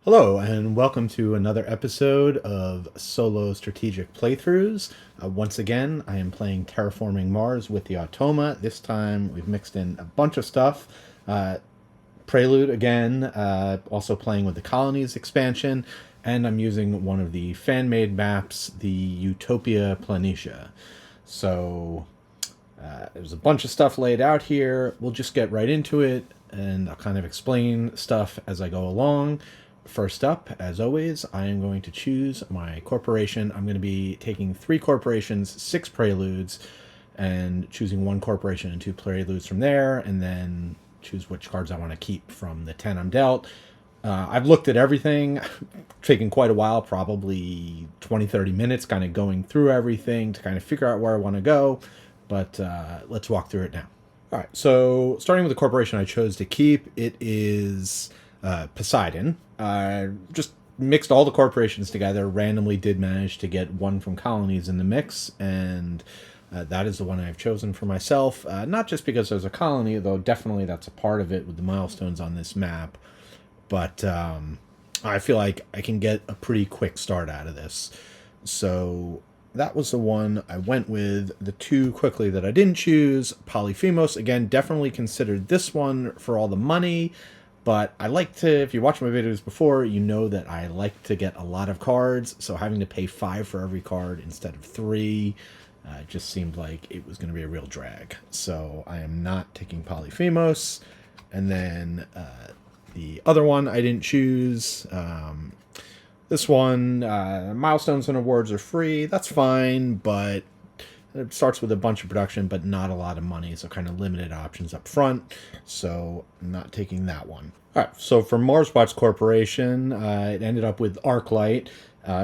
Hello, and welcome to another episode of Solo Strategic Playthroughs. Once again, I am playing Terraforming Mars with the Automa. This time, we've mixed in a bunch of stuff. Prelude again, also playing with the Colonies expansion, and I'm using one of the fan-made maps, the Utopia Planitia. So, there's a bunch of stuff laid out here. We'll just get right into it, and I'll kind of explain stuff as I go along. First up, as always, I am going to choose my corporation. I'm going to be taking 3 corporations, 6 preludes, and choosing 1 corporation and 2 preludes from there, and then choose which cards I want to keep from the 10 I'm dealt. I've looked at everything, taken quite a while, probably 20-30 minutes, kind of going through everything to kind of figure out where I want to go, but let's walk through it now. All right, so starting with the corporation I chose to keep, it is Poseidon. Just mixed all the corporations together, randomly did manage to get one from Colonies in the mix, and that is the one I've chosen for myself. Not just because there's a colony, though definitely that's a part of it with the milestones on this map, but I feel like I can get a pretty quick start out of this. So that was the one I went with. The 2 quickly that I didn't choose, Polyphemos, again, definitely considered this one for all the money. But I like to, if you watch my videos before, you know that I like to get a lot of cards, so having to pay 5 for every card instead of 3 just seemed like it was going to be a real drag. So I am not taking Polyphemos. And then the other one I didn't choose, this one, milestones and awards are free. That's fine, but it starts with a bunch of production, but not a lot of money, so kind of limited options up front. So I'm not taking that one. All right, so for Marsbots Corporation, it ended up with Arklight,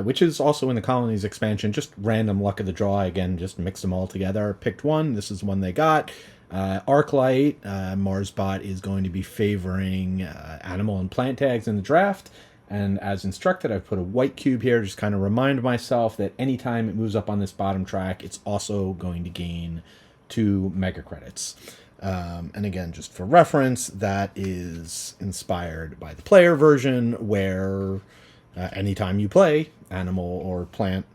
which is also in the Colonies expansion. Just random luck of the draw. Again, just mixed them all together. Picked one. This is the one they got. Arklight, Marsbot is going to be favoring animal and plant tags in the draft. And as instructed, I've put a white cube here to just kind of remind myself that anytime it moves up on this bottom track, it's also going to gain 2 mega credits. And again, just for reference, that is inspired by the player version, where anytime you play animal or plant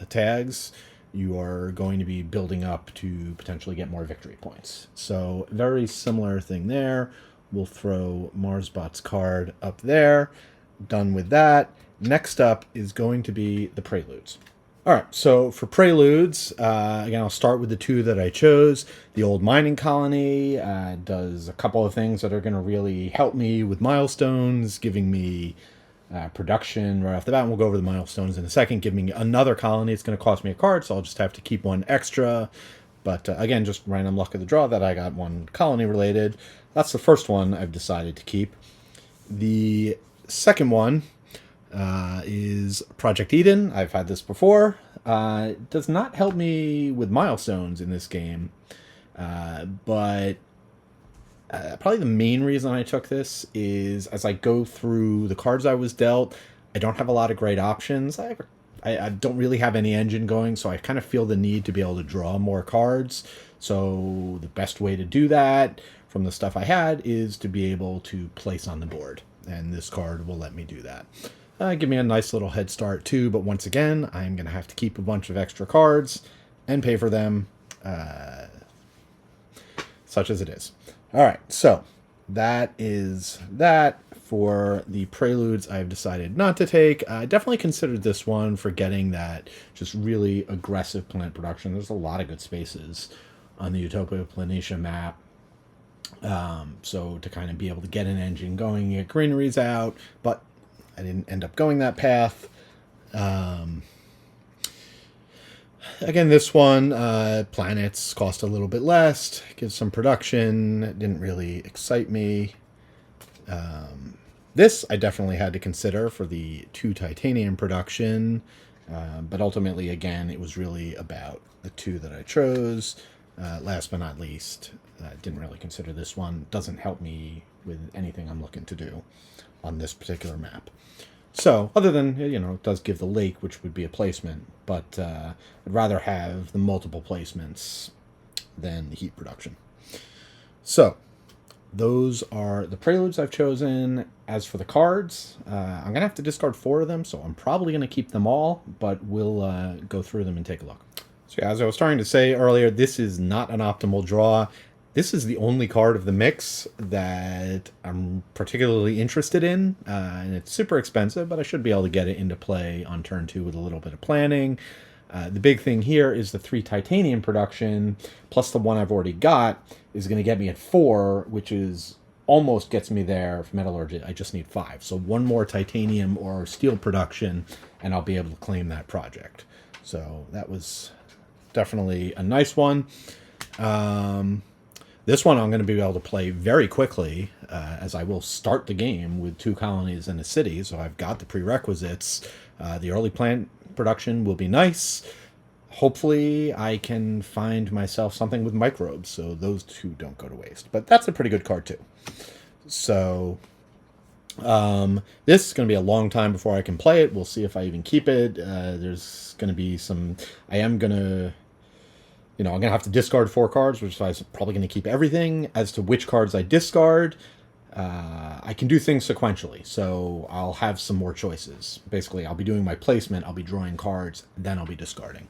tags, you are going to be building up to potentially get more victory points. So very similar thing there. We'll throw Marsbot's card up there. Done with that. Next up is going to be the preludes. All right, so for preludes, again, I'll start with the 2 that I chose. The old mining colony does a couple of things that are going to really help me with milestones, giving me production right off the bat. And we'll go over the milestones in a second. Giving me another colony. It's going to cost me a card, so I'll just have to keep 1 extra. But again, just random luck of the draw that I got 1 colony related. That's the first one I've decided to keep. The second one is Project Eden. I've had this before. It does not help me with milestones in this game, but probably the main reason I took this is as I go through the cards I was dealt, I don't have a lot of great options. I don't really have any engine going, so I kind of feel the need to be able to draw more cards. So the best way to do that from the stuff I had is to be able to place on the board. And this card will let me do that. Give me a nice little head start too, but once again, I'm going to have to keep a bunch of extra cards and pay for them, such as it is. All right, so that is that. For the preludes, I've decided not to take. I definitely considered this one for getting that just really aggressive plant production. There's a lot of good spaces on the Utopia Planitia map. So to kind of be able to get an engine going, get greeneries out, but I didn't end up going that path. Again, this one, planets cost a little bit less, gives some production, it didn't really excite me. This I definitely had to consider for the 2 titanium production, but ultimately, again, it was really about the 2 that I chose. Last but not least, didn't really consider this one. Doesn't help me with anything I'm looking to do on this particular map. So, other than, it does give the lake, which would be a placement, but I'd rather have the multiple placements than the heat production. So, those are the preludes I've chosen. As for the cards, I'm going to have to discard 4 of them, so I'm probably going to keep them all, but we'll go through them and take a look. So yeah, as I was trying to say earlier, this is not an optimal draw. This is the only card of the mix that I'm particularly interested in, and it's super expensive, but I should be able to get it into play on turn 2 with a little bit of planning. The big thing here is the 3 titanium production, plus the one I've already got, is going to get me at 4, which is almost gets me there for metallurgy. I just need 5. So 1 more titanium or steel production, and I'll be able to claim that project. So that was definitely a nice one. This one I'm going to be able to play very quickly, as I will start the game with 2 colonies and a city, so I've got the prerequisites. The early plant production will be nice. Hopefully I can find myself something with microbes, so those 2 don't go to waste. But that's a pretty good card too. So this is going to be a long time before I can play it. We'll see if I even keep it. There's going to be some... I'm going to have to discard 4 cards, which is probably going to keep everything. As to which cards I discard, I can do things sequentially, so I'll have some more choices. Basically, I'll be doing my placement, I'll be drawing cards, then I'll be discarding.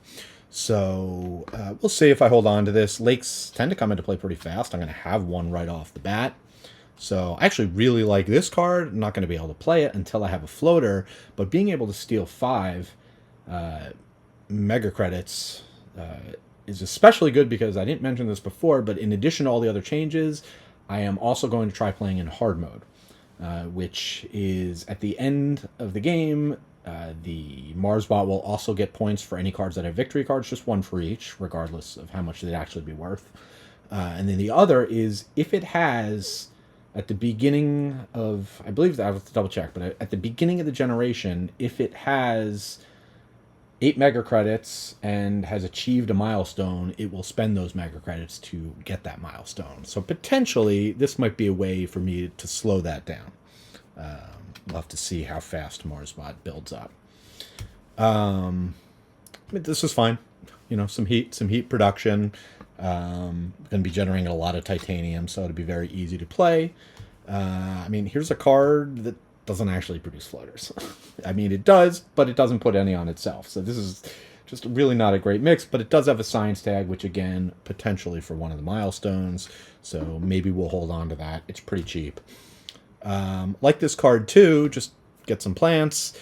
So we'll see if I hold on to this. Lakes tend to come into play pretty fast. I'm going to have one right off the bat. So I actually really like this card. I'm not going to be able to play it until I have a floater, but being able to steal 5 mega credits is especially good because I didn't mention this before, but in addition to all the other changes, I am also going to try playing in hard mode, which is at the end of the game. The Mars bot will also get points for any cards that have victory cards, just 1 for each, regardless of how much they'd actually be worth. And then the other is if it has, at the beginning of, I believe that I have to double check, but at the beginning of the generation, if it has 8 mega credits and has achieved a milestone, it will spend those mega credits to get that milestone. So potentially, this might be a way for me to slow that down. We'll have to see how fast Marsbot builds up. This is fine. Some heat production. Going to be generating a lot of titanium, so it'll be very easy to play. Here's a card that doesn't actually produce floaters. It does, but it doesn't put any on itself. So this is just really not a great mix, but it does have a science tag, which again, potentially for one of the milestones. So maybe we'll hold on to that. It's pretty cheap. Like this card too, just get some plants.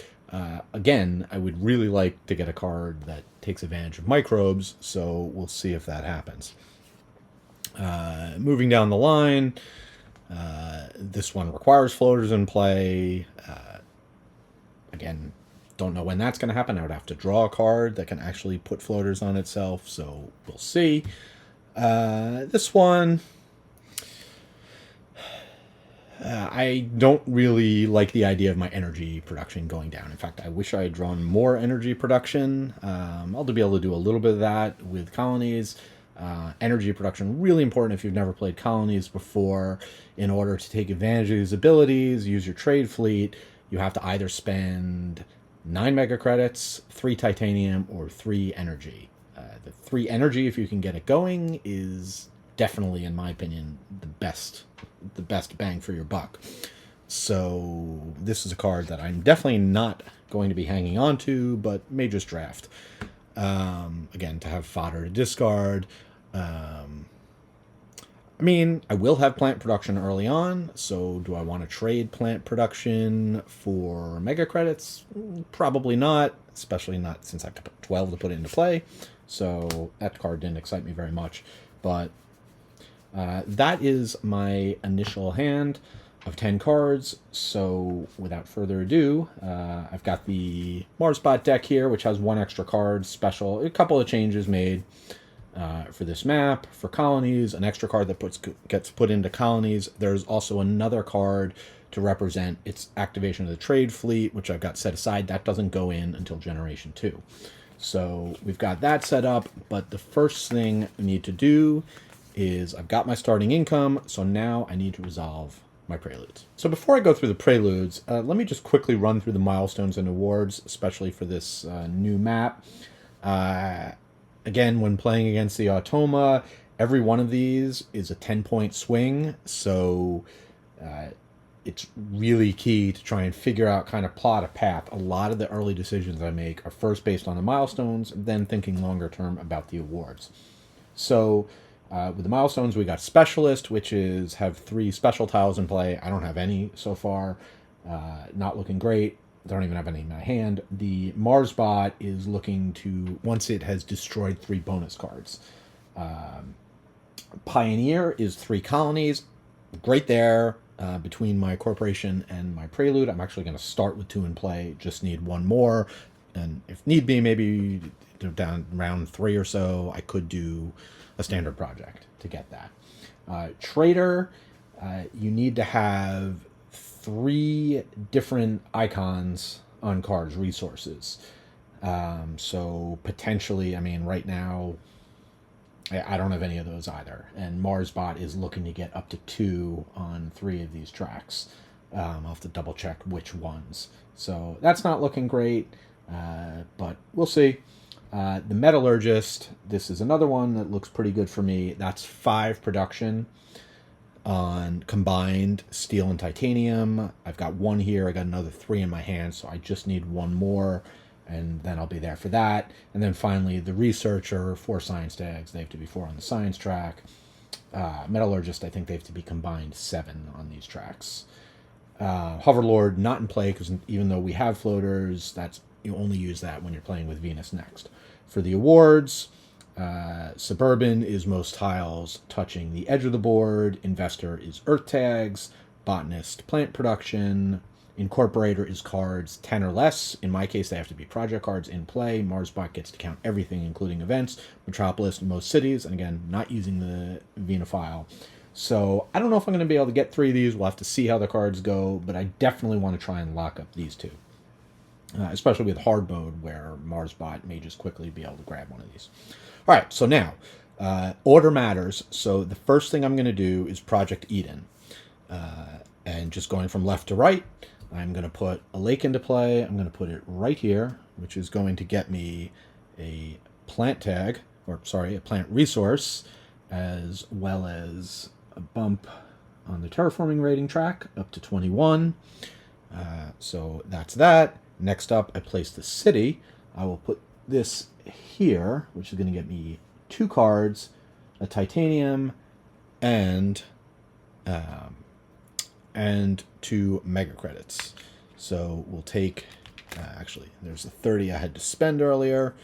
Again, I would really like to get a card that takes advantage of microbes, so we'll see if that happens. Moving down the line, this one requires floaters in play. Again, don't know when that's going to happen. I would have to draw a card that can actually put floaters on itself, so we'll see. This one... I don't really like the idea of my energy production going down. In fact, I wish I had drawn more energy production. I'll be able to do a little bit of that with colonies. Energy production, really important if you've never played colonies before. In order to take advantage of these abilities, use your trade fleet, you have to either spend 9 mega credits, 3 titanium, or 3 energy. The 3 energy, if you can get it going, is definitely, in my opinion, the best bang for your buck. So this is a card that I'm definitely not going to be hanging on to, but may just draft. Again, to have fodder to discard. I will have plant production early on, so do I want to trade plant production for mega credits? Probably not, especially not since I have to put 12 to put it into play. So that card didn't excite me very much, but that is my initial hand of 10 cards. So without further ado, I've got the Marsbot deck here, which has 1 extra card special. A couple of changes made for this map. For colonies, an extra card that gets put into colonies. There's also another card to represent its activation of the trade fleet, which I've got set aside. That doesn't go in until Generation 2. So we've got that set up, but the first thing I need to do is I've got my starting income, so now I need to resolve my preludes. So before I go through the preludes, let me just quickly run through the milestones and awards, especially for this new map. Again, when playing against the Automa, every one of these is a 10-point swing, so it's really key to try and figure out, kind of plot a path. A lot of the early decisions I make are first based on the milestones, then thinking longer term about the awards. So with the milestones, we got Specialist, which is have 3 special tiles in play. I don't have any so far. Not looking great. Don't even have any in my hand. The Mars bot is looking to, once it has destroyed 3 bonus cards. Pioneer is 3 colonies. Great there. Between my corporation and my Prelude, I'm actually going to start with 2 in play. Just need 1 more. And if need be, maybe down round 3 or so, I could do a standard project to get that. Trader, you need to have 3 different icons on cards, resources. So potentially, I mean, right now, I don't have any of those either. And Marsbot is looking to get up to 2 on 3 of these tracks. I'll have to double check which ones. So that's not looking great, but we'll see. The Metallurgist, this is another one that looks pretty good for me. That's 5 production on combined steel and titanium. I've got 1 here. I got another 3 in my hand, so I just need 1 more, and then I'll be there for that. And then finally, the Researcher, 4 science tags. They have to be 4 on the science track. Metallurgist, I think they have to be combined 7 on these tracks. Hoverlord, not in play, because even though we have floaters, you only use that when you're playing with Venus next. For the awards, Suburban is most tiles touching the edge of the board. Investor is Earth tags. Botanist, plant production. Incorporator is cards 10 or less. In my case, they have to be project cards in play. Marsbot gets to count everything, including events. Metropolis, most cities. And again, not using the Venifile. So I don't know if I'm going to be able to get 3 of these. We'll have to see how the cards go, but I definitely want to try and lock up these 2. Especially with hard mode, where Marsbot may just quickly be able to grab one of these. All right, so now, order matters. So the first thing I'm going to do is Project Eden. And just going from left to right, I'm going to put a lake into play. I'm going to put it right here, which is going to get me a plant tag, a plant resource, as well as a bump on the terraforming rating track up to 21. So that's that. Next up, I place the city. I will put this here, which is going to get me 2 cards, a titanium, and 2 mega credits. So we'll take, actually, there's a 30 I had to spend earlier.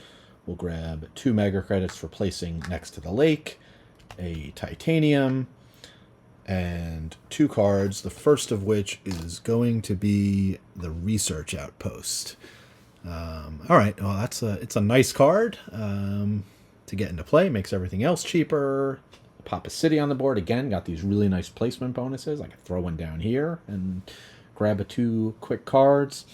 We'll grab 2 mega credits for placing next to the lake, a titanium, and 2 cards, the first of which is going to be the Research Outpost. All right, well, it's a nice card to get into play. Makes everything else cheaper. Pop a city on the board. Again, got these really nice placement bonuses. I can throw one down here and grab 2 quick cards.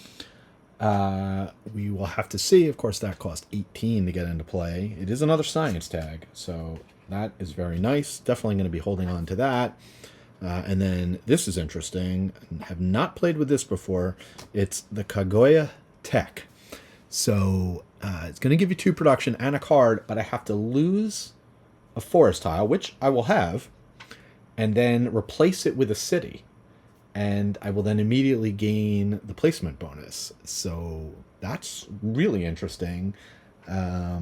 We will have to see. Of course, that cost 18 to get into play. It is another science tag, so that is very nice. Definitely going to be holding on to that. And then this is interesting. I have not played with this before. It's the Kagoya Tech. So it's going to give you 2 production and a card, but I have to lose a forest tile, which I will have, and then replace it with a city. And I will then immediately gain the placement bonus. So that's really interesting. I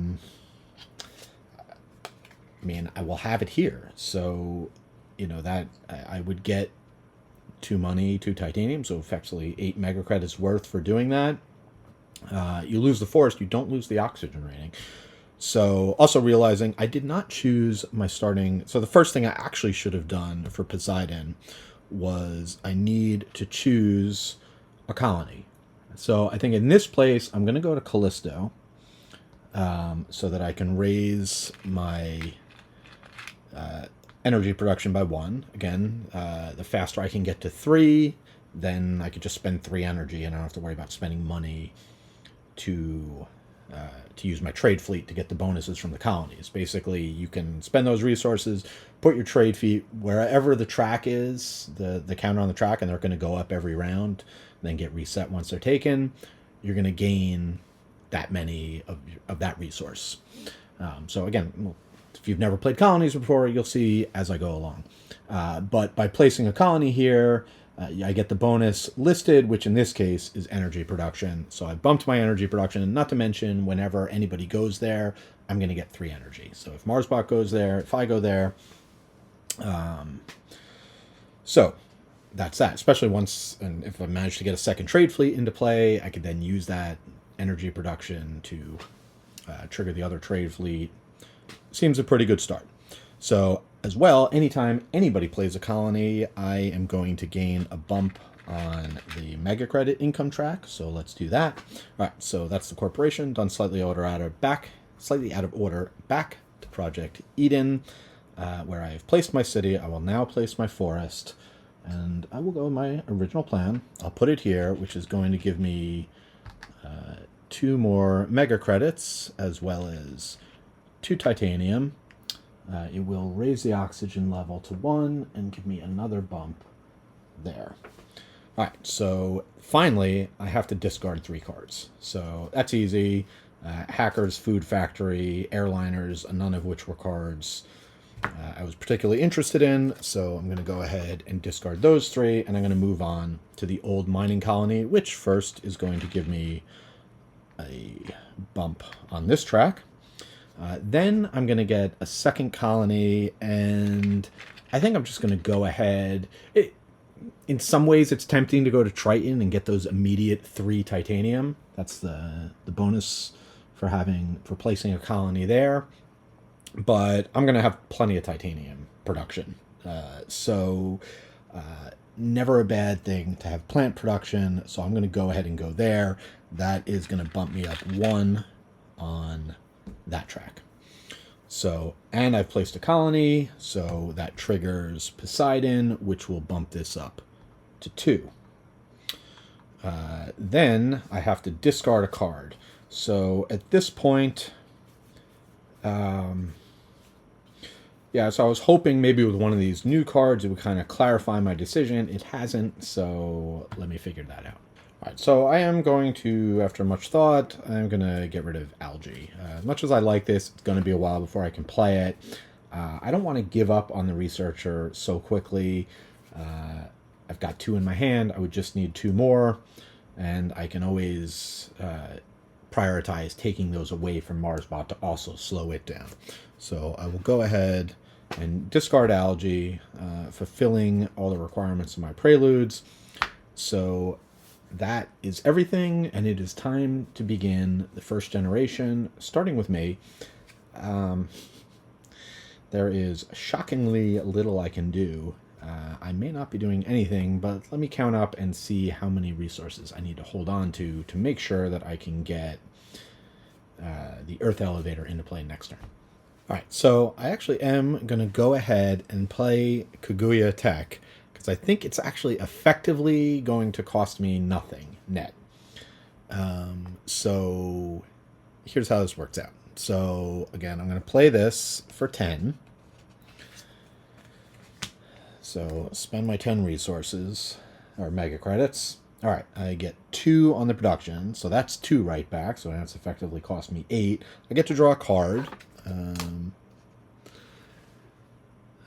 mean, I will have it here. So, that I would get 2 money, 2 titanium, so effectively 8 mega credits worth for doing that. You lose the forest, you don't lose the oxygen rating. So also realizing I did not choose my starting. So the first thing I actually should have done for Poseidon was I need to choose a colony. So I think in this place, I'm going to go to Callisto so that I can raise my energy production by 1. Again, the faster I can get to 3, then I could just spend 3 energy and I don't have to worry about spending money to use my trade fleet to get the bonuses from the colonies. Basically, you can spend those resources, put your trade fleet wherever the track is, the counter on the track, and they're going to go up every round, then get reset once they're taken. You're going to gain that many of that resource. So again, we'll If you've never played Colonies before, you'll see as I go along. But by placing a colony here, I get the bonus listed, which in this case is energy production. So I bumped my energy production, not to mention whenever anybody goes there, I'm going to get 3 energy. So if MarsBot goes there, if I go there, so that's that. Especially once, and if I manage to get a second trade fleet into play, I could then use that energy production to trigger the other trade fleet. Seems a pretty good start. So as well, anytime anybody plays a colony, I am going to gain a bump on the mega credit income track. So let's do that. All right, so that's the corporation done slightly out of order back to Project Eden, where I have placed my city. I will now place my forest, and I will go with my original plan. I'll put it here, which is going to give me 2 more mega credits as well as 2 titanium. It will raise the oxygen level to 1 and give me another bump there. All right, so finally, I have to discard 3 cards. So that's easy. Hackers, Food Factory, Airliners, none of which were cards I was particularly interested in. So I'm going to go ahead and discard those 3, and I'm going to move on to the old mining colony, which first is going to give me a bump on this track. Then I'm going to get a second colony, and I think I'm just going to go ahead. In some ways, it's tempting to go to Triton and get those immediate 3 titanium. That's the bonus for placing a colony there. But I'm going to have plenty of titanium production. So never a bad thing to have plant production. So I'm going to go ahead and go there. That is going to bump me up 1 on that track. So, and I've placed a colony, so that triggers Poseidon, which will bump this up to 2. Then I have to discard a card. So at this point, yeah, so I was hoping maybe with one of these new cards it would kind of clarify my decision. It hasn't, so let me figure that out. All right, so I am going to, after much thought, I'm going to get rid of algae. As much as I like this, it's going to be a while before I can play it. I don't want to give up on the researcher so quickly. I've got 2 in my hand. I would just need 2 more, and I can always prioritize taking those away from MarsBot to also slow it down. So I will go ahead and discard algae, fulfilling all the requirements of my preludes. So that is everything, and it is time to begin the first generation, starting with me. There is shockingly little I can do. I may not be doing anything, but let me count up and see how many resources I need to hold on to make sure that I can get the Earth Elevator into play next turn. All right, so I actually am going to go ahead and play Kaguya Tech, because I think it's actually effectively going to cost me nothing net. So here's how this works out. So again, I'm going to play this for 10. So spend my 10 resources, or mega credits. All right, I get 2 on the production, so that's 2 right back, so that's effectively cost me 8. I get to draw a card.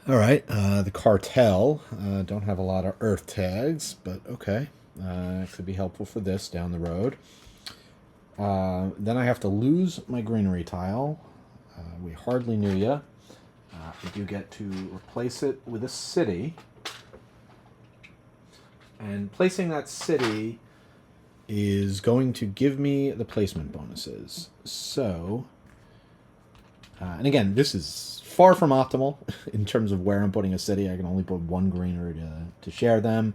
All right, the cartel. Don't have a lot of earth tags, but okay. It could be helpful for this down the road. Then I have to lose my greenery tile. We hardly knew ya. I do get to replace it with a city. And placing that city is going to give me the placement bonuses. So, and again, this is far from optimal in terms of where I'm putting a city. I can only put 1 greenery to share them,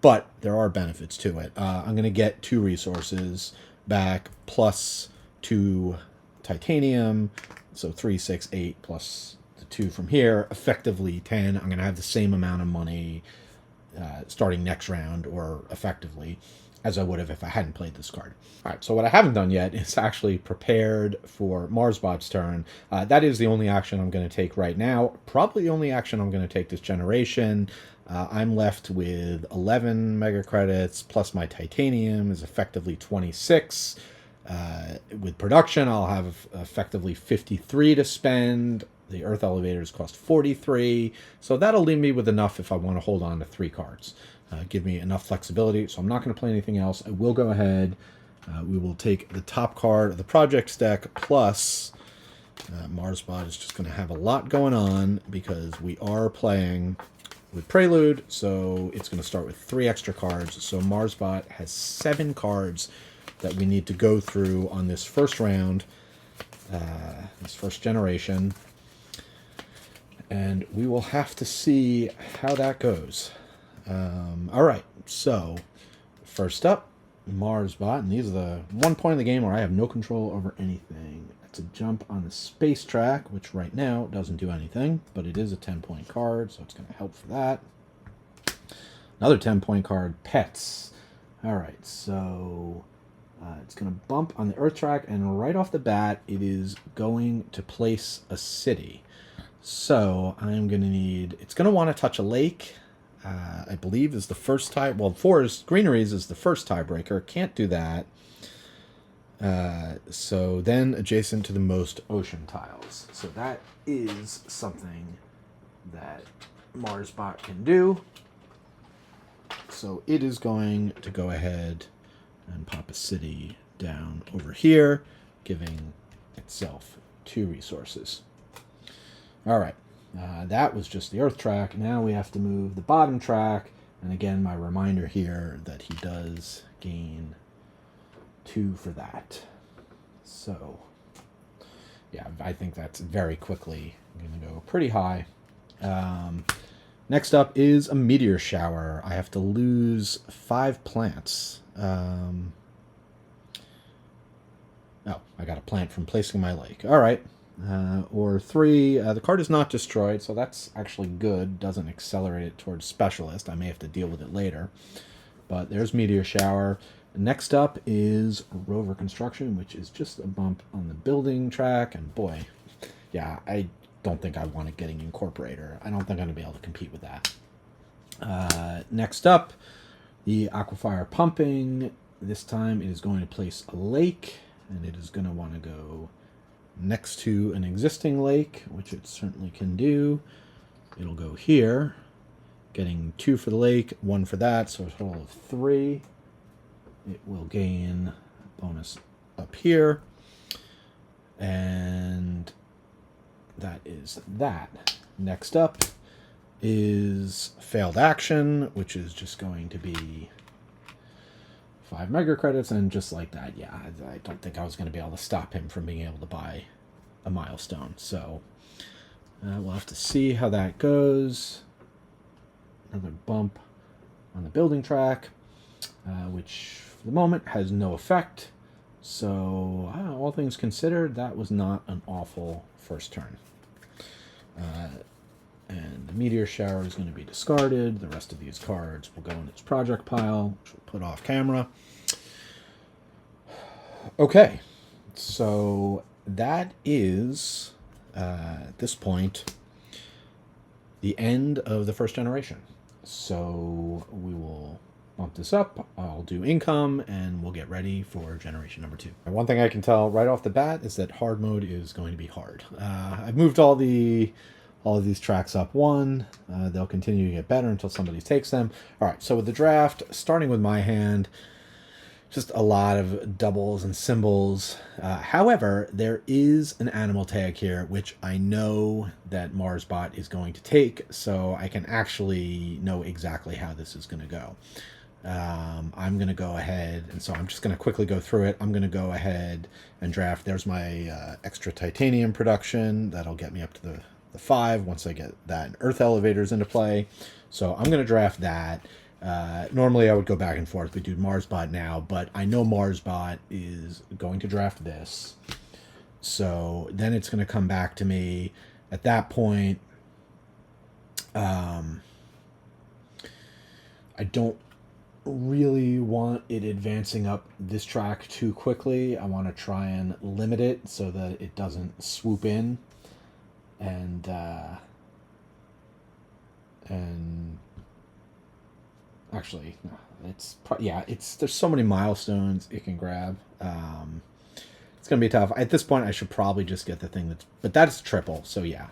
but there are benefits to it. I'm going to get 2 resources back plus 2 titanium, so 3, 6, 8 plus the 2 from here, effectively 10. I'm going to have the same amount of money starting next round, or effectively, as I would have if I hadn't played this card. All right, so what I haven't done yet is actually prepared for MarsBot's turn. That is the only action I'm going to take right now. Probably the only action I'm going to take this generation. I'm left with 11 mega credits, plus my titanium is effectively 26. With production, I'll have effectively 53 to spend. The Earth elevators cost 43, so that'll leave me with enough if I want to hold on to 3 cards. Give me enough flexibility, so I'm not going to play anything else. I will go ahead. We will take the top card of the projects deck, plus Marsbot is just going to have a lot going on because we are playing with Prelude, so it's going to start with 3 extra cards. So Marsbot has 7 cards that we need to go through on this first round, this first generation. And we will have to see how that goes. All right, so first up, Marsbot, and these are the one point in the game where I have no control over anything. It's a jump on the space track, which right now doesn't do anything, but it is a 10-point card, so it's going to help for that. Another 10-point card, Pets. All right, so it's going to bump on the Earth track, and right off the bat, it is going to place a city. So I'm going to need, it's going to want to touch a lake, I believe is the first tie. Well, forest greeneries is the first tiebreaker. Can't do that. So then adjacent to the most ocean tiles. So that is something that Marsbot can do. So it is going to go ahead and pop a city down over here, giving itself 2 resources. All right, that was just the Earth track. Now we have to move the bottom track. And again, my reminder here that he does gain 2 for that. So, yeah, I think that's very quickly going to go pretty high. Next up is a meteor shower. I have to lose 5 plants. Oh, I got a plant from placing my lake. All right. Or 3. The card is not destroyed, so that's actually good. Doesn't accelerate it towards Specialist. I may have to deal with it later. But there's Meteor Shower. Next up is Rover Construction, which is just a bump on the building track. And boy, yeah, I don't think I want it getting Incorporator. I don't think I'm going to be able to compete with that. Next up, the Aquifer Pumping. This time it is going to place a lake, and it is going to want to go next to an existing lake, which it certainly can do. It'll go here, getting 2 for the lake, 1 for that, so a total of 3. It will gain a bonus up here, and that is that. Next up is Failed Action, which is just going to be 5 mega credits, and just like that, yeah, I don't think I was going to be able to stop him from being able to buy a milestone. So we'll have to see how that goes. Another bump on the building track, which for the moment has no effect. So all things considered, that was not an awful first turn. And the Meteor Shower is going to be discarded. The rest of these cards will go in its project pile, which we'll put off camera. Okay, so that is, at this point, the end of the first generation. So we will bump this up. I'll do income, and we'll get ready for generation number 2. And one thing I can tell right off the bat is that hard mode is going to be hard. I've moved all of these tracks up 1. They'll continue to get better until somebody takes them. All right, so with the draft, starting with my hand, just a lot of doubles and symbols. However, there is an animal tag here, which I know that Marsbot is going to take, so I can actually know exactly how this is going to go. I'm going to go ahead, and so I'm just going to quickly go through it. I'm going to go ahead and draft. There's my extra titanium production. That'll get me up to the 5 once I get that Earth elevators into play. So I'm going to draft that. Normally I would go back and forth. We do Marsbot now, but I know Marsbot is going to draft this. So then it's going to come back to me. At that point, I don't really want it advancing up this track too quickly. I want to try and limit it so that it doesn't swoop in and actually, no, there's so many milestones it can grab. It's gonna be tough. At this point, I should probably just get the thing but that's triple. So yeah,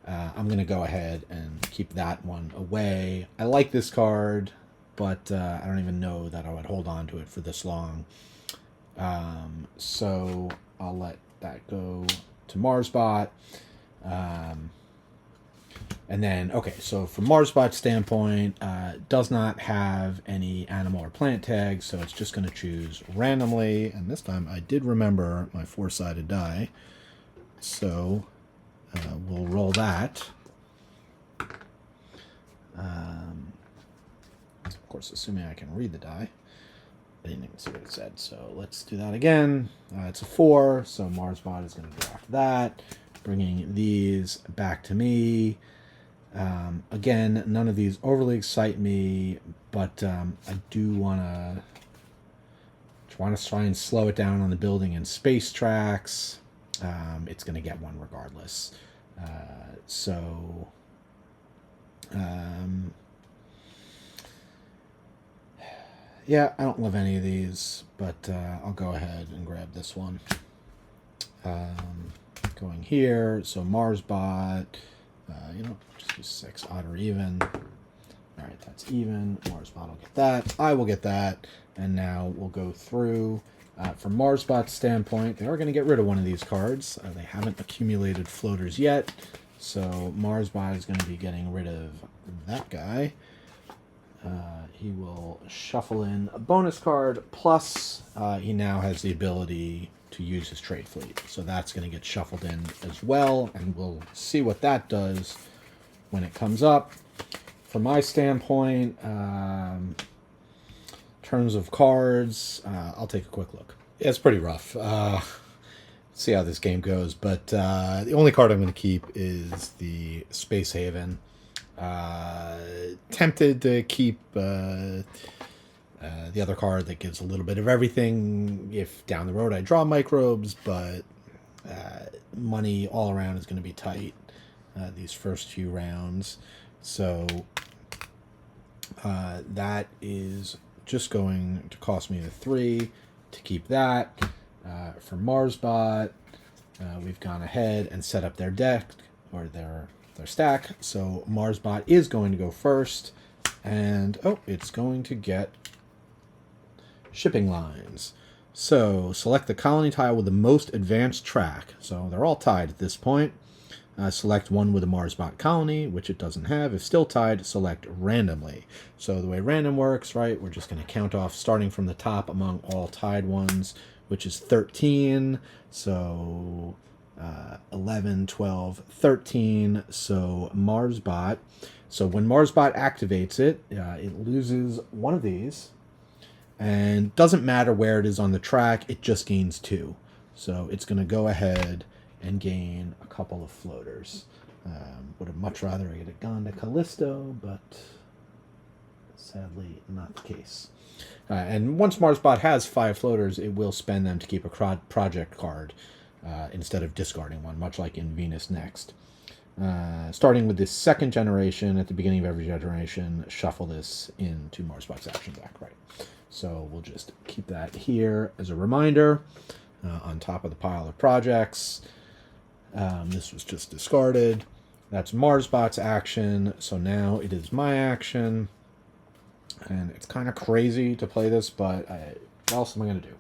I'm going to go ahead and keep that one away. I like this card, but I don't even know that I would hold on to it for this long. So I'll let that go to Marsbot. And then, okay, so from Marsbot's standpoint, does not have any animal or plant tags, so it's just going to choose randomly. And this time I did remember my 4-sided die, so we'll roll that. Of course, assuming I can read the die. I didn't even see what it said, so let's do that again. It's a 4, so Marsbot is going to draft that, bringing these back to me. Again, none of these overly excite me, but I do want to try and slow it down on the building and space tracks. It's going to get one regardless. Yeah, I don't love any of these, but I'll go ahead and grab this one. Going here, so Marsbot, just do 6, odd or even. All right, that's even. Marsbot will get that. I will get that. And now we'll go through. From Marsbot's standpoint, they are going to get rid of one of these cards. They haven't accumulated floaters yet, so Marsbot is going to be getting rid of that guy. He will shuffle in a bonus card, plus he now has the ability to use his trade fleet. So that's going to get shuffled in as well, and we'll see what that does when it comes up. From my standpoint, in terms of cards, I'll take a quick look. Yeah, it's pretty rough. See how this game goes, but the only card I'm going to keep is the Space Haven. Tempted to keep the other card that gives a little bit of everything if down the road I draw microbes, but money all around is going to be tight these first few rounds. So that is just going to cost me the 3 to keep that. For Marsbot, we've gone ahead and set up their deck, or their stack. So Marsbot is going to go first, and it's going to get shipping lines. So select the colony tile with the most advanced track. So they're all tied at this point. Select one with a Marsbot colony, which it doesn't have. If still tied, select randomly. So the way random works, right, we're just going to count off starting from the top among all tied ones, which is 13. So 11, 12, 13. So Marsbot. So when Marsbot activates it, it loses one of these. And doesn't matter where it is on the track, it just gains 2. So it's going to go ahead and gain a couple of floaters. Would have much rather I had gone to Callisto, but sadly not the case. And once Marsbot has 5 floaters, it will spend them to keep a project card instead of discarding one, much like in Venus Next. Starting with this second generation, at the beginning of every generation, shuffle this into Marsbot's action deck, right? So we'll just keep that here as a reminder on top of the pile of projects. This was just discarded. That's Marsbot's action. So now it is my action. And it's kind of crazy to play this, but what else am I going to do?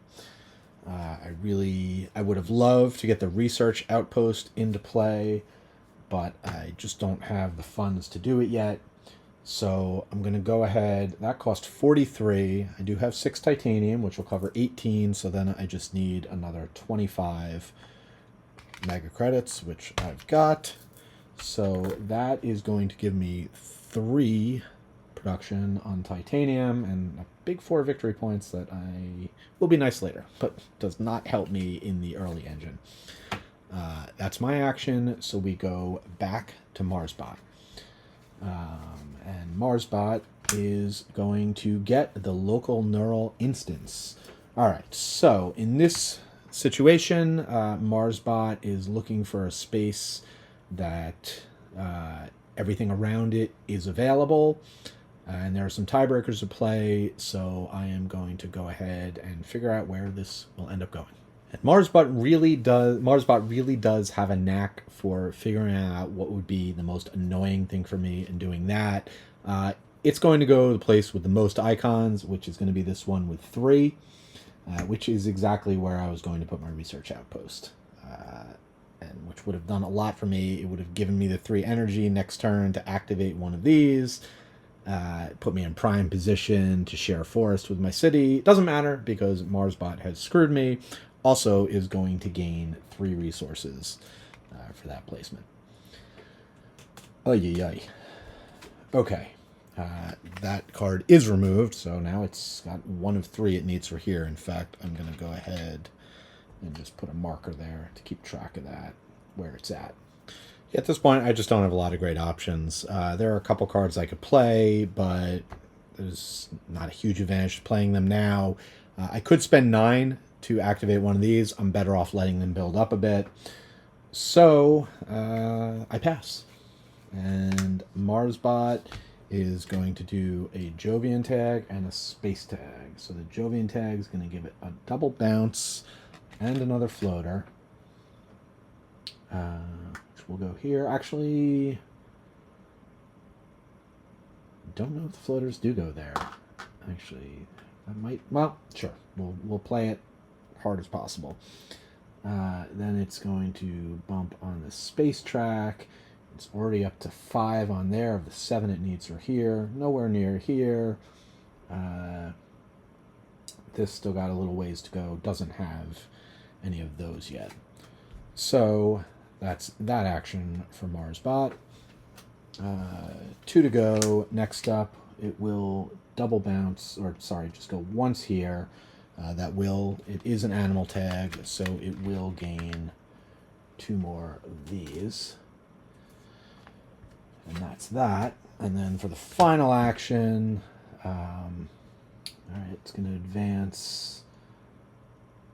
I would have loved to get the research outpost into play, but I just don't have the funds to do it yet. So I'm going to go ahead. That cost 43. I do have 6 titanium, which will cover 18. So then I just need another 25 mega credits, which I've got. So that is going to give me 3 production on titanium and a big 4 victory points that I will be nice later, but does not help me in the early engine. That's my action. So we go back to Marsbot. And Marsbot is going to get the local neural instance. All right, so in this situation, Marsbot is looking for a space that everything around it is available, and there are some tiebreakers to play, so I am going to go ahead and figure out where this will end up going. And Marsbot really does have a knack for figuring out what would be the most annoying thing for me and doing that. It's going to go to the place with the most icons, which is going to be this one with 3, which is exactly where I was going to put my research outpost. And which would have done a lot for me. It would have given me the 3 energy next turn to activate one of these. Put me in prime position to share forest with my city. It doesn't matter because Marsbot has screwed me. Also is going to gain 3 resources for that placement. Ay. Okay. That card is removed, so now it's got 1 of 3 it needs for here. In fact, I'm going to go ahead and just put a marker there to keep track of that, where it's at. At this point, I just don't have a lot of great options. There are a couple cards I could play, but there's not a huge advantage to playing them now. I could spend 9 to activate one of these. I'm better off letting them build up a bit. So, I pass. And Marsbot is going to do a Jovian tag and a space tag. So the Jovian tag is going to give it a double bounce and another floater. Which will go here. Actually, don't know if the floaters do go there. Actually, I might. Well, sure. We'll play it hard as possible. Then it's going to bump on the space track. It's already up to 5 on there of the 7 it needs for here. Nowhere near here. This still got a little ways to go. Doesn't have any of those yet. So that's that action for Marsbot. 2 to go. Next up, it will double bounce, or sorry, just go once here. It is an animal tag, so it will gain 2 more of these. And that's that. And then for the final action, all right, it's going to advance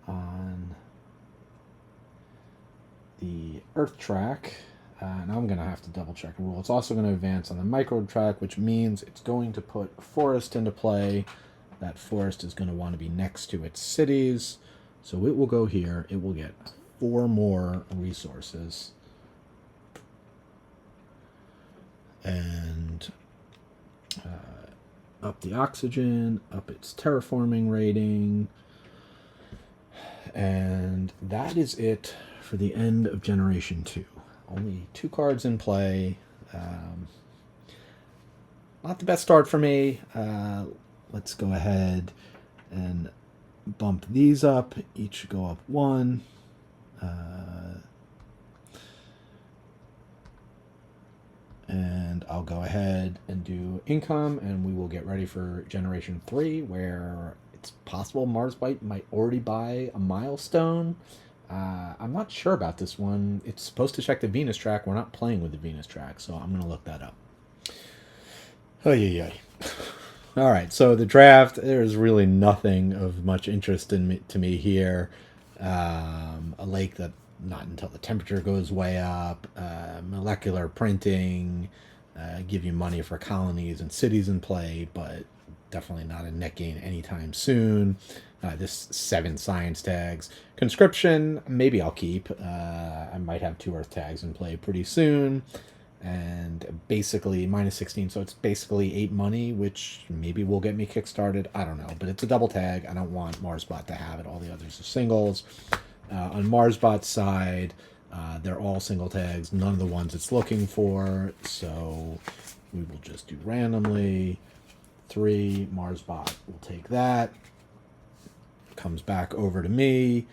on the Earth track. Now I'm going to have to double check a rule. It's also going to advance on the micro track, which means it's going to put forest into play. That forest is going to want to be next to its cities. So it will go here. It will get 4 more resources. And up the oxygen, up its terraforming rating. And that is it for the end of Generation 2. Only 2 cards in play. Not the best start for me. Let's go ahead and bump these up. Each go up 1. And I'll go ahead and do income, and we will get ready for Generation 3, where it's possible Marsbot might already buy a milestone. I'm not sure about this one. It's supposed to check the Venus track. We're not playing with the Venus track, so I'm going to look that up. All right, so the draft, there's really nothing of much interest to me here. A lake that not until the temperature goes way up, molecular printing, give you money for colonies and cities in play, but definitely not a net gain anytime soon. This 7 science tags. Conscription, maybe I'll keep. I might have 2 earth tags in play pretty soon. And basically minus 16, so it's basically 8 money, which maybe will get me kickstarted. I don't know, but it's a double tag. I don't want Marsbot to have it. All the others are singles. On Marsbot's side, they're all single tags, none of the ones it's looking for, so we will just do randomly. 3, Marsbot will take that. Comes back over to me.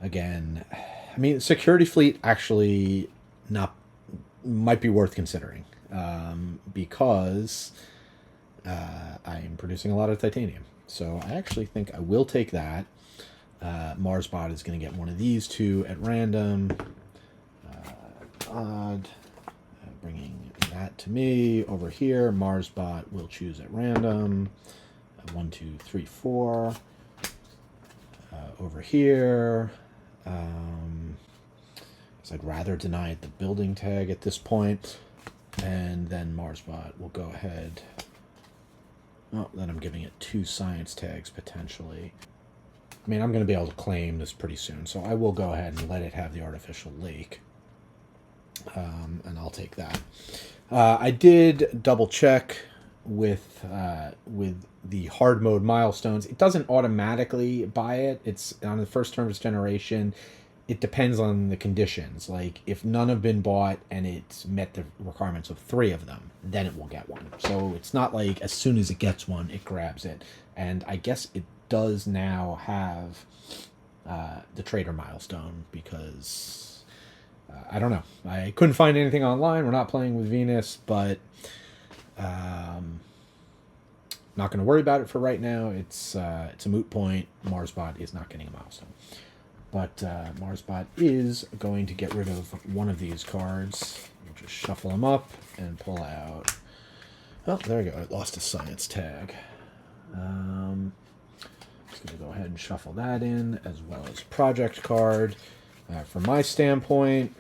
Again, I mean, security fleet actually might be worth considering, because I'm producing a lot of titanium. So I actually think I will take that. Marsbot is going to get one of these 2 at random. Bringing that to me. Over here, Marsbot will choose at random. 1, 2, 3, 4. Over here. So I'd rather deny it the building tag at this point. And then Marsbot will go ahead. Oh, then I'm giving it 2 science tags potentially. I mean, I'm going to be able to claim this pretty soon, so I will go ahead and let it have the artificial lake. And I'll take that. I did double check with the hard mode milestones. It doesn't automatically buy it. It's on the first term of its generation. It depends on the conditions. Like, if none have been bought and it's met the requirements of 3 of them, then it will get one. So it's not like as soon as it gets one, it grabs it. And I guess it does now have the trader milestone, because I don't know. I couldn't find anything online. We're not playing with Venus, but not going to worry about it for right now. It's a moot point. Marsbot is not getting a milestone. But Marsbot is going to get rid of one of these cards. We'll just shuffle them up and pull out. Oh, there we go. It lost a science tag. Just going to go ahead and shuffle that in, as well as project card. From my standpoint,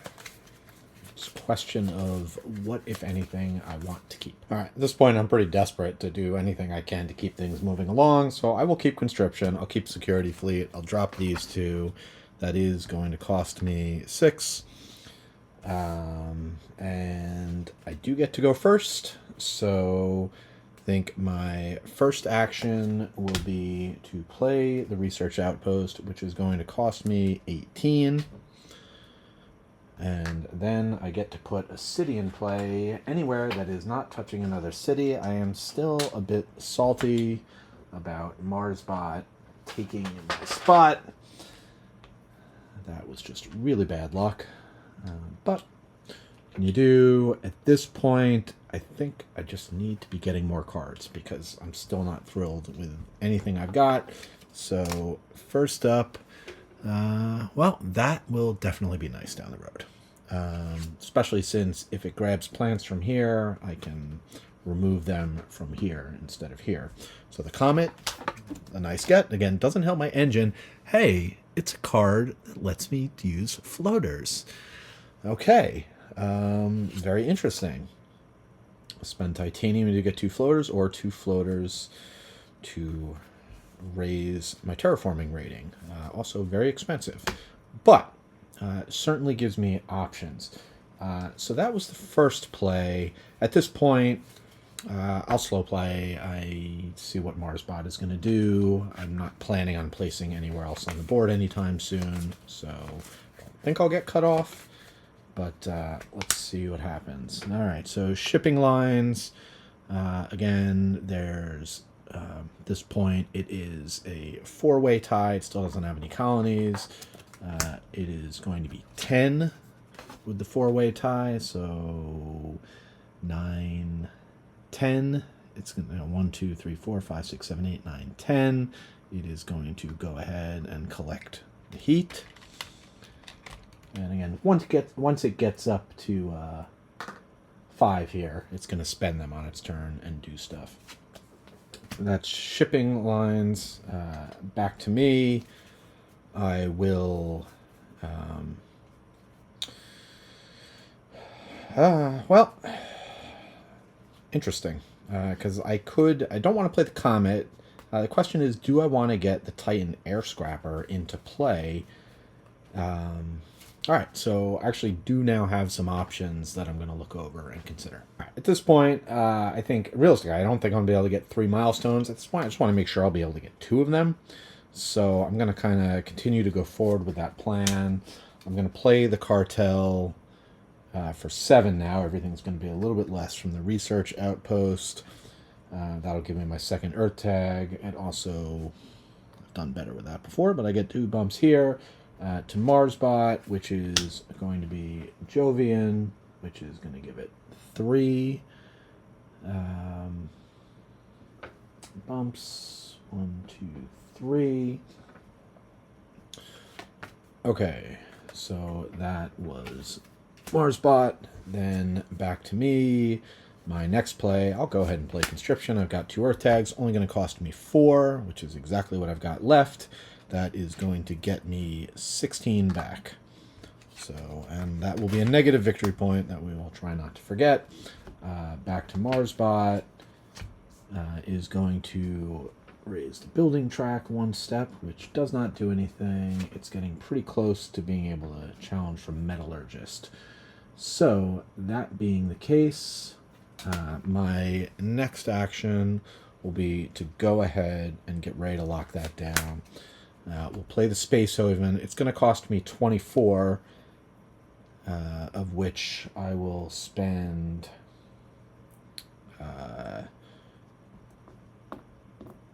it's a question of what, if anything, I want to keep. All right, at this point, I'm pretty desperate to do anything I can to keep things moving along, so I will keep conscription. I'll keep security fleet. I'll drop these 2. That is going to cost me 6. And I do get to go first, so I think my first action will be to play the research outpost, which is going to cost me 18. And then I get to put a city in play anywhere that is not touching another city. I am still a bit salty about Marsbot taking my spot. That was just really bad luck. But what can you do? At this point, I think I just need to be getting more cards, because I'm still not thrilled with anything I've got. So first up, well, that will definitely be nice down the road. Especially since if it grabs plants from here, I can remove them from here instead of here. So the Comet, a nice get. Again, doesn't help my engine. Hey, it's a card that lets me use floaters. Okay, very interesting. Spend titanium to get 2 floaters, or 2 floaters to raise my terraforming rating. Also very expensive, but certainly gives me options. So that was the first play. At this point, I'll slow play. I see what Marsbot is going to do. I'm not planning on placing anywhere else on the board anytime soon, so I think I'll get cut off. But let's see what happens. All right, so shipping lines. Again, there's this point, it is a 4-way tie. It still doesn't have any colonies. It is going to be 10 with the 4-way tie, so 9, 10. It's going to 1, 2, 3, 4, 5, 6, 7, 8, 9, 10. It is going to go ahead and collect the heat. And again, once it gets up to 5 here, it's going to spend them on its turn and do stuff. That's shipping lines. Back to me. I will. Well, interesting. Because I don't want to play the Comet. The question is, do I want to get the Titan Air Scrapper into play? All right, so I actually do now have some options that I'm going to look over and consider. All right, at this point, I think, realistically, I don't think I'm going to be able to get 3 milestones. At this point, I just want to make sure I'll be able to get 2 of them. So I'm going to kind of continue to go forward with that plan. I'm going to play the Cartel for 7 now. Everything's going to be a little bit less from the research outpost. That'll give me my second Earth tag, and also I've done better with that before, but I get 2 bumps here. To Marsbot, which is going to be Jovian, which is going to give it 3 bumps. 1, 2, 3. Okay, so that was Marsbot. Then back to me. My next play, I'll go ahead and play Conscription. I've got 2 Earth tags, only going to cost me 4, which is exactly what I've got left. That is going to get me 16 back. So, and that will be a negative victory point that we will try not to forget. Back to Marsbot is going to raise the building track one step, which does not do anything. It's getting pretty close to being able to challenge from Metallurgist. So, that being the case, my next action will be to go ahead and get ready to lock that down. We'll play the Space Haven. It's going to cost me 24, of which I will spend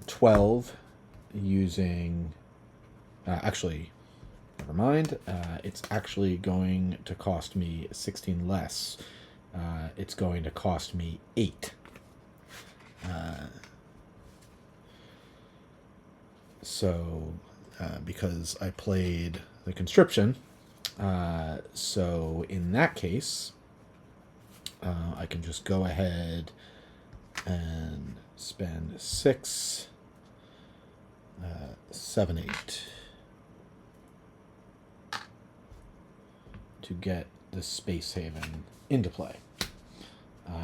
12 using... actually, never mind. It's actually going to cost me 16 less. It's going to cost me 8. Because I played the Conscription, so in that case, I can just go ahead and spend 6, 7, 8 to get the Space Haven into play,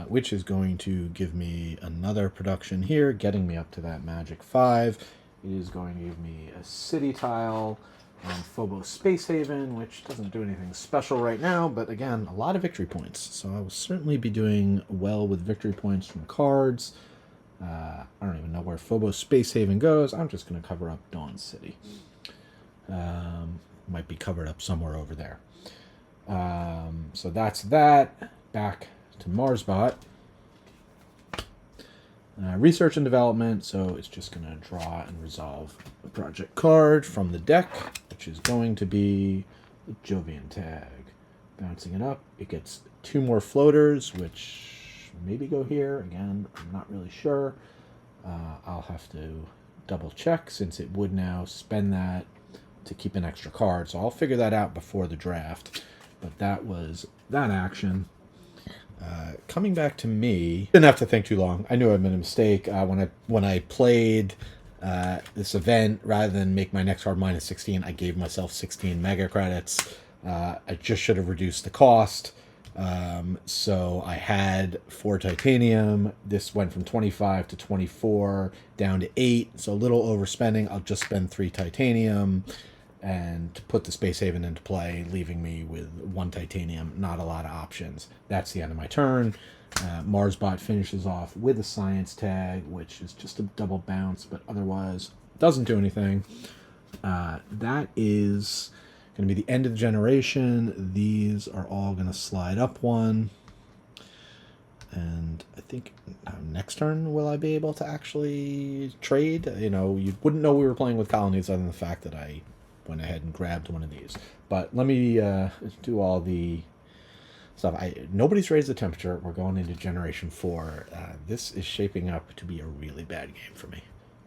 which is going to give me another production here, getting me up to that magic 5. It is going to give me a city tile and Phobos Space Haven, which doesn't do anything special right now, but again, a lot of victory points. So I will certainly be doing well with victory points from cards. I don't even know where Phobos Space Haven goes. I'm just going to cover up Dawn City. Might be covered up somewhere over there. So that's that. Back to Marsbot. Research and development, so it's just going to draw and resolve a project card from the deck, which is going to be the Jovian tag. Bouncing it up, it gets 2 more floaters, which maybe go here. Again, I'm not really sure. I'll have to double check since it would now spend that to keep an extra card. So I'll figure that out before the draft. But that was that action. Coming back to me, didn't have to think too long. I knew I'd made a mistake when I played this event. Rather than make my next card minus 16, I gave myself 16 mega credits. I just should have reduced the cost. So I had 4 titanium. This went from 25 to 24 down to 8. So a little overspending. I'll just spend 3 titanium and to put the Space Haven into play, leaving me with 1 titanium. Not a lot of options. That's the end of my turn. Marsbot finishes off with a science tag, which is just a double bounce, but otherwise doesn't do anything. That is going to be the end of the generation. These are all going to slide up 1. And I think next turn will I be able to actually trade? You know, you wouldn't know we were playing with colonies other than the fact that I went ahead and grabbed one of these. But let me do all the stuff. Nobody's raised the temperature. We're going into Generation 4. This is shaping up to be a really bad game for me.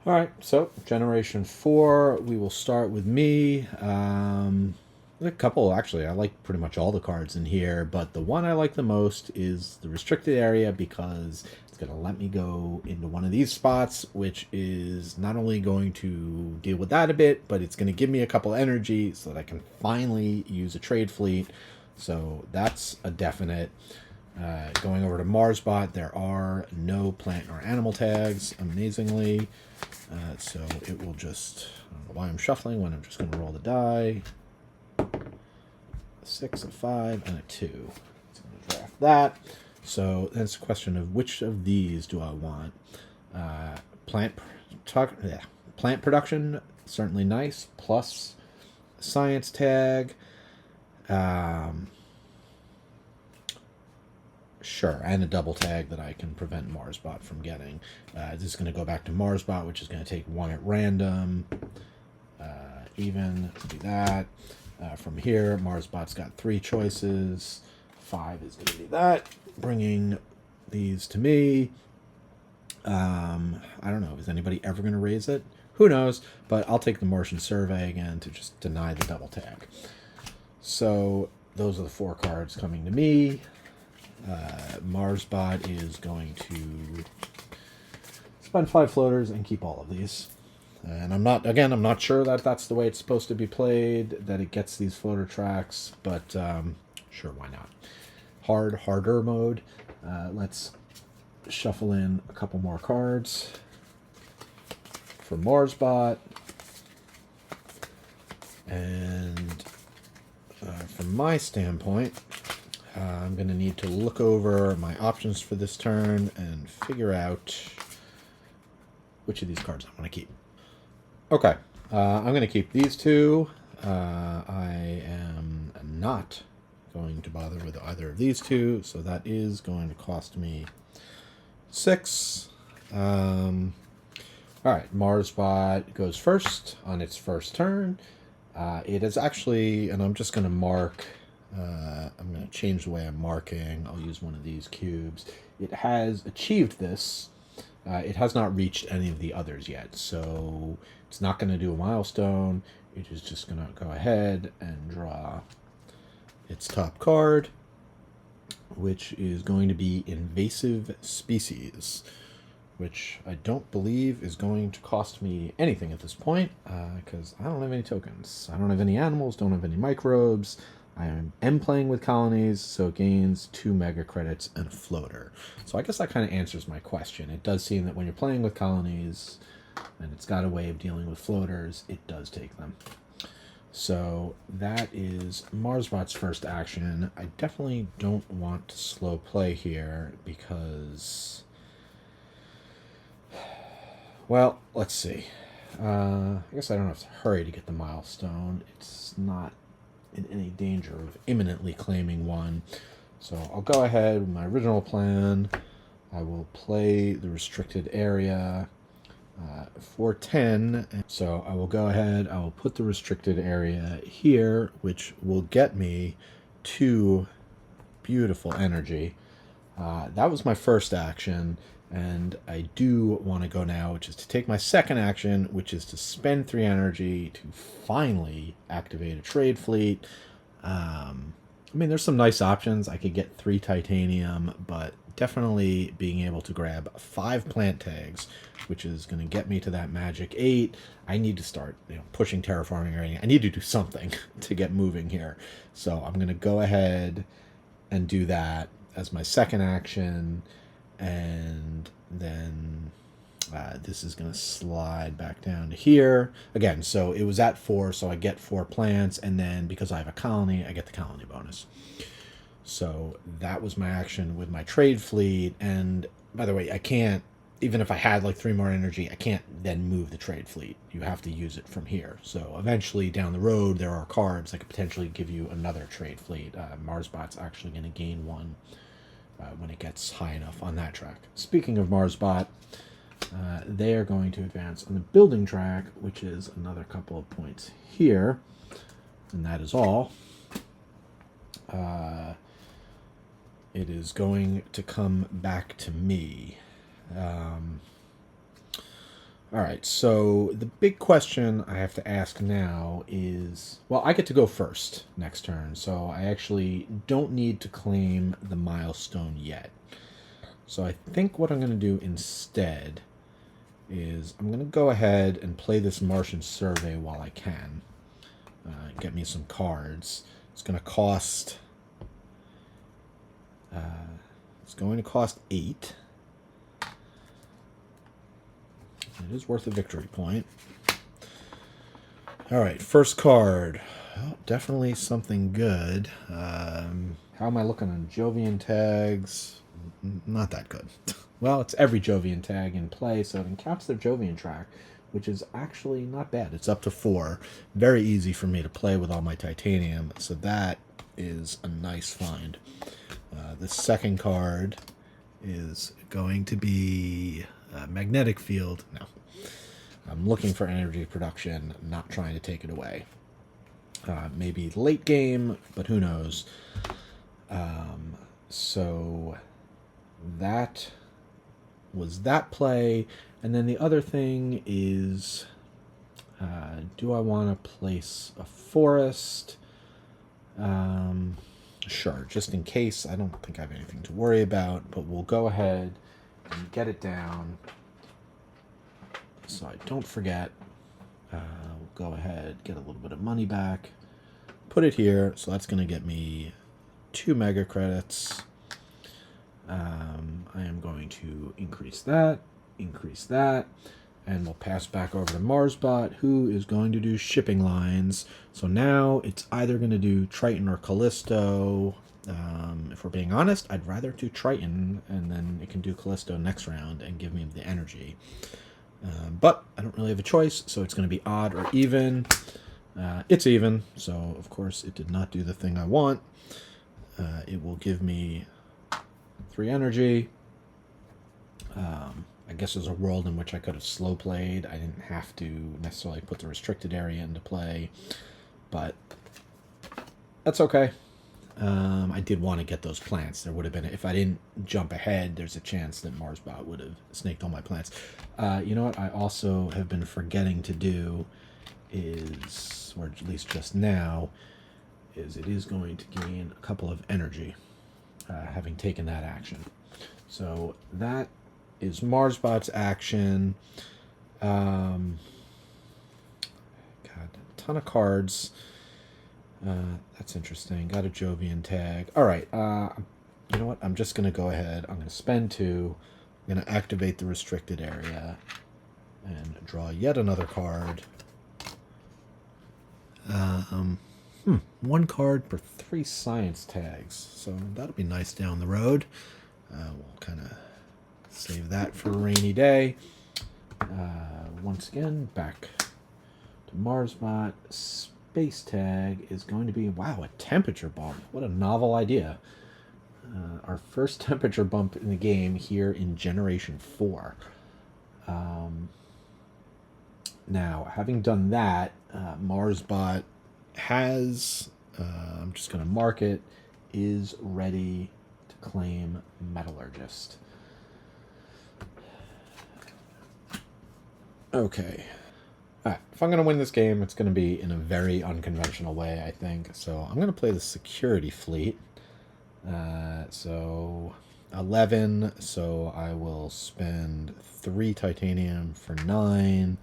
All right, so Generation 4, we will start with me. A couple, actually, I like pretty much all the cards in here, but the one I like the most is the restricted area because it's going to let me go into one of these spots, which is not only going to deal with that a bit, but it's going to give me a couple energy so that I can finally use a trade fleet. So that's a definite. Going over to Marsbot, there are no plant or animal tags, amazingly. So it will just, I don't know why I'm shuffling when I'm just going to roll the die. 6, a 5, and a 2. It's going to draft that. So that's a question of which of these do I want. Plant production, certainly nice, plus science tag. Sure, and a double tag that I can prevent Marsbot from getting. This is going to go back to Marsbot, which is going to take 1 at random. Even, do that. From here, Marsbot's got 3 choices. 5 is going to be that. Bringing these to me. I don't know. Is anybody ever going to raise it? Who knows? But I'll take the Martian Survey again to just deny the double tag. So those are the 4 cards coming to me. Marsbot is going to spend 5 floaters and keep all of these. And I'm not sure that that's the way it's supposed to be played, that it gets these floater tracks, but sure, why not? Harder mode. Let's shuffle in a couple more cards for MarsBot. And from my standpoint, I'm going to need to look over my options for this turn and figure out which of these cards I want to keep. Okay, I'm going to keep these two. I am not going to bother with either of these two, so that is going to cost me 6. All right, MarsBot goes first on its first turn. It is actually, and I'm just going to mark, I'm going to change the way I'm marking. I'll use one of these cubes. It has achieved this. It has not reached any of the others yet, so it's not going to do a milestone. It is just going to go ahead and draw its top card, which is going to be Invasive Species, which I don't believe is going to cost me anything at this point, because I don't have any tokens. I don't have any animals, don't have any microbes. I am playing with colonies, so it gains 2 mega credits and a floater. So I guess that kind of answers my question. It does seem that when you're playing with colonies, and it's got a way of dealing with floaters, it does take them. So that is MarsBot's first action. I definitely don't want to slow play here because... Well, let's see. I guess I don't have to hurry to get the milestone. It's not in any danger of imminently claiming one. So I'll go ahead with my original plan. I will play the restricted area for 10. So I will go ahead, I will put the restricted area here, which will get me 2 beautiful energy. That was my first action. And I do want to go now, which is to take my second action, which is to spend 3 energy to finally activate a trade fleet. I mean, there's some nice options. I could get 3 titanium, but definitely being able to grab 5 plant tags, which is going to get me to that magic 8. I need to start, pushing terraforming or anything. I need to do something to get moving here. So I'm going to go ahead and do that as my second action. And then this is going to slide back down to here. Again, so it was at 4, so I get 4 plants, and then because I have a colony, I get the colony bonus. So that was my action with my trade fleet. And by the way, I can't, even if I had like 3 more energy, I can't then move the trade fleet. You have to use it from here. So eventually down the road, there are cards that could potentially give you another trade fleet. MarsBot's actually going to gain 1. When it gets high enough on that track. Speaking of MarsBot, they are going to advance on the building track, which is another couple of points here, and that is all. It is going to come back to me. All right, so the big question I have to ask now is, well, I get to go first next turn, so I actually don't need to claim the milestone yet. So I think what I'm going to do instead is I'm going to go ahead and play this Martian survey while I can. Get me some cards. It's going to cost... it's going to cost 8. It is worth a victory point. All right, first card. Oh, definitely something good. How am I looking on Jovian tags? Not that good. Well, it's every Jovian tag in play, so it encaps their Jovian track, which is actually not bad. It's up to 4. Very easy for me to play with all my titanium, so that is a nice find. The second card is going to be magnetic field. No. I'm looking for energy production, not trying to take it away. Maybe late game, but who knows. So that was that play. And then the other thing is, do I want to place a forest? Sure, just in case. I don't think I have anything to worry about, but we'll go ahead and get it down so I don't forget. We'll go ahead, get a little bit of money back, put it here, so that's going to get me 2 mega credits. I am going to increase that, And we'll pass back over to Marsbot, who is going to do shipping lines. So now it's either going to do Triton or Callisto. If we're being honest, I'd rather do Triton, and then it can do Callisto next round and give me the energy. But I don't really have a choice, so it's going to be odd or even. It's even, so of course it did not do the thing I want. It will give me 3 energy. I guess there's a world in which I could have slow played. I didn't have to necessarily put the restricted area into play, but that's okay. I did want to get those plants. There would have been, if I didn't jump ahead, there's a chance that Marsbot would have snaked all my plants. You know what I also have been forgetting to do is, or at least just now, is it is going to gain a couple of energy, having taken that action. So that is Marsbot's action. God, a ton of cards. That's interesting. Got a Jovian tag. All right. You know what? I'm just going to go ahead. I'm going to spend 2. I'm going to activate the restricted area and draw yet another card. 1 card per 3 science tags. So that'll be nice down the road. We'll kind of save that for a rainy day. Once again, back to Marsbot. Space tag is going to be, wow, a temperature bump. What a novel idea. Our first temperature bump in the game here in Generation 4. Now, having done that, Marsbot has, I'm just going to mark it, is ready to claim Metallurgist. Okay. All right. If I'm going to win this game, it's going to be in a very unconventional way, I think. So I'm going to play the Security Fleet. So 11. So I will spend 3 titanium for 9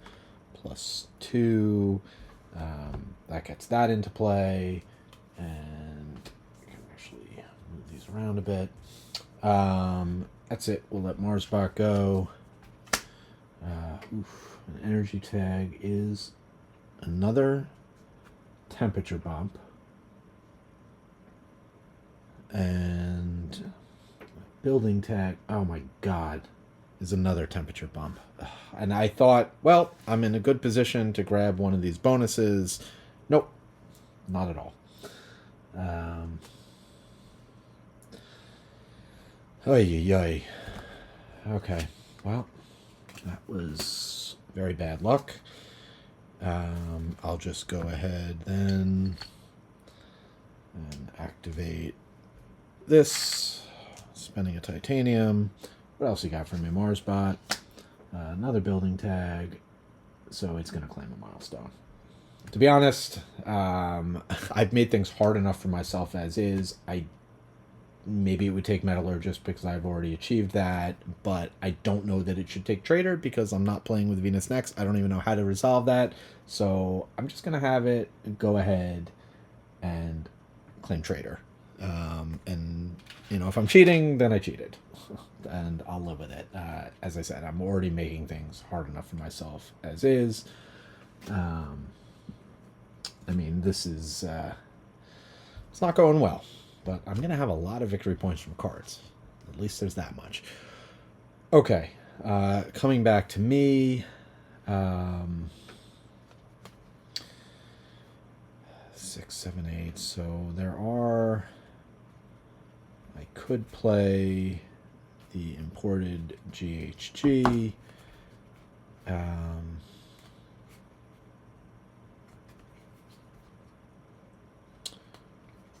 plus 2. That gets that into play. And I can actually move these around a bit. That's it. We'll let Marsbot go. An energy tag is another temperature bump. And building tag, oh my god, is another temperature bump. And I thought, well, I'm in a good position to grab one of these bonuses. Nope, not at all. Oy. Okay, well, that was very bad luck. I'll just go ahead then and activate this, spending a titanium. What else you got for me, Marsbot? Another building tag, so it's going to claim a milestone. To be honest, I've made things hard enough for myself as is. Maybe it would take Metallurgist because I've already achieved that, but I don't know that it should take Trader because I'm not playing with Venus next. I don't even know how to resolve that, so I'm just going to have it go ahead and claim Trader. And, you know, if I'm cheating, then I cheated, and I'll live with it. As I said, I'm already making things hard enough for myself as is. I mean, this is, it's not going well. But I'm going to have a lot of victory points from cards. At least there's that much. Okay. Coming back to me. 6, 7, 8. So there are... I could play the imported GHG.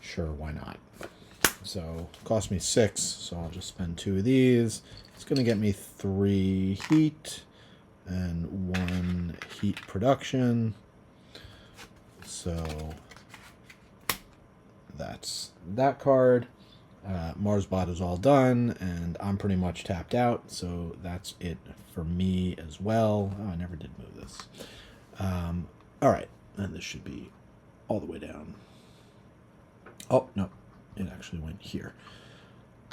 Sure, why not? So, cost me 6, so I'll just spend 2 of these. It's going to get me 3 heat and 1 heat production. So, that's that card. Marsbot is all done, and I'm pretty much tapped out, so that's it for me as well. Oh, I never did move this. Alright, and this should be all the way down. Oh, no, it actually went here.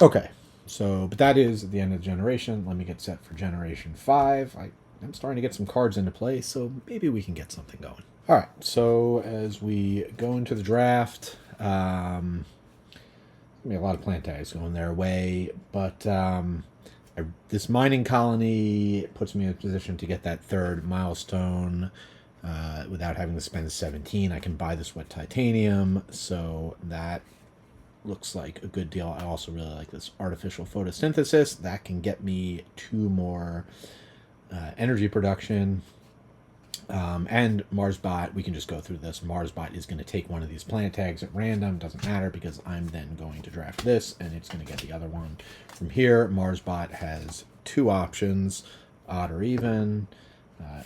Okay, so, but that is at the end of the generation. Let me get set for Generation 5. I I'm starting to get some cards into play, so maybe we can get something going. All right, so as we go into the draft, a lot of plant tags going their way, but this mining colony puts me in a position to get that third milestone without having to spend 17. I can buy this with titanium, so that looks like a good deal. I also really like this artificial photosynthesis. That can get me 2 more energy production. And MarsBot, we can just go through this. MarsBot is going to take one of these plant tags at random. Doesn't matter because I'm then going to draft this and it's going to get the other one. From here, MarsBot has 2 options, odd or even.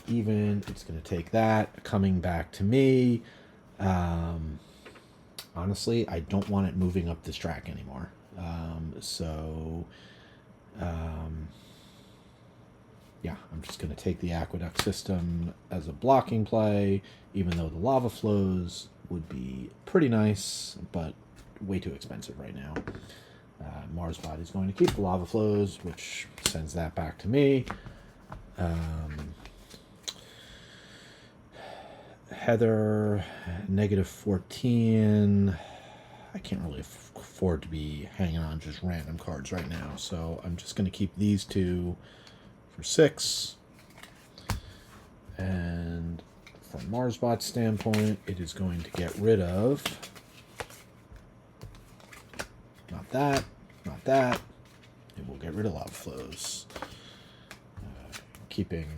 Even, it's going to take that. Coming back to me. Honestly, I don't want it moving up this track anymore. Yeah, I'm just going to take the aqueduct system as a blocking play, even though the lava flows would be pretty nice, but way too expensive right now. MarsBot is going to keep the lava flows, which sends that back to me. Heather, -14. I can't really afford to be hanging on just random cards right now, so I'm just going to keep these 2 for 6. And from MarsBot's standpoint, it is going to get rid of not that, not that. It will get rid of lava flows, keeping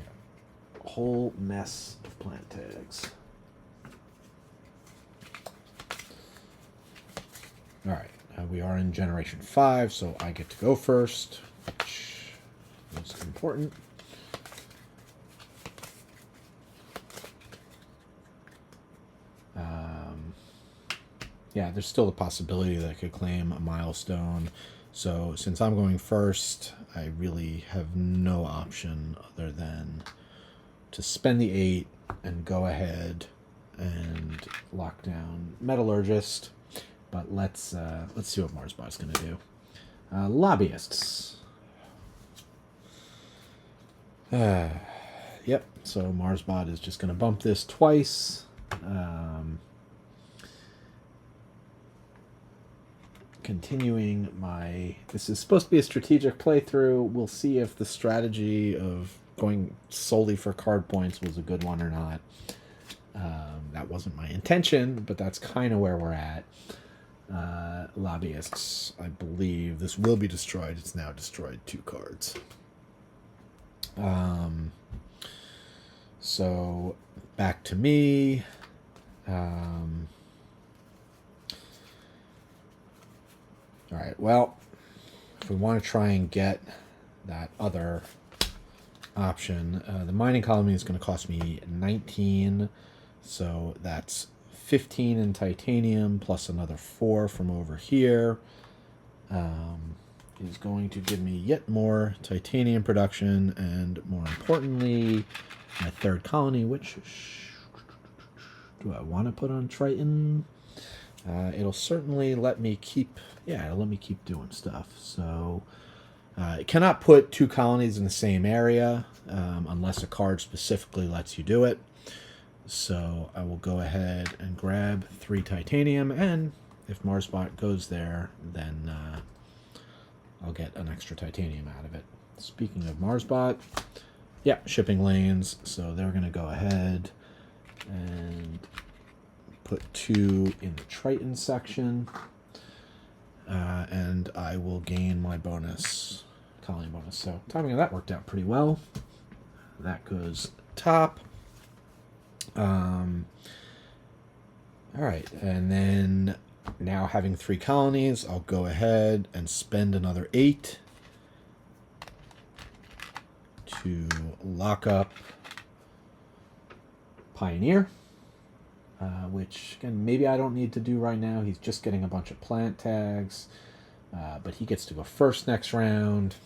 a whole mess of plant tags. All right, we are in Generation 5, so I get to go first, which is important. Yeah, there's still the possibility that I could claim a milestone. So since I'm going first, I really have no option other than to spend the 8 and go ahead and lock down Metallurgist. But let's see what MarsBot's going to do. Lobbyists. Yep, so MarsBot is just going to bump this twice. Continuing my... This is supposed to be a strategic playthrough. We'll see if the strategy of going solely for card points was a good one or not. That wasn't my intention, but that's kind of where we're at. Lobbyists, I believe this will be destroyed. It's now destroyed 2 cards. So back to me. All right, well, if we want to try and get that other option, the mining colony is going to cost me 19, so that's 15 in titanium plus another 4 from over here. Is going to give me yet more titanium production, and more importantly, my 3rd colony, which do I want to put on Triton? It'll certainly let me keep, it'll let me keep doing stuff. So it cannot put 2 colonies in the same area unless a card specifically lets you do it. So I will go ahead and grab 3 titanium, and if MarsBot goes there, then I'll get an extra titanium out of it. Speaking of MarsBot, yeah, shipping lanes. So they're going to go ahead and put 2 in the Triton section, and I will gain my bonus, colony bonus. So timing of that worked out pretty well. That goes top. All right, and then now having 3 colonies, I'll go ahead and spend another 8 to lock up Pioneer, which, again, maybe I don't need to do right now. He's just getting a bunch of plant tags, but he gets to go first next round.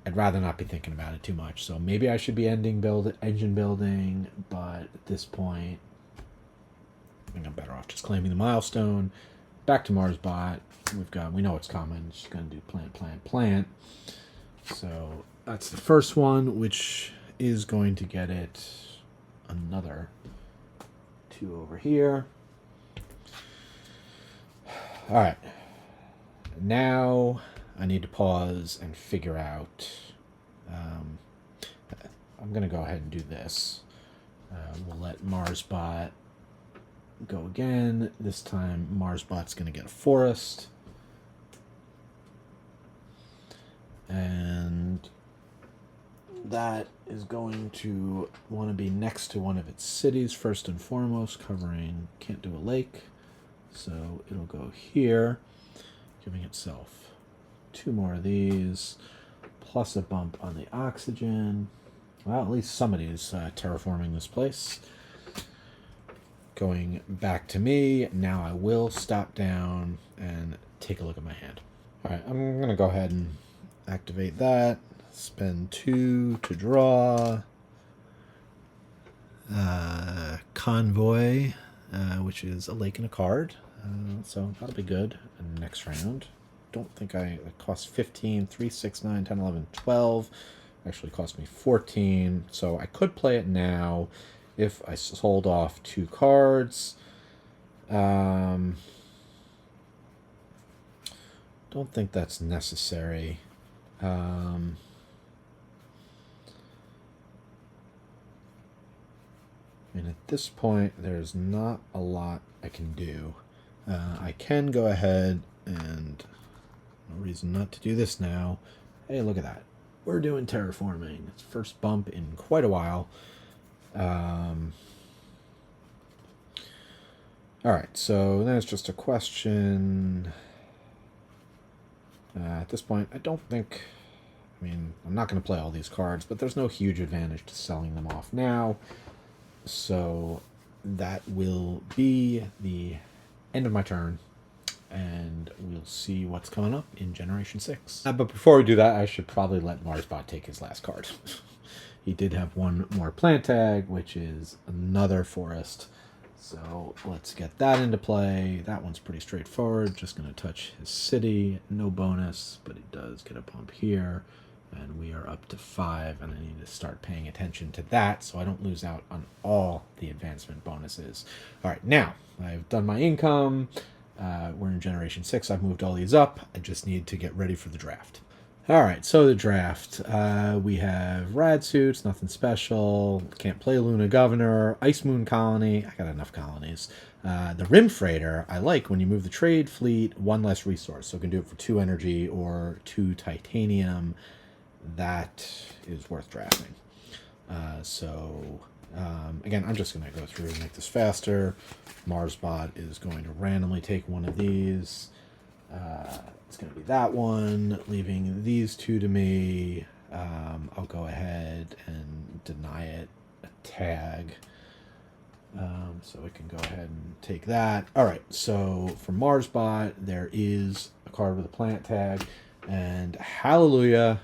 I'd rather not be thinking about it too much, so maybe I should be engine building, but at this point, I think I'm better off just claiming the milestone. Back to MarsBot. We know it's coming. It's just going to do plant. So That's the first one, which is going to get it another 2 over here. All right. Now I need to pause and figure out. I'm going to go ahead and do this. We'll let Marsbot go again. This time Marsbot's going to get a forest. And that is going to want to be next to one of its cities first and foremost, covering, can't do a lake. So it'll go here, giving itself 2 more of these, plus a bump on the oxygen. Well, at least somebody is terraforming this place. Going back to me, now I will stop down and take a look at my hand. All right, I'm going to go ahead and activate that. Spend 2 to draw. Convoy, which is a lake and a card. So that'll be good. And next round. Don't think it costs 15, 3, 6, 9, 10, 11, 12. Actually cost me 14. So I could play it now if I sold off 2 cards. Don't think that's necessary. I mean, at this point, there's not a lot I can do. I can go ahead and, no reason not to do this now. Hey, look at that. We're doing terraforming. It's first bump in quite a while. All right, so then it's just a question. At this point, I don't think... I mean, I'm not going to play all these cards, but there's no huge advantage to selling them off now. So that will be the end of my turn, and we'll see what's coming up in Generation 6. But before we do that, I should probably let Marsbot take his last card. He did have 1 more plant tag, which is another forest. So let's get that into play. That one's pretty straightforward. Just going to touch his city. No bonus, but it does get a bump here. And we are up to 5, and I need to start paying attention to that so I don't lose out on all the advancement bonuses. All right, now I've done my income. We're in Generation 6. I've moved all these up. I just need to get ready for the draft. All right, so the draft. We have Rad Suits, nothing special. Can't play Luna Governor. Ice Moon Colony. I got enough colonies. The Rim Freighter, I like when you move the trade fleet, 1 less resource. So we can do it for 2 energy or 2 titanium. That is worth drafting. Again, I'm just going to go through and make this faster. Marsbot is going to randomly take one of these. It's going to be that one, leaving these 2 to me. I'll go ahead and deny it a tag. So we can go ahead and take that. All right, so for Marsbot, there is a card with a plant tag, and hallelujah.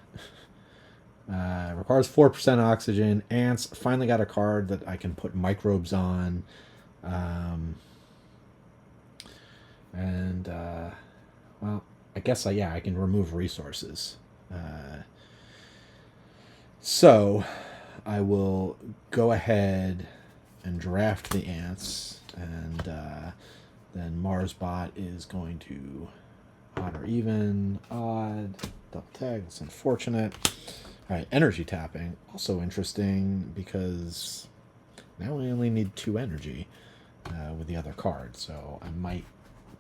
Requires 4% oxygen. Ants. Finally got a card that I can put microbes on. Well, I guess I can remove resources. So I will go ahead and draft the ants, and then Marsbot is going to odd or even, odd, double tag. That's unfortunate. All right, energy tapping, also interesting because now I only need 2 energy with the other card, so I might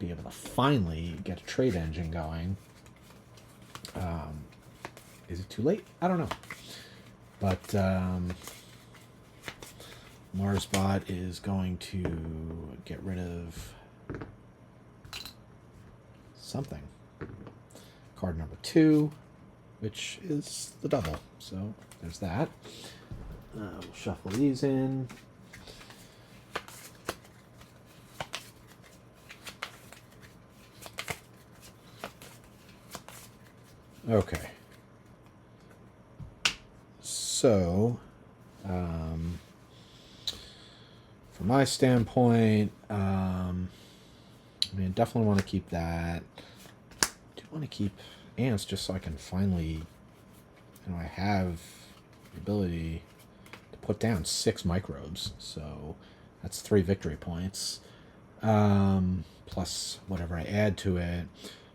be able to finally get a trade engine going. Is it too late? I don't know. But Marsbot is going to get rid of something. Card number 2, which is the double. So there's that. We'll shuffle these in. Okay. So, from my standpoint, I mean, definitely want to keep that. I do want to keep ants just so I can finally, you know, I have the ability to put down 6 microbes, so that's 3 victory points, plus whatever I add to it.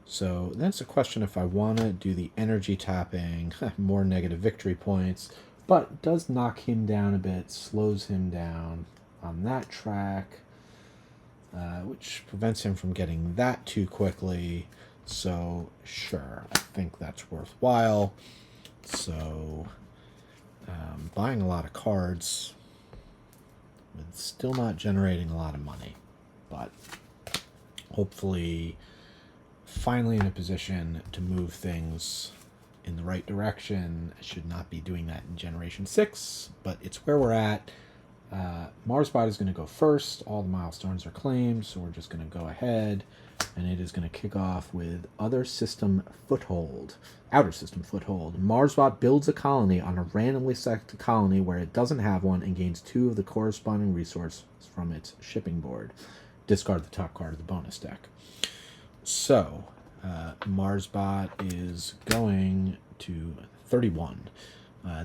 So that's a question if I want to do the energy tapping, more negative victory points, but does knock him down a bit, slows him down on that track, which prevents him from getting that too quickly. So sure, I think that's worthwhile. So buying a lot of cards with still not generating a lot of money, but hopefully finally in a position to move things in the right direction. I should not be doing that in Generation 6, but it's where we're at. Marsbot is going to go first. All the milestones are claimed, so we're just going to go ahead, and it is going to kick off with Outer System Foothold. Marsbot builds a colony on a randomly selected colony where it doesn't have one and gains 2 of the corresponding resources from its shipping board. Discard the top card of the bonus deck. So, Marsbot is going to 31.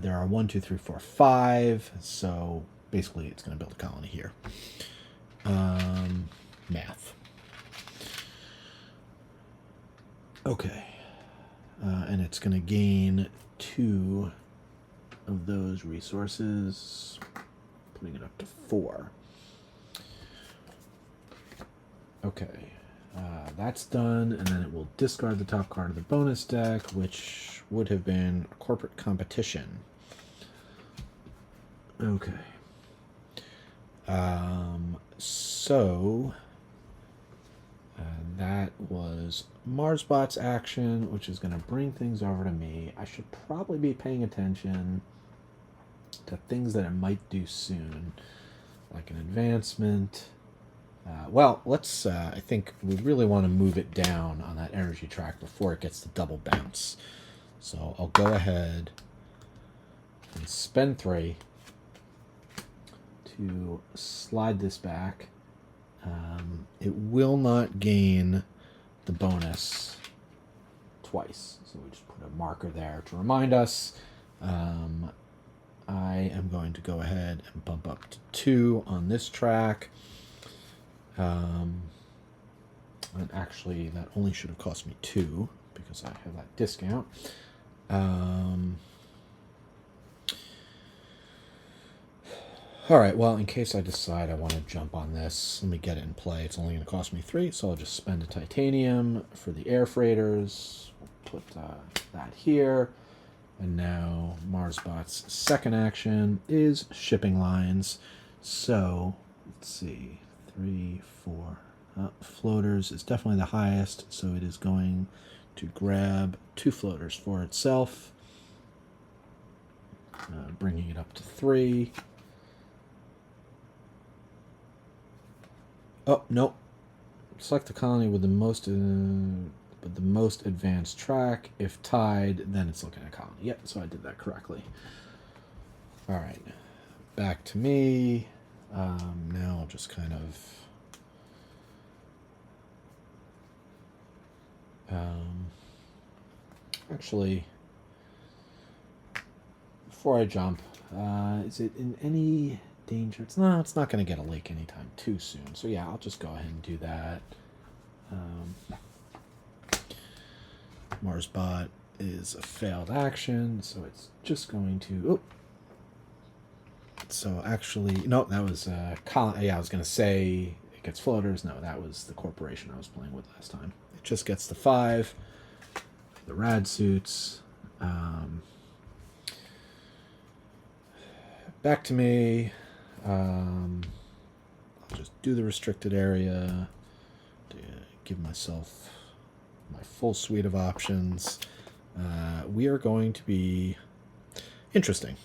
There are 1, 2, 3, 4, 5, so basically it's going to build a colony here. Math. Okay. And it's going to gain 2 of those resources, putting it up to 4. Okay. That's done, and then it will discard the top card of the bonus deck, which would have been Corporate Competition. Okay. So that was Marsbot's action, which is going to bring things over to me. I should probably be paying attention to things that it might do soon, like an advancement. Well, let's, I think we really want to move it down on that energy track before it gets to double bounce. So I'll go ahead and spend 3 to slide this back. It will not gain the bonus twice, so we just put a marker there to remind us. I am going to go ahead and bump up to 2 on this track. And actually, that only should have cost me 2 because I have that discount. All right, well, in case I decide I want to jump on this, let me get it in play. It's only going to cost me 3, so I'll just spend a titanium for the air freighters. We'll put that here. And now Marsbot's second action is shipping lines. So, let's see, 3, 4. Floaters is definitely the highest, so it is going to grab 2 floaters for itself, bringing it up to 3. Oh, nope. Select the colony with the most advanced track. If tied, then it's looking at colony. Yep, so I did that correctly. All right, back to me. Now I'll just kind of actually, before I jump, is it in any danger? It's not going to get a lake anytime too soon. So yeah, I'll just go ahead and do that. Marsbot is a failed action, so it's just going to... Oh. So actually, no, that was... yeah, I was going to say it gets floaters. No, that was the corporation I was playing with last time. It just gets the 5. The rad suits. Back to me. I'll just do the restricted area to give myself my full suite of options. We are going to be interesting.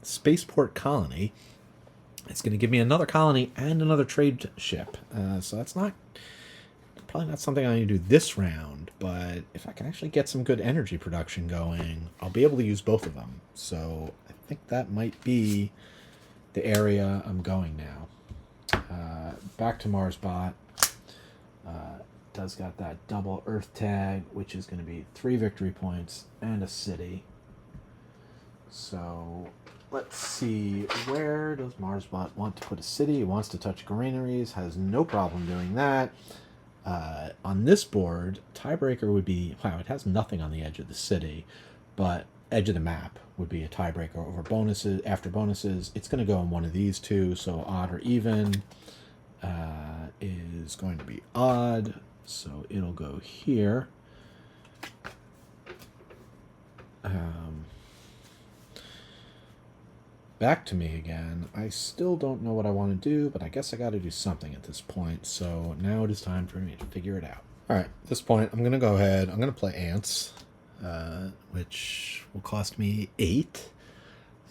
Spaceport Colony. It's going to give me another colony and another trade ship. So that's probably not something I need to do this round, but if I can actually get some good energy production going, I'll be able to use both of them. So I think that might be the area I'm going now. Back to Marsbot. Does got that double Earth tag, which is going to be 3 victory points and a city. So let's see, where does Marsbot want to put a city? He wants to touch granaries, has no problem doing that. On this board, tiebreaker would be, wow, it has nothing on the edge of the city, but edge of the map would be a tiebreaker over bonuses. After bonuses, it's going to go on one of these two, so odd or even is going to be odd, so it'll go here. Back to me again. I still don't know what I want to do, but I guess I got to do something at this point, so now it is time for me to figure it out. Alright, at this point, I'm going to go ahead. I'm going to play Ants, which will cost me 8,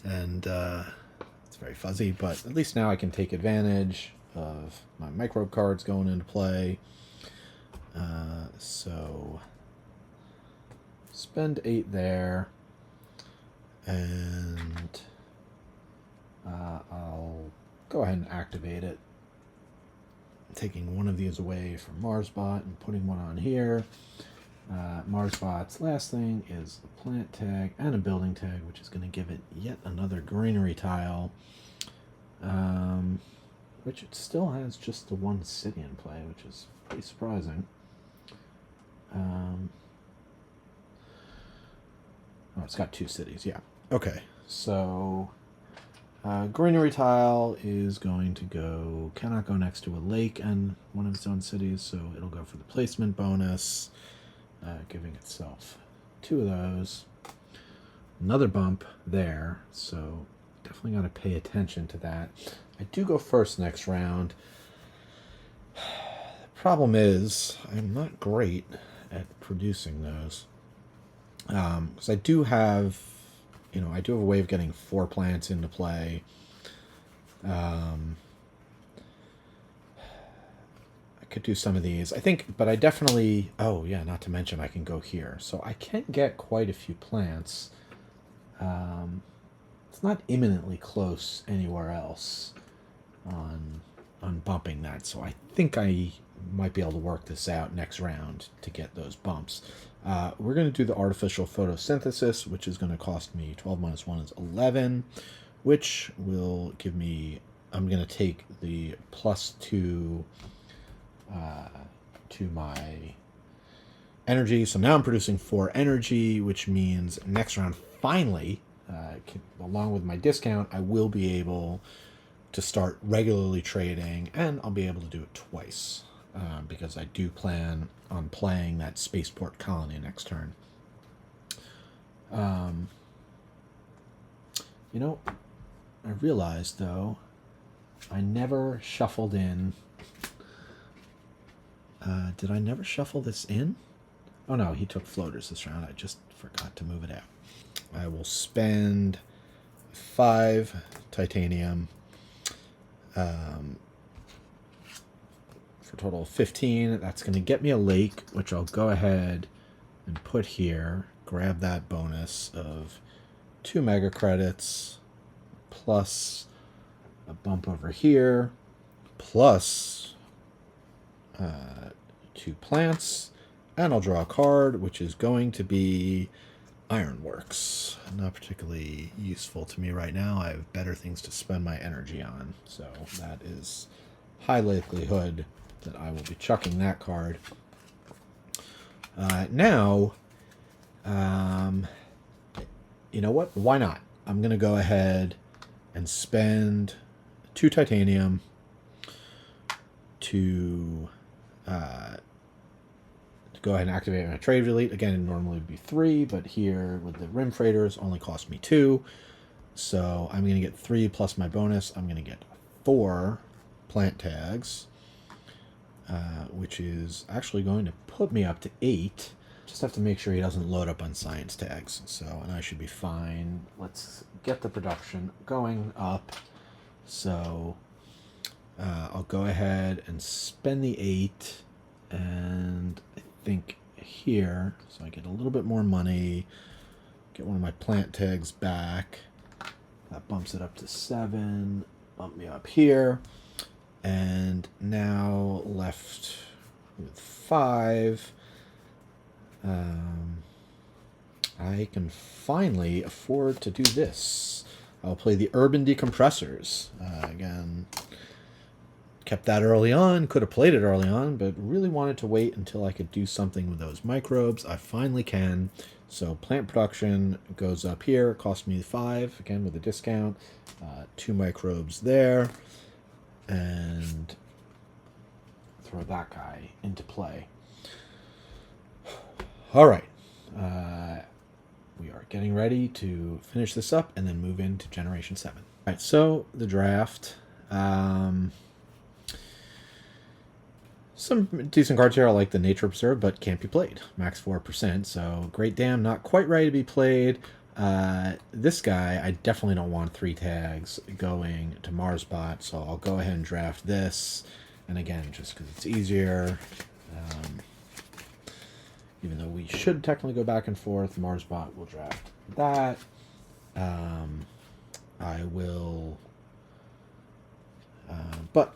and it's very fuzzy, but at least now I can take advantage of my microbe cards going into play. So spend 8 there, and I'll go ahead and activate it, taking one of these away from Marsbot and putting one on here. Marsbot's last thing is a plant tag and a building tag, which is going to give it yet another greenery tile, which it still has just the one city in play, which is pretty surprising. Oh, it's got 2 cities, yeah. Okay, so greenery tile is going to go, cannot go next to a lake and one of its own cities, so it'll go for the placement bonus, giving itself 2 of those. Another bump there, so definitely got to pay attention to that. I do go first next round. The problem is I'm not great at producing those, because I do have a way of getting 4 plants into play. I could do some of these, I think, but I definitely, oh yeah, not to mention I can go here. So I can get quite a few plants. It's not imminently close anywhere else on bumping that, so I think I might be able to work this out next round to get those bumps. We're going to do the artificial photosynthesis, which is going to cost me 12 minus 1 is 11, which will give me, I'm going to take the +2 to my energy. So now I'm producing 4 energy, which means next round, finally, along with my discount, I will be able to start regularly trading, and I'll be able to do it twice. Because I do plan on playing that spaceport colony next turn. I realized, though, I never shuffled in... did I never shuffle this in? Oh no, he took floaters this round. I just forgot to move it out. I will spend 5 titanium, for a total of 15. That's going to get me a lake, which I'll go ahead and put here. Grab that bonus of 2 mega credits, plus a bump over here, plus 2 plants, and I'll draw a card, which is going to be Ironworks. Not particularly useful to me right now. I have better things to spend my energy on, so that is high likelihood that I will be chucking that card. Now, you know what? Why not? I'm going to go ahead and spend 2 titanium to go ahead and activate my trade delete. Again, it normally would be 3, but here with the rim freighters only cost me 2. So I'm going to get 3 plus my bonus. I'm going to get 4 plant tags, which is actually going to put me up to 8. Just have to make sure he doesn't load up on science tags. So, and I should be fine. Let's get the production going up. So I'll go ahead and spend the 8, and I think here, so I get a little bit more money, get one of my plant tags back. That bumps it up to 7, bump me up here, and now left with 5. I can finally afford to do this. I'll play the Urban Decompressors. Again, kept that early on, could have played it early on, but really wanted to wait until I could do something with those microbes. I finally can. So plant production goes up here, cost me 5, again with a discount. 2 microbes there, and throw that guy into play. All right. We are getting ready to finish this up and then move into Generation 7. All right, so the draft. Some decent cards here. I like the Nature Observe, but can't be played. Max 4%, so Great Dam, not quite ready to be played. This guy, I definitely don't want 3 tags going to Marsbot, so I'll go ahead and draft this. And again, just because it's easier, even though we should technically go back and forth, Marsbot will draft that. I will... but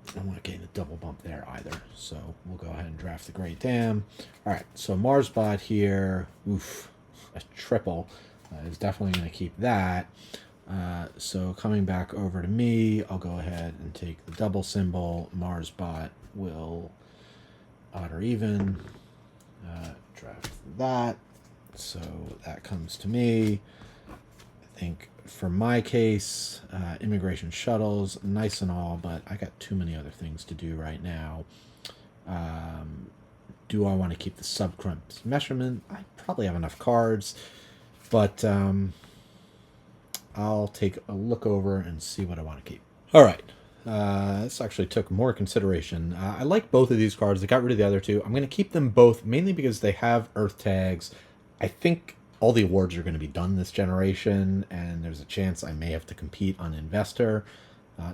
I don't want to get a double bump there either, so we'll go ahead and draft the Great Dam. All right, so Marsbot here, oof, a triple is definitely going to keep that. So coming back over to me, I'll go ahead and take the double symbol. Marsbot will odd or even draft that. So that comes to me. I think for my case, immigration shuttles, nice and all, but I got too many other things to do right now. Do I want to keep the subcrimps measurement? I probably have enough cards, but I'll take a look over and see what I want to keep. All right. This actually took more consideration. I like both of these cards. I got rid of the other two. I'm going to keep them both, mainly because they have Earth tags. I think all the awards are going to be done this generation, and there's a chance I may have to compete on Investor.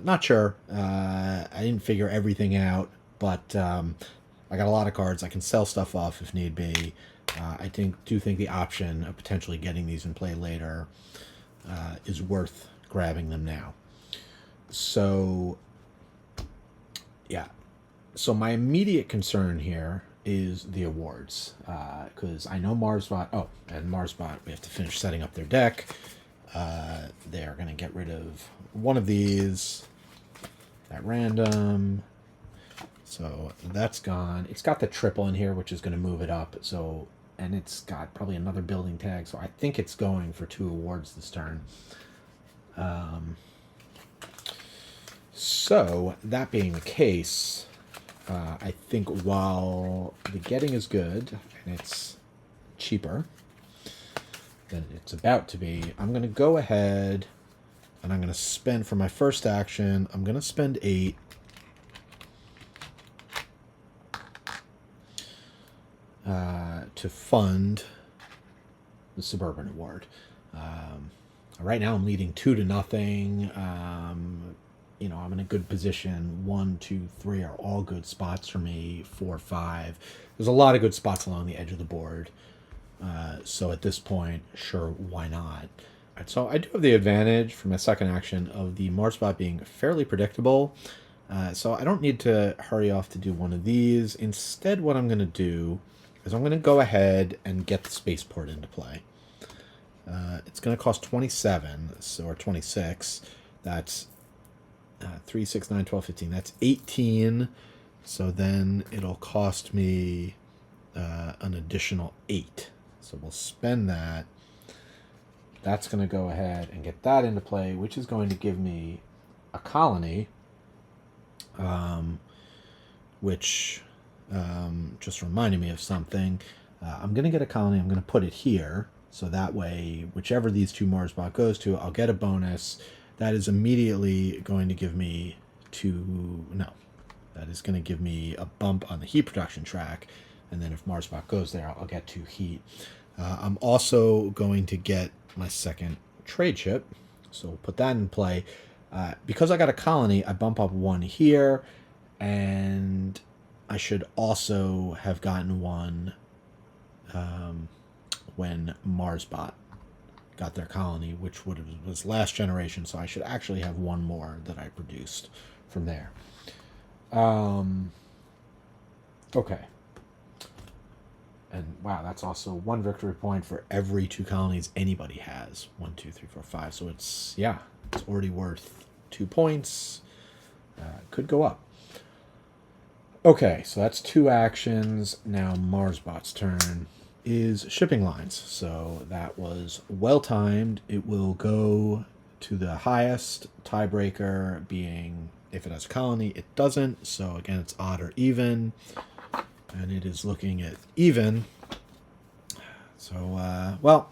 Not sure. I didn't figure everything out, but I got a lot of cards. I can sell stuff off if need be. I do think the option of potentially getting these in play later is worth grabbing them now. So, yeah. So my immediate concern here is the awards, because I know Marsbot. Oh, and Marsbot, we have to finish setting up their deck. They're going to get rid of one of these at random. So that's gone. It's got the triple in here, which is going to move it up. So, and it's got probably another building tag. So I think it's going for 2 awards this turn. So that being the case, I think while the getting is good and it's cheaper than it's about to be, I'm going to go ahead and I'm going to spend, for my first action, I'm going to spend 8. To fund the Suburban Award. Right now I'm leading 2-0. I'm in a good position. 1, 2, 3 are all good spots for me. 4, 5. There's a lot of good spots along the edge of the board. So at this point, sure, why not? Right, so I do have the advantage for my second action of the Marsbot being fairly predictable. So I don't need to hurry off to do one of these. Instead, what I'm going to do is I'm going to go ahead and get the spaceport into play. It's going to cost 27, or 26. That's 3, 6, 9, 12, 15. That's 18. So then it'll cost me an additional 8. So we'll spend that. That's going to go ahead and get that into play, which is going to give me a colony, which just reminded me of something. I'm going to get a colony. I'm going to put it here. So that way, whichever these 2 Marsbot goes to, I'll get a bonus. That is immediately going to give me that is going to give me a bump on the heat production track. And then if Marsbot goes there, I'll get 2 heat. I'm also going to get my second trade ship. So we'll put that in play. Because I got a colony, I bump up 1 here. And I should also have gotten 1 when Marsbot got their colony, which was last generation, so I should actually have 1 more that I produced from there. Okay. And wow, that's also 1 victory point for every 2 colonies anybody has. 1, 2, 3, 4, 5. So it's, yeah, it's already worth 2 points. Could go up. Okay, so that's 2 actions. Now Marsbot's turn is shipping lines. So that was well timed. It will go to the highest, tiebreaker being if it has a colony, it doesn't. So again, it's odd or even. And it is looking at even. So, well,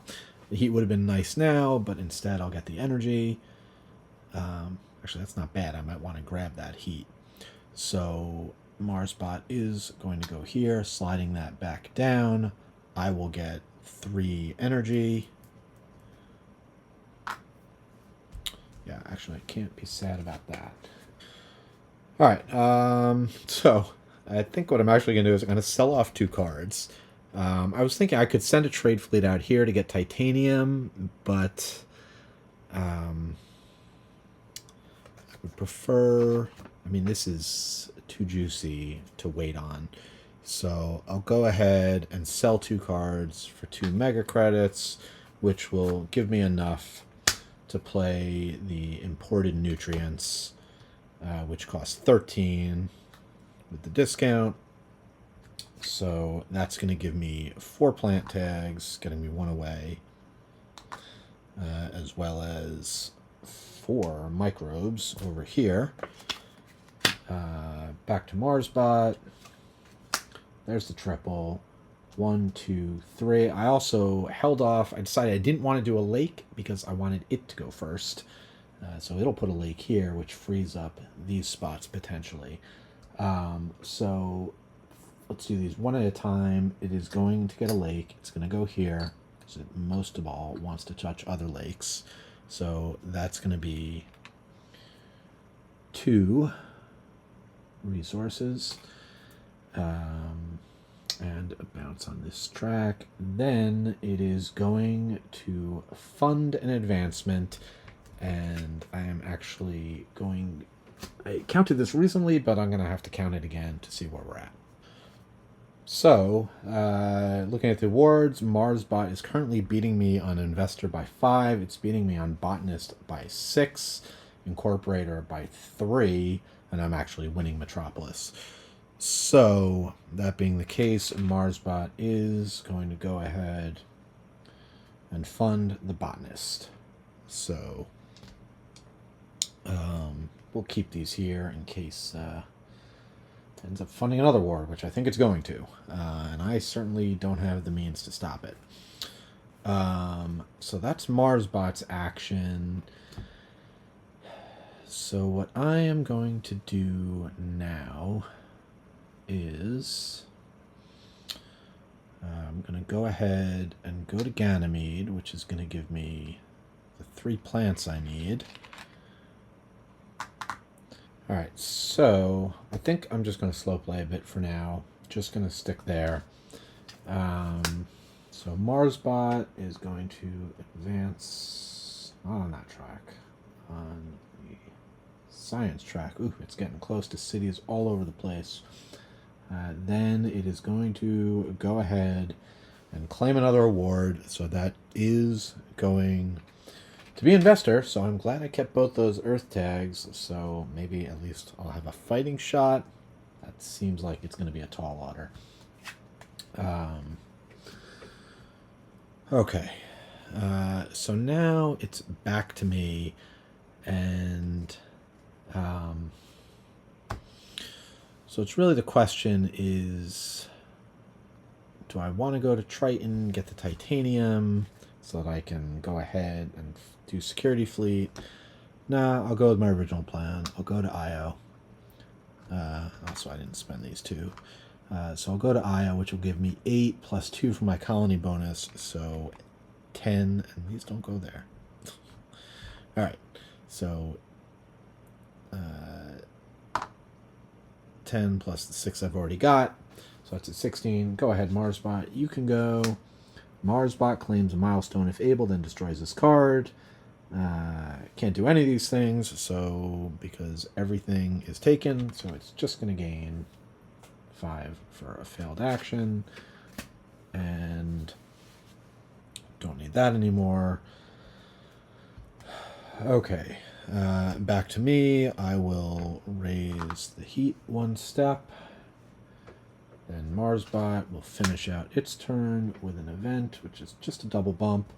the heat would have been nice now, but instead I'll get the energy. Actually, that's not bad. I might want to grab that heat. So Marsbot is going to go here, sliding that back down. I will get 3 energy. Yeah, actually, I can't be sad about that. All right, so I think what I'm actually going to do is I'm going to sell off 2 cards. I was thinking I could send a trade fleet out here to get titanium, but I would prefer... I mean, this is too juicy to wait on. So I'll go ahead and sell 2 cards for 2 mega credits, which will give me enough to play the imported nutrients, which cost 13 with the discount. So that's going to give me 4 plant tags, getting me 1 away, as well as 4 microbes over here. Back to Marsbot. There's the triple. 1, 2, 3. I also held off. I decided I didn't want to do a lake because I wanted it to go first. So it'll put a lake here, which frees up these spots potentially. So let's do these one at a time. It is going to get a lake. It's going to go here. So it most of all wants to touch other lakes. So that's going to be 2 resources. And a bounce on this track. Then it is going to fund an advancement. And I am actually going... I counted this recently, but I'm going to have to count it again to see where we're at. So, looking at the awards, Marsbot is currently beating me on Investor by 5. It's beating me on Botanist by 6, Incorporator by 3, and I'm actually winning Metropolis. So, that being the case, Marsbot is going to go ahead and fund the Botanist. So, we'll keep these here in case... ends up funding another war, which I think it's going to. And I certainly don't have the means to stop it. So that's Marsbot's action. So what I am going to do now is... I'm going to go ahead and go to Ganymede, which is going to give me the 3 plants I need. Alright, so I think I'm just going to slow play a bit for now. Just going to stick there. So Marsbot is going to advance, not on that track, on the science track. Ooh, it's getting close to cities all over the place. Then it is going to go ahead and claim another award. So that is going to be Investor, so I'm glad I kept both those Earth tags, so maybe at least I'll have a fighting shot. That seems like it's going to be a tall order. Okay, so now it's back to me, and so it's really the question is, do I want to go to Triton, get the titanium, so that I can go ahead and do security fleet? Nah, I'll go with my original plan. I'll go to IO. Also, I didn't spend these 2. So I'll go to IO, which will give me 8 plus 2 for my colony bonus. So 10, and these don't go there. Alright, so 10 plus the 6 I've already got. So that's at 16. Go ahead, Marsbot. You can go. Marsbot claims a milestone if able, then destroys this card. Can't do any of these things, so because everything is taken, so it's just going to gain 5 for a failed action. and don't need that anymore. Okay, back to me. I will raise the heat one step. Then MarsBot will finish out its turn with an event, which is just a double bump.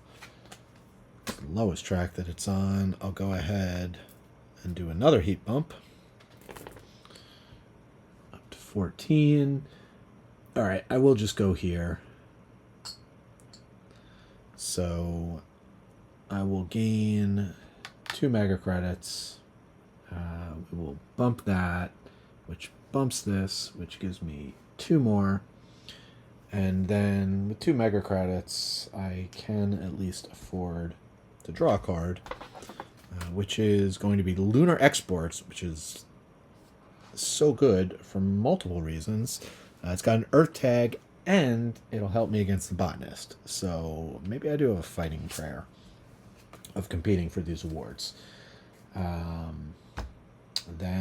It's the lowest track that it's on. I'll go ahead and do another heat bump. Up to 14. Alright, I will just go here. So I will gain 2 mega credits. We will bump that, which bumps this, which gives me 2 more. And then with 2 mega credits, I can at least afford to draw a card, which is going to be Lunar Exports, which is so good for multiple reasons. It's got an Earth tag, and it'll help me against the botanist. So maybe I do have a fighting prayer of competing for these awards. Then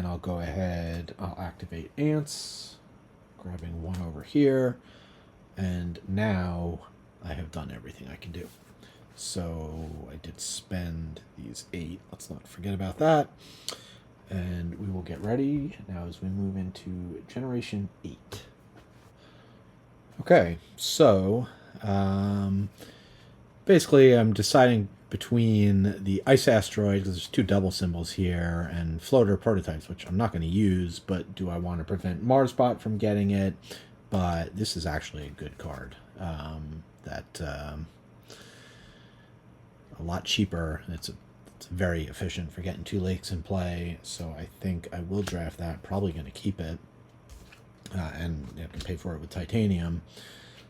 I'll go ahead, I'll activate Ants, grabbing 1 over here, and now I have done everything I can do. So I did spend these 8, let's not forget about that. And we will get ready now as we move into Generation 8. Okay, so basically I'm deciding between the ice asteroid, because there's 2 double symbols here, and floater prototypes, which I'm not going to use, but do I want to prevent MarsBot from getting it? But this is actually a good card. A lot cheaper. It's very efficient for getting 2 lakes in play, so I think I will draft that. Probably going to keep it, and I can pay for it with titanium.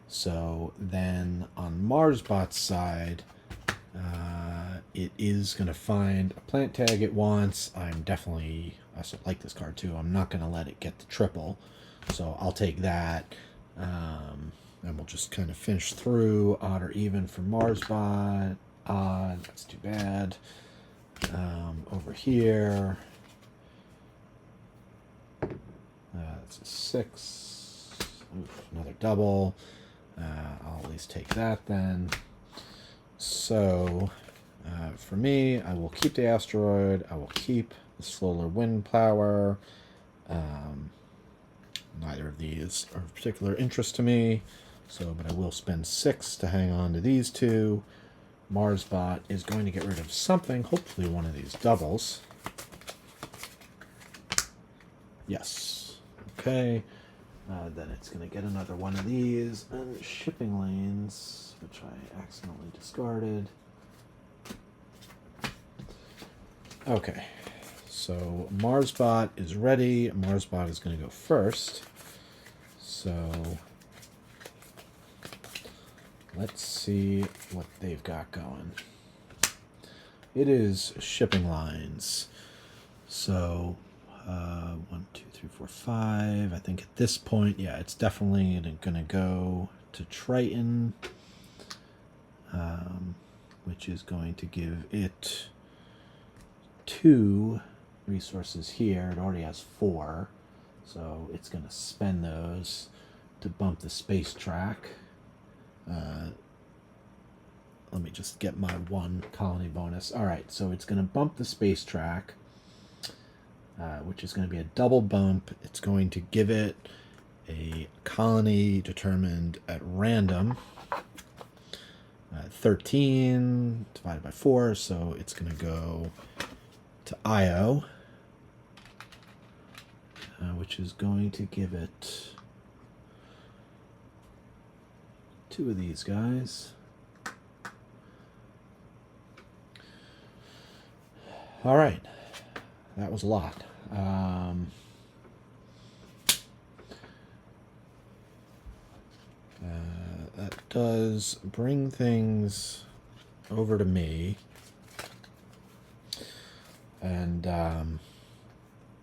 So then on MarsBot's side, it is going to find a plant tag it wants. I also like this card too. I'm not going to let it get the triple, so I'll take that. And we'll just kind of finish through odd or even for MarsBot. Odd, that's too bad. Over here, that's a 6. Oof, another double. I'll at least take that then. So for me, I will keep the asteroid. I will keep the solar wind power. Neither of these are of particular interest to me. But I will spend 6 to hang on to these 2. MarsBot is going to get rid of something, hopefully one of these doubles. Yes. Okay. Then it's going to get another one of these, and shipping lanes, which I accidentally discarded. Okay. So MarsBot is ready. MarsBot is going to go first. So let's see what they've got going. It is shipping lines. So 1, 2, 3, 4, 5. I think at this point, yeah, it's definitely going to go to Triton, which is going to give it 2 resources here. It already has 4, so it's going to spend those to bump the space track. Let me just get my 1 colony bonus. All right, so it's going to bump the space track, which is going to be a double bump. It's going to give it a colony determined at random. 13 divided by 4, so it's going to go to Io, which is going to give it 2 of these guys. All right, that was a lot. That does bring things over to me. And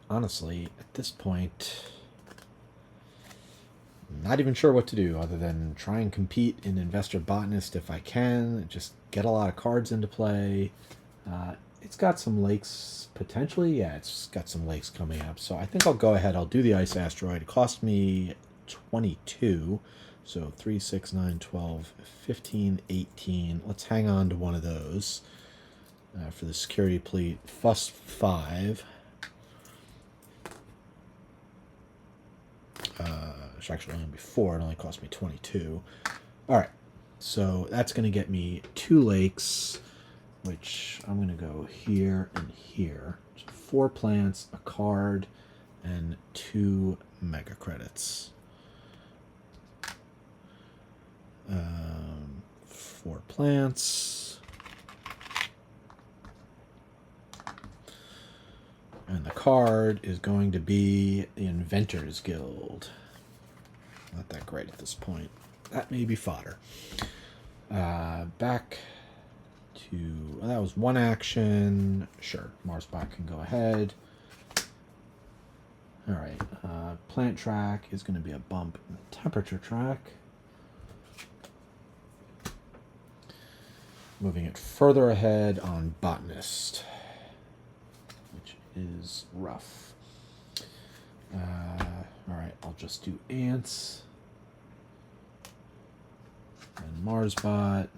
honestly, at this point, I'm not even sure what to do other than try and compete in Investor Botanist if I can. Just get a lot of cards into play. It's got some lakes, potentially. Yeah, it's got some lakes coming up. So I think I'll go ahead. I'll do the Ice Asteroid. It cost me 22. So 3, 6, 9, 12, 15, 18. Let's hang on to one of those for the security plate. Fuss 5. It's actually only going to be 4. It only cost me 22. All right. So that's going to get me 2 lakes, which I'm going to go here and here. So 4 plants, a card, and 2 mega credits. 4 plants. And the card is going to be the Inventors Guild. Not that great at this point. That may be fodder. Back to... Well, that was 1 action. Sure, Marsbot can go ahead. Alright, plant track is going to be a bump in the temperature track. Moving it further ahead on botanist, which is rough. Alright, I'll just do ants. And Marsbot,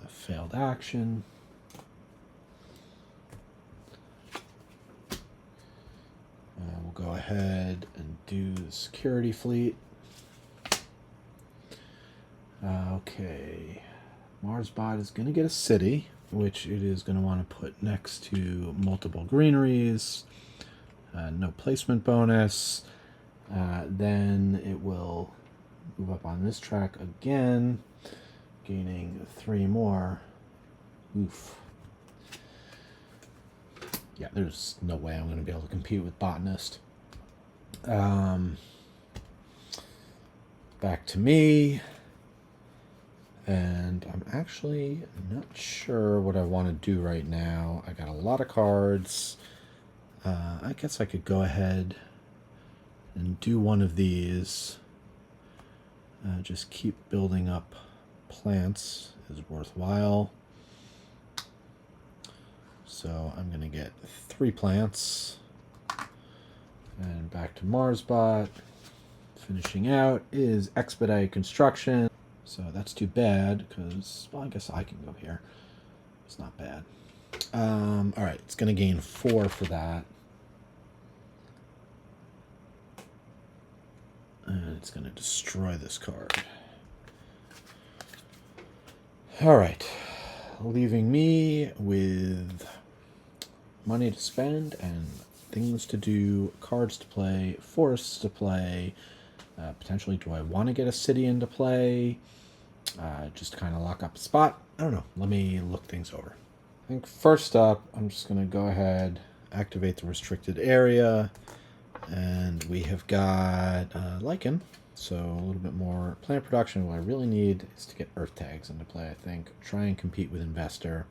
failed action. We'll go ahead and do the security fleet. Okay. Marsbot is going to get a city, which it is going to want to put next to multiple greeneries. No placement bonus. Then it will move up on this track again, gaining 3 more. Oof. Yeah, there's no way I'm going to be able to compete with botanist. Back to me. And I'm actually not sure what I want to do right now. I got a lot of cards. I guess I could go ahead and do one of these. Just keep building up plants is worthwhile. So I'm going to get 3 plants. And back to Marsbot. Finishing out is expedite construction. So that's too bad because, well, I guess I can go here. It's not bad. All right, it's going to gain 4 for that. And it's going to destroy this card. All right, leaving me with money to spend and things to do, cards to play, forests to play. Potentially, do I want to get a city into play? Just to kind of lock up a spot. I don't know. Let me look things over. I think first up, I'm just going to go ahead, activate the restricted area. And we have got lichen. So a little bit more plant production. What I really need is to get earth tags into play, I think. Try and compete with investor.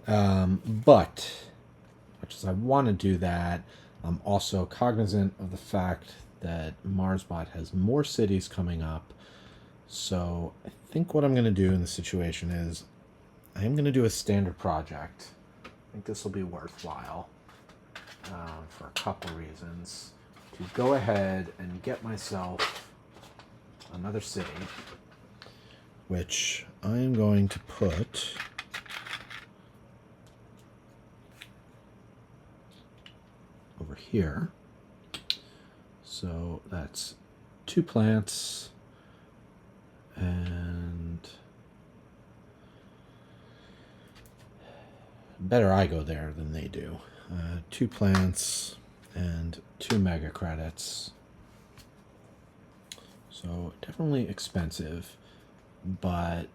But, much as I want to do that, I'm also cognizant of the fact that Marsbot has more cities coming up. So I think what I'm going to do in this situation is I am going to do a standard project. I think this will be worthwhile for a couple reasons. To go ahead and get myself another city, which I am going to put over here. So that's 2 plants and better I go there than they do. 2 plants and 2 mega credits. So definitely expensive, but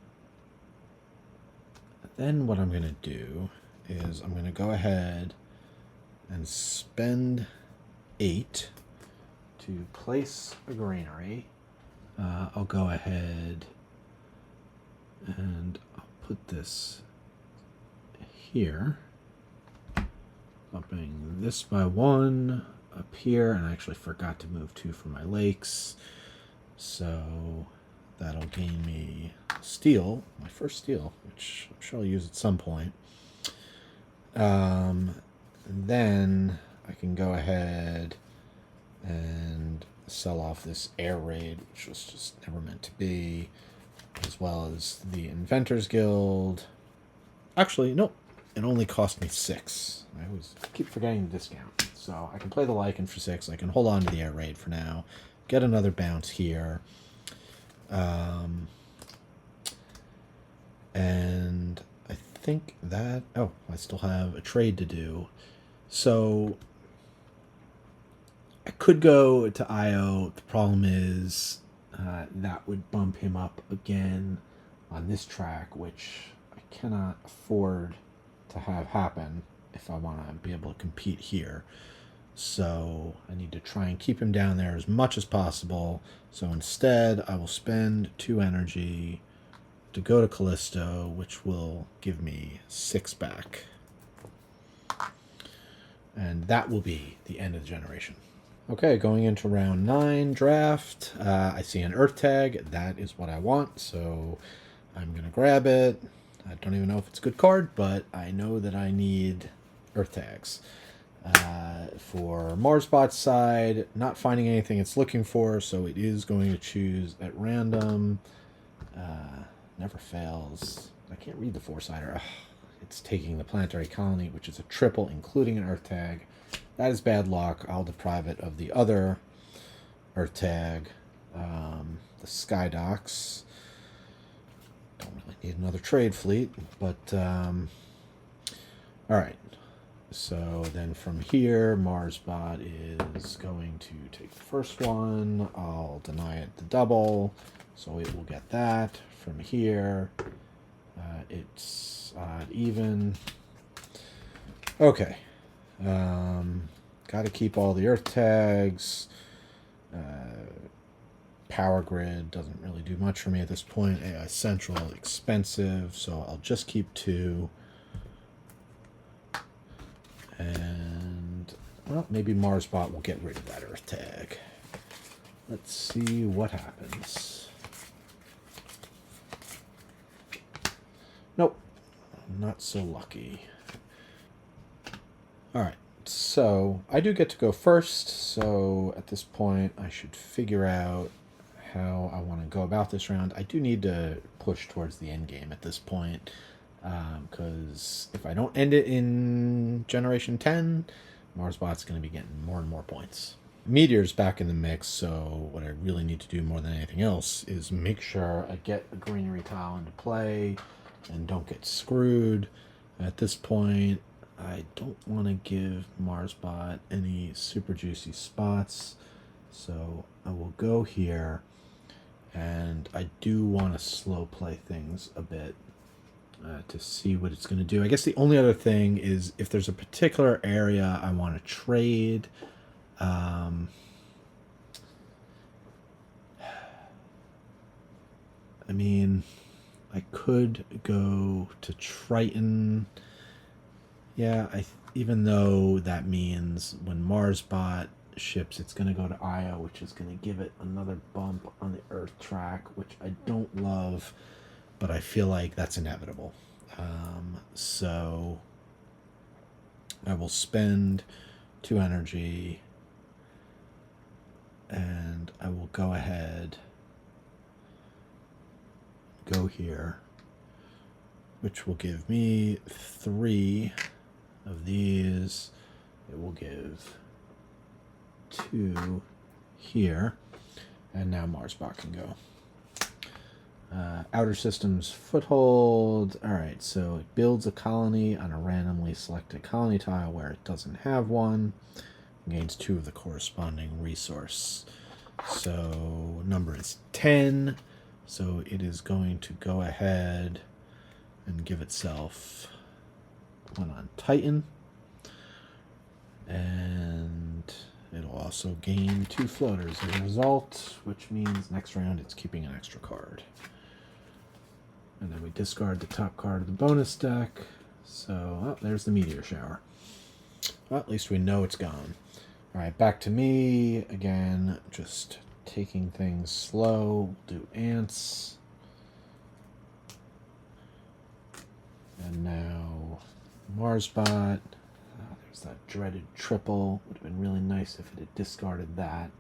then what I'm going to do is I'm going to go ahead and spend 8 to place a granary. I'll go ahead and I'll put this here, bumping this by 1 up here, and I actually forgot to move 2 for my lakes, so that'll gain me steel, my first steel, which I'm sure I'll use at some point. Then I can go ahead and sell off this air raid, which was just never meant to be, as well as the Inventors Guild. Actually, nope. It only cost me 6. I always keep forgetting the discount. So I can play the Lycan for 6. I can hold on to the air raid for now. Get another bounce here. And I think that... Oh, I still have a trade to do. So I could go to IO. The problem is that would bump him up again on this track, which I cannot afford to have happen if I want to be able to compete here. So I need to try and keep him down there as much as possible. So instead, I will spend 2 energy to go to Callisto, which will give me 6 back. And that will be the end of the generation. Okay, going into round 9 draft, I see an Earth tag. That is what I want, so I'm going to grab it. I don't even know if it's a good card, but I know that I need Earth tags. For Marsbot's side, not finding anything it's looking for, so it is going to choose at random. Never fails. I can't read the 4-sider. It's taking the Planetary Colony, which is a triple, including an Earth tag. That is bad luck. I'll deprive it of the other Earth tag. The Sky Docks. Don't really need another trade fleet, but alright. So then from here, Marsbot is going to take the first one. I'll deny it the double, so it will get that. From here, it's even. Okay. Got to keep all the Earth tags. Power Grid doesn't really do much for me at this point. AI Central, expensive, so I'll just keep 2. And, well, maybe Marsbot will get rid of that Earth tag. Let's see what happens. Nope. Not so lucky. Alright, so I do get to go first, so at this point I should figure out how I want to go about this round. I do need to push towards the end game at this point, because if I don't end it in Generation 10, Marsbot's going to be getting more and more points. Meteor's back in the mix, so what I really need to do more than anything else is make sure I get a greenery tile into play and don't get screwed. At this point, I don't want to give Marsbot any super juicy spots, so I will go here, and I do want to slow play things a bit to see what it's going to do. I guess the only other thing is if there's a particular area I want to trade. I mean, I could go to Triton. Yeah, even though that means when Marsbot ships, it's going to go to Io, which is going to give it another bump on the Earth track, which I don't love, but I feel like that's inevitable. So I will spend 2 energy, and I will go ahead, go here, which will give me 3 of these. It will give 2 here, and now Marsbot can go. Outer Systems Foothold. Alright, so it builds a colony on a randomly selected colony tile where it doesn't have one. Gains 2 of the corresponding resource. So number is 10. So it is going to go ahead and give itself one on Titan. And it'll also gain 2 floaters as a result, which means next round it's keeping an extra card. And then we discard the top card of the bonus deck. So, oh, there's the Meteor Shower. Well, at least we know it's gone. Alright, back to me. Again, just taking things slow. Do Ants. And now Marsbot. There's that dreaded triple. Would have been really nice if it had discarded that.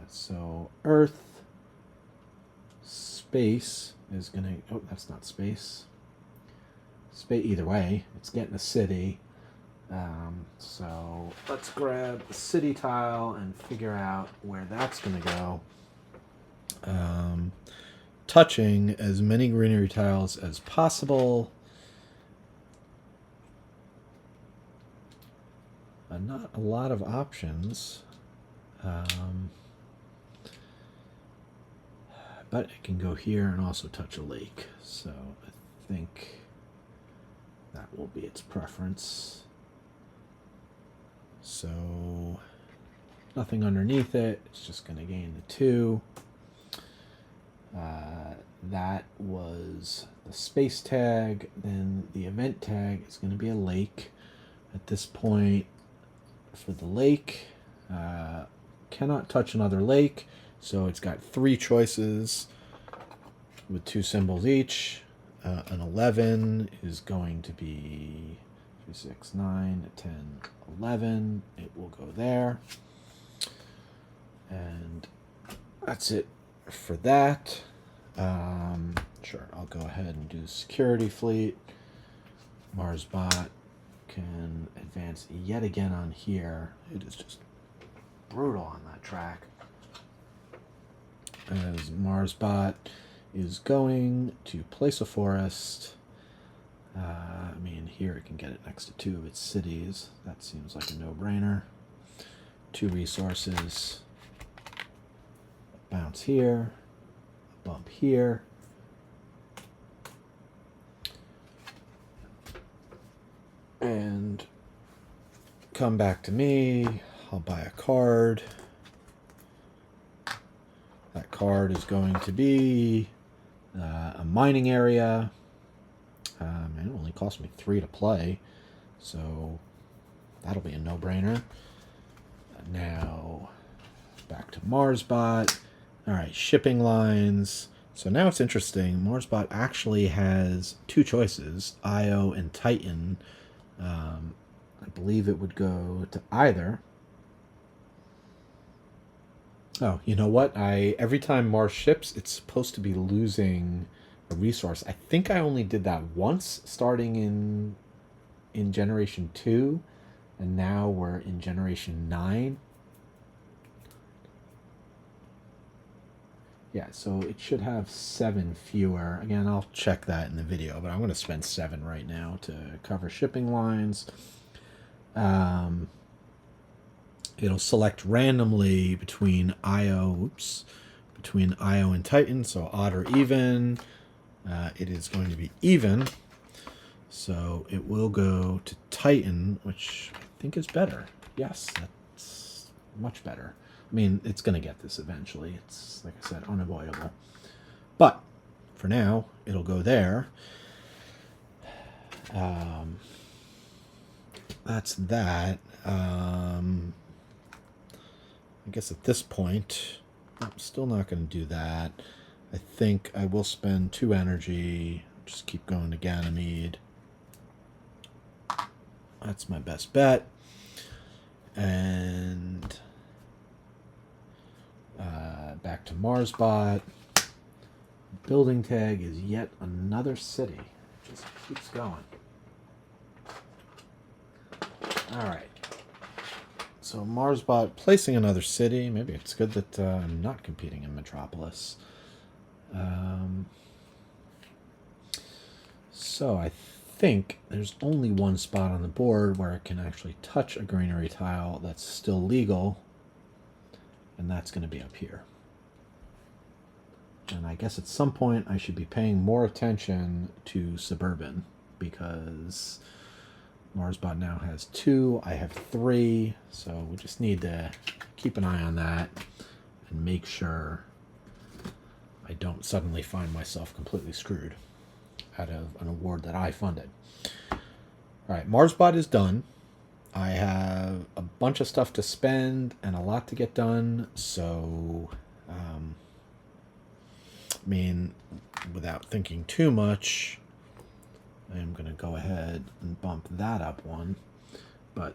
So Earth, space is going to... Oh, that's not space. Space, either way, it's getting a city. So let's grab the city tile and figure out where that's going to go. Touching as many greenery tiles as possible. Not a lot of options. But it can go here and also touch a lake. So I think that will be its preference. So nothing underneath it. It's just going to gain the 2. That was the space tag. Then the event tag is going to be a lake. At this point, for the lake, cannot touch another lake. So it's got 3 choices with 2 symbols each. An 11 is going to be 3, 6, 9, 10, 11. It will go there. And that's it for that. Sure, I'll go ahead and do security fleet. MarsBot can advance yet again on here. It is just brutal on that track. As MarsBot is going to place a forest. I mean, here it can get it next to 2 of its cities. That seems like a no-brainer. 2 resources. Bounce here. Bump here. And come back to me. I'll buy a card. That card is going to be a mining area. It only cost me 3 to play, so that'll be a no-brainer. Now, back to MarsBot. All right, shipping lines. So now it's interesting. MarsBot actually has 2 choices, Io and Titan. I believe it would go to either. Oh, you know what? Every time Mars ships, it's supposed to be losing a resource. I think I only did that once, starting in Generation 2, and now we're in Generation 9. Yeah, so it should have 7 fewer. Again, I'll check that in the video, but I'm going to spend 7 right now to cover shipping lines. It'll select randomly between Io and Titan, so odd or even. It is going to be even, so it will go to Titan, which I think is better. Yes, that's much better. I mean, it's going to get this eventually. It's, like I said, unavoidable. But for now, it'll go there. That's that. I guess at this point, I'm still not going to do that. I think I will spend 2 energy. Just keep going to Ganymede. That's my best bet. And back to MarsBot. Building tag is yet another city. Just keeps going. All right. So MarsBot placing another city. Maybe it's good that I'm not competing in Metropolis. So I think there's only 1 spot on the board where it can actually touch a greenery tile that's still legal, and that's going to be up here. And I guess at some point I should be paying more attention to suburban, because MarsBot now has 2, I have 3, so we just need to keep an eye on that and make sure I don't suddenly find myself completely screwed out of an award that I funded. All right, MarsBot is done. I have a bunch of stuff to spend and a lot to get done, so I mean, without thinking too much, I am going to go ahead and bump that up 1. But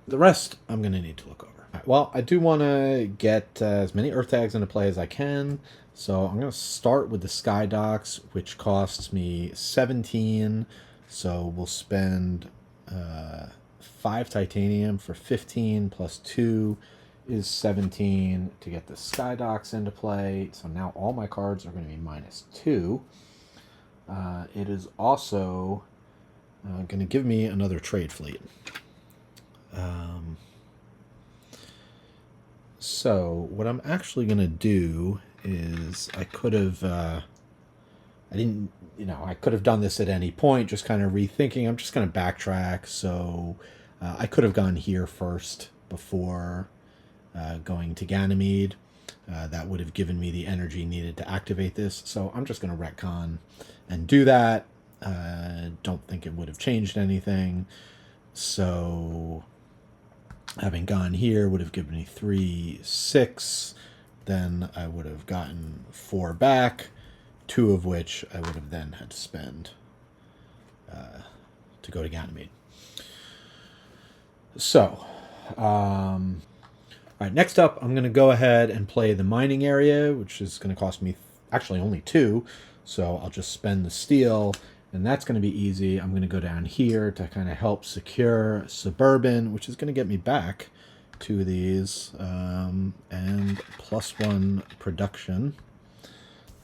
The rest I'm going to need to look over. Right, well, I do want to get as many Earth tags into play as I can. So I'm going to start with the Sky Docks, which costs me 17. So we'll spend 5 titanium for 15 plus 2 is 17 to get the Sky Docks into play. So now all my cards are going to be -2. It is also going to give me another trade fleet. So what I'm actually going to do is I could have, I could have done this at any point, just kind of rethinking. I'm just going to backtrack. So I could have gone here first before going to Ganymede. That would have given me the energy needed to activate this. So I'm just going to retcon and do that. Don't think it would have changed anything. So having gone here would have given me 3, 6. Then I would have gotten 4 back, 2 of which I would have then had to spend to go to Ganymede. So, all right, next up, I'm going to go ahead and play the mining area, which is going to cost me actually only 2. So I'll just spend the steel, and that's going to be easy. I'm going to go down here to kind of help secure Suburban, which is going to get me back to these, and +1 production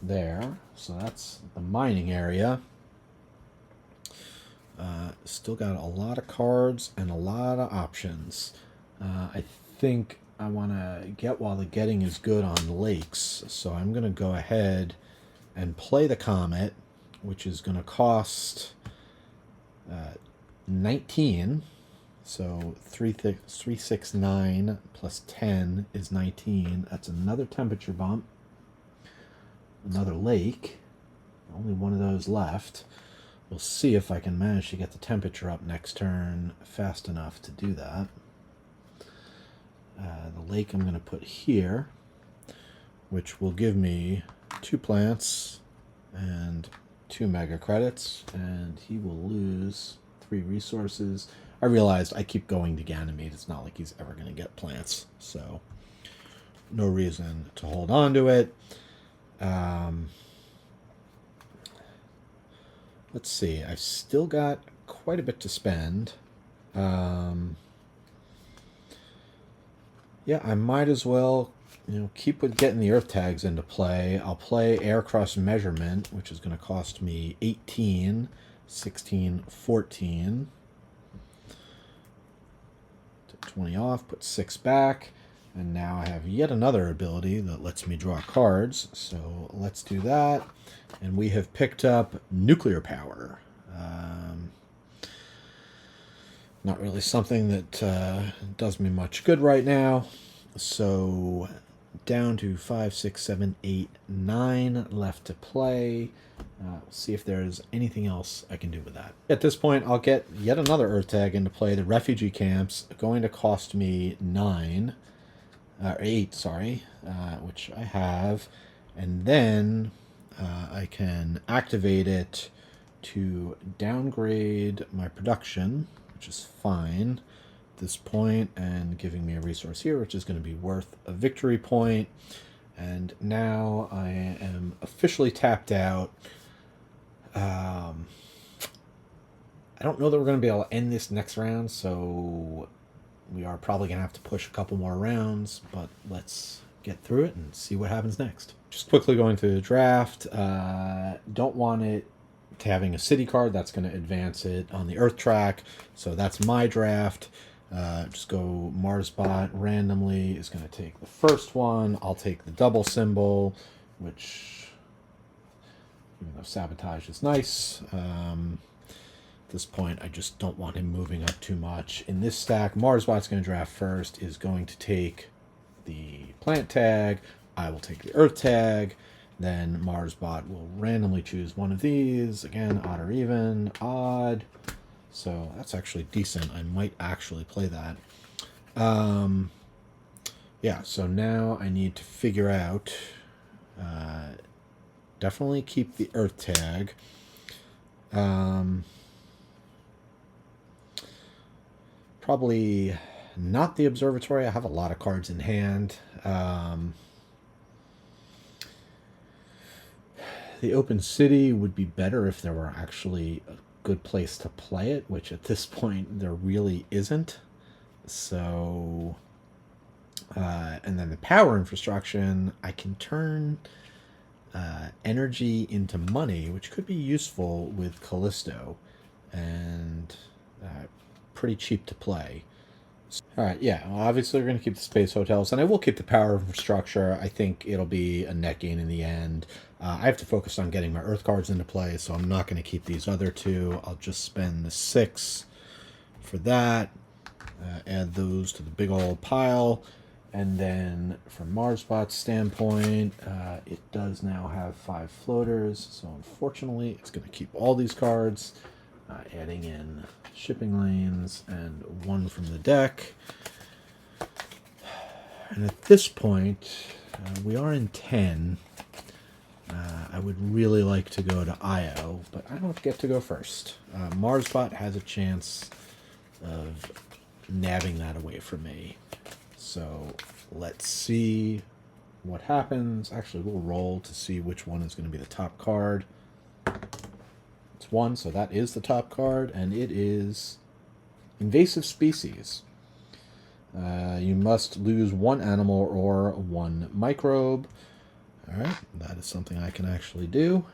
there. So that's the mining area. Still got a lot of cards and a lot of options. I think I want to get while the getting is good on lakes. So I'm going to go ahead and play the Comet, which is going to cost 19. So 369 plus 10 is 19. That's another temperature bump. Another lake. Only one of those left. We'll see if I can manage to get the temperature up next turn fast enough to do that. The lake I'm going to put here, which will give me 2 plants and 2 mega credits, and he will lose 3 resources. I realized I keep going to Ganymede. It's not like he's ever going to get plants, so no reason to hold on to it. Let's see. I've still got quite a bit to spend. Yeah, I might as well, keep with getting the Earth tags into play. I'll play Aircross Measurement, which is going to cost me 18, 16, 14. Take 20 off, put 6 back, and now I have yet another ability that lets me draw cards. So let's do that. And we have picked up Nuclear Power. Not really something that does me much good right now. So down to 5, 6, 7, 8, 9 left to play. See if there's anything else I can do with that. At this point, I'll get yet another Earth tag into play. The refugee camps are going to cost me 8, sorry, which I have. And then I can activate it to downgrade my production, which is fine at this point, and giving me a resource here, which is going to be worth a victory point. And now I am officially tapped out. I don't know that we're going to be able to end this next round, so we are probably going to have to push a couple more rounds, but let's get through it and see what happens next. Just quickly going through the draft. Don't want it to having a city card. That's going to advance it on the Earth track. So that's my draft. Just go Marsbot randomly is going to take the first one. I'll take the double symbol, which, even though sabotage is nice, at this point I just don't want him moving up too much. In this stack, Marsbot's going to draft first, is going to take the plant tag. I will take the Earth tag. Then Marsbot will randomly choose one of these. Again, odd or even. Odd. So that's actually decent. I might actually play that. Yeah, so now I need to figure out... definitely keep the Earth tag. Probably Not the observatory. I have a lot of cards in hand. The open city would be better if there were actually a good place to play it, which at this point there really isn't. So, and then the power infrastructure, I can turn energy into money, which could be useful with Callisto, and pretty cheap to play. All right, yeah. Well, obviously, we're going to keep the space hotels, and I will keep the power infrastructure. I think it'll be a net gain in the end. I have to focus on getting my Earth cards into play, so I'm not going to keep these other two. I'll just spend the 6 for that. Add those to the big old pile. And then from Marsbot's standpoint, it does now have 5 floaters, so unfortunately, it's going to keep all these cards. Adding in shipping lanes and 1 from the deck. And at this point, we are in 10. I would really like to go to Io, but I don't get to go first. Marsbot has a chance of nabbing that away from me. So let's see what happens. Actually, we'll roll to see which one is going to be the top card. It's 1, so that is the top card, and it is Invasive Species. You must lose 1 animal or 1 microbe. All right, that is something I can actually do.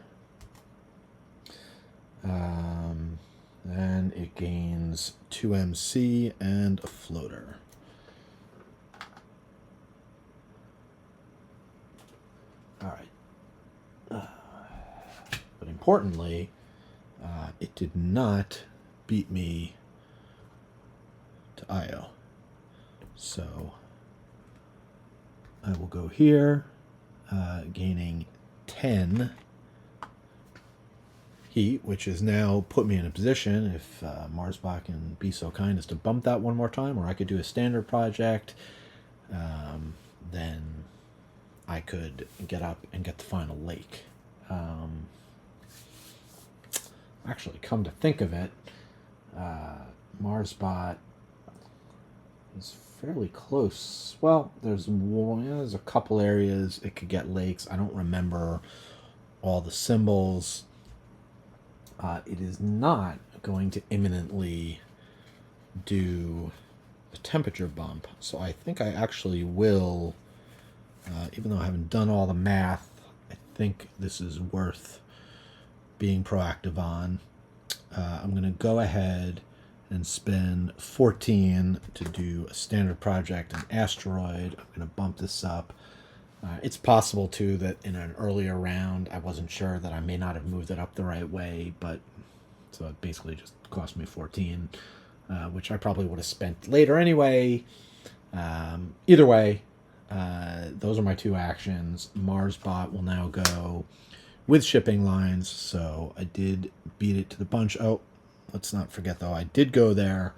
And it gains 2 MC and a floater. All right. But importantly, it did not beat me to Io. So I will go here, gaining 10 heat, which has now put me in a position, if Marsbot can be so kind as to bump that 1 more time, or I could do a standard project, then I could get up and get the final lake. Actually, come to think of it, Marsbot is fairly close. Well, there's a couple areas it could get lakes. I don't remember all the symbols. It is not going to imminently do a temperature bump, so I think I actually will, even though I haven't done all the math, I think this is worth being proactive on. I'm going to go ahead and spend 14 to do a standard project, an asteroid. I'm going to bump this up. It's possible, too, that in an earlier round, I wasn't sure that I may not have moved it up the right way, but so it basically just cost me 14, which I probably would have spent later anyway. Either way, those are my 2 actions. Marsbot will now go with shipping lines, so I did beat it to the punch. Oh, let's not forget, though, I did go there,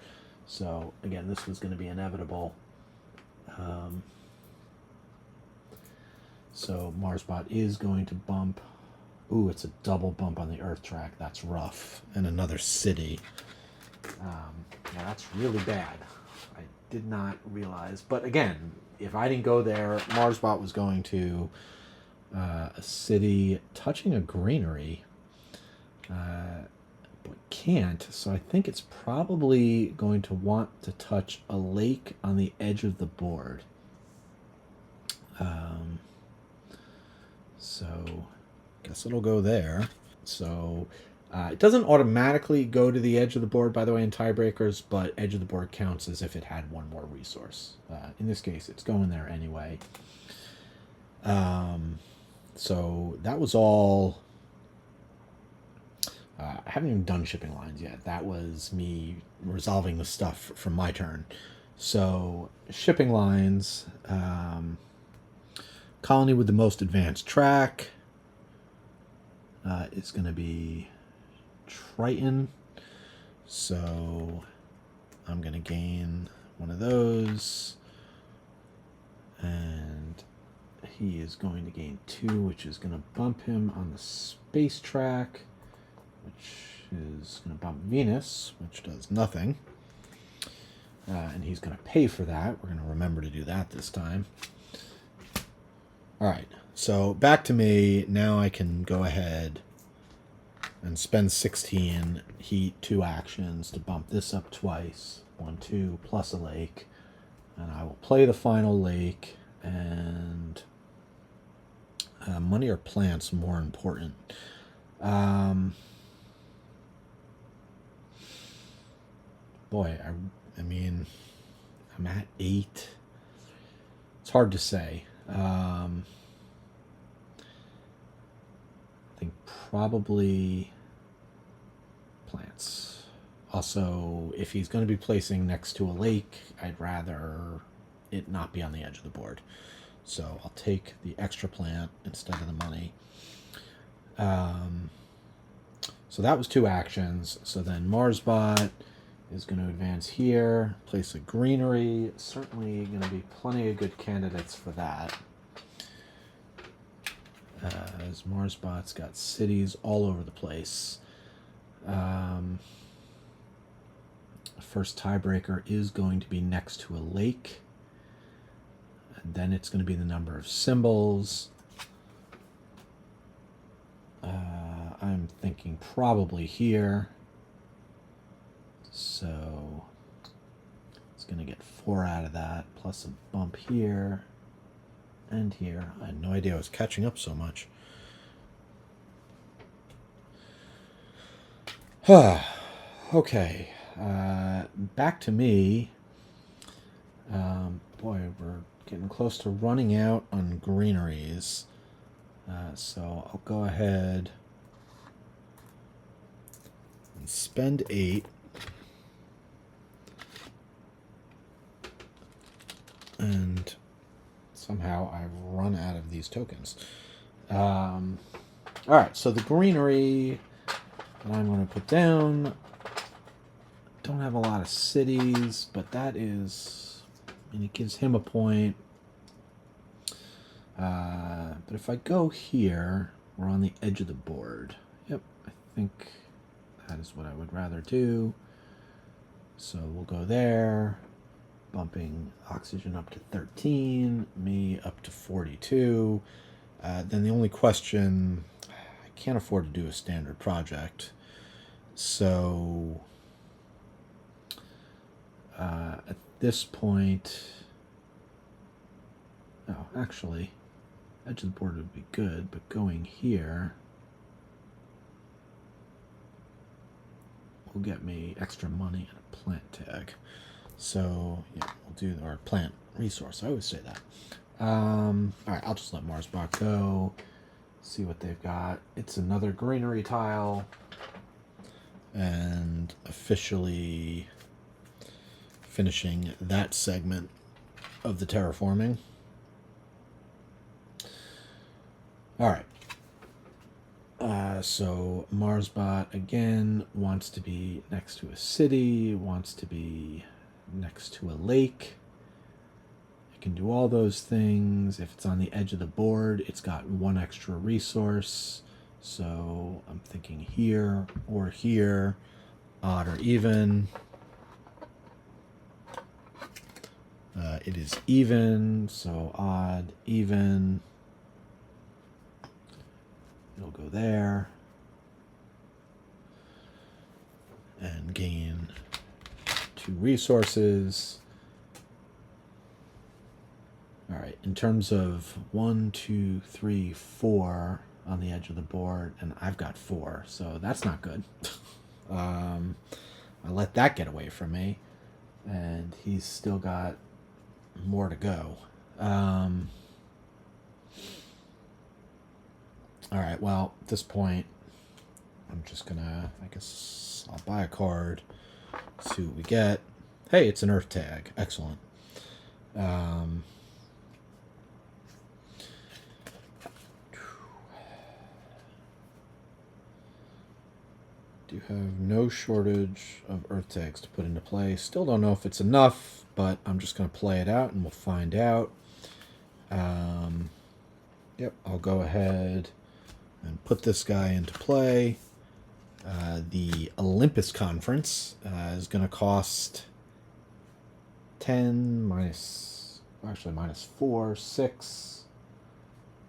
so again, this was going to be inevitable. So Marsbot is going to bump. Ooh, it's a double bump on the Earth track. That's rough. And another city. Yeah, that's really bad. I did not realize. But again, if I didn't go there, Marsbot was going to a city touching a granary. But can't. So I think it's probably going to want to touch a lake on the edge of the board. So guess it'll go there. So it doesn't automatically go to the edge of the board, by the way, in tiebreakers, but edge of the board counts as if it had 1 more resource. In this case, it's going there anyway. So that was all. I haven't even done shipping lines yet. That was me resolving the stuff from my turn. So shipping lines. Colony with the most advanced track is going to be Triton. So I'm going to gain 1 of those. And he is going to gain 2, which is going to bump him on the space track, which is going to bump Venus, which does nothing. and he's going to pay for that. We're going to remember to do that this time. All right, so back to me. Now I can go ahead and spend 16, heat 2 actions to bump this up twice. 1, 2, plus a lake. And I will play the final lake, and money or plants more important. Boy, I mean, I'm at 8. It's hard to say. I think probably plants. Also, if he's going to be placing next to a lake, I'd rather it not be on the edge of the board. So I'll take the extra plant instead of the money. So that was 2 actions. So then Marsbot is going to advance here, place a greenery. Certainly going to be plenty of good candidates for that. As Marsbot's got cities all over the place. First tiebreaker is going to be next to a lake. And then it's going to be the number of symbols. I'm thinking probably here. So it's going to get 4 out of that, plus a bump here and here. I had no idea I was catching up so much. Okay, back to me. Boy, we're getting close to running out on greeneries. So I'll go ahead and spend 8. And somehow I've run out of these tokens. All right, so the greenery that I'm going to put down, don't have a lot of cities, but that is, and it gives him a point. But if I go here, we're on the edge of the board. Yep, I think that is what I would rather do. So we'll go there, bumping oxygen up to 13, me up to 42. Then the only question, I can't afford to do a standard project. So at this point, oh, actually, edge of the board would be good, but going here will get me extra money and a plant tag. So yeah, we'll do our plant resource. I always say that. All right, I'll just let Marsbot go. See what they've got. It's another greenery tile, and officially finishing that segment of the terraforming. All right. So Marsbot again wants to be next to a city, wants to be next to a lake. It can do all those things. If it's on the edge of the board, it's got 1 extra resource. So I'm thinking here or here, odd or even. It is even, so odd, even. It'll go there and gain 2 resources. All right, in terms of 1, 2, 3, 4 on the edge of the board, and I've got 4, so that's not good. I let that get away from me, and he's still got more to go. All right, well, at this point, I'm just gonna, I guess I'll buy a card, see what we get. Hey, it's an Earth tag. Excellent. Do have no shortage of Earth tags to put into play. Still don't know if it's enough, but I'm just going to play it out and we'll find out. Yep, I'll go ahead and put this guy into play. The Olympus Conference is going to cost 10 minus, actually minus 4, 6.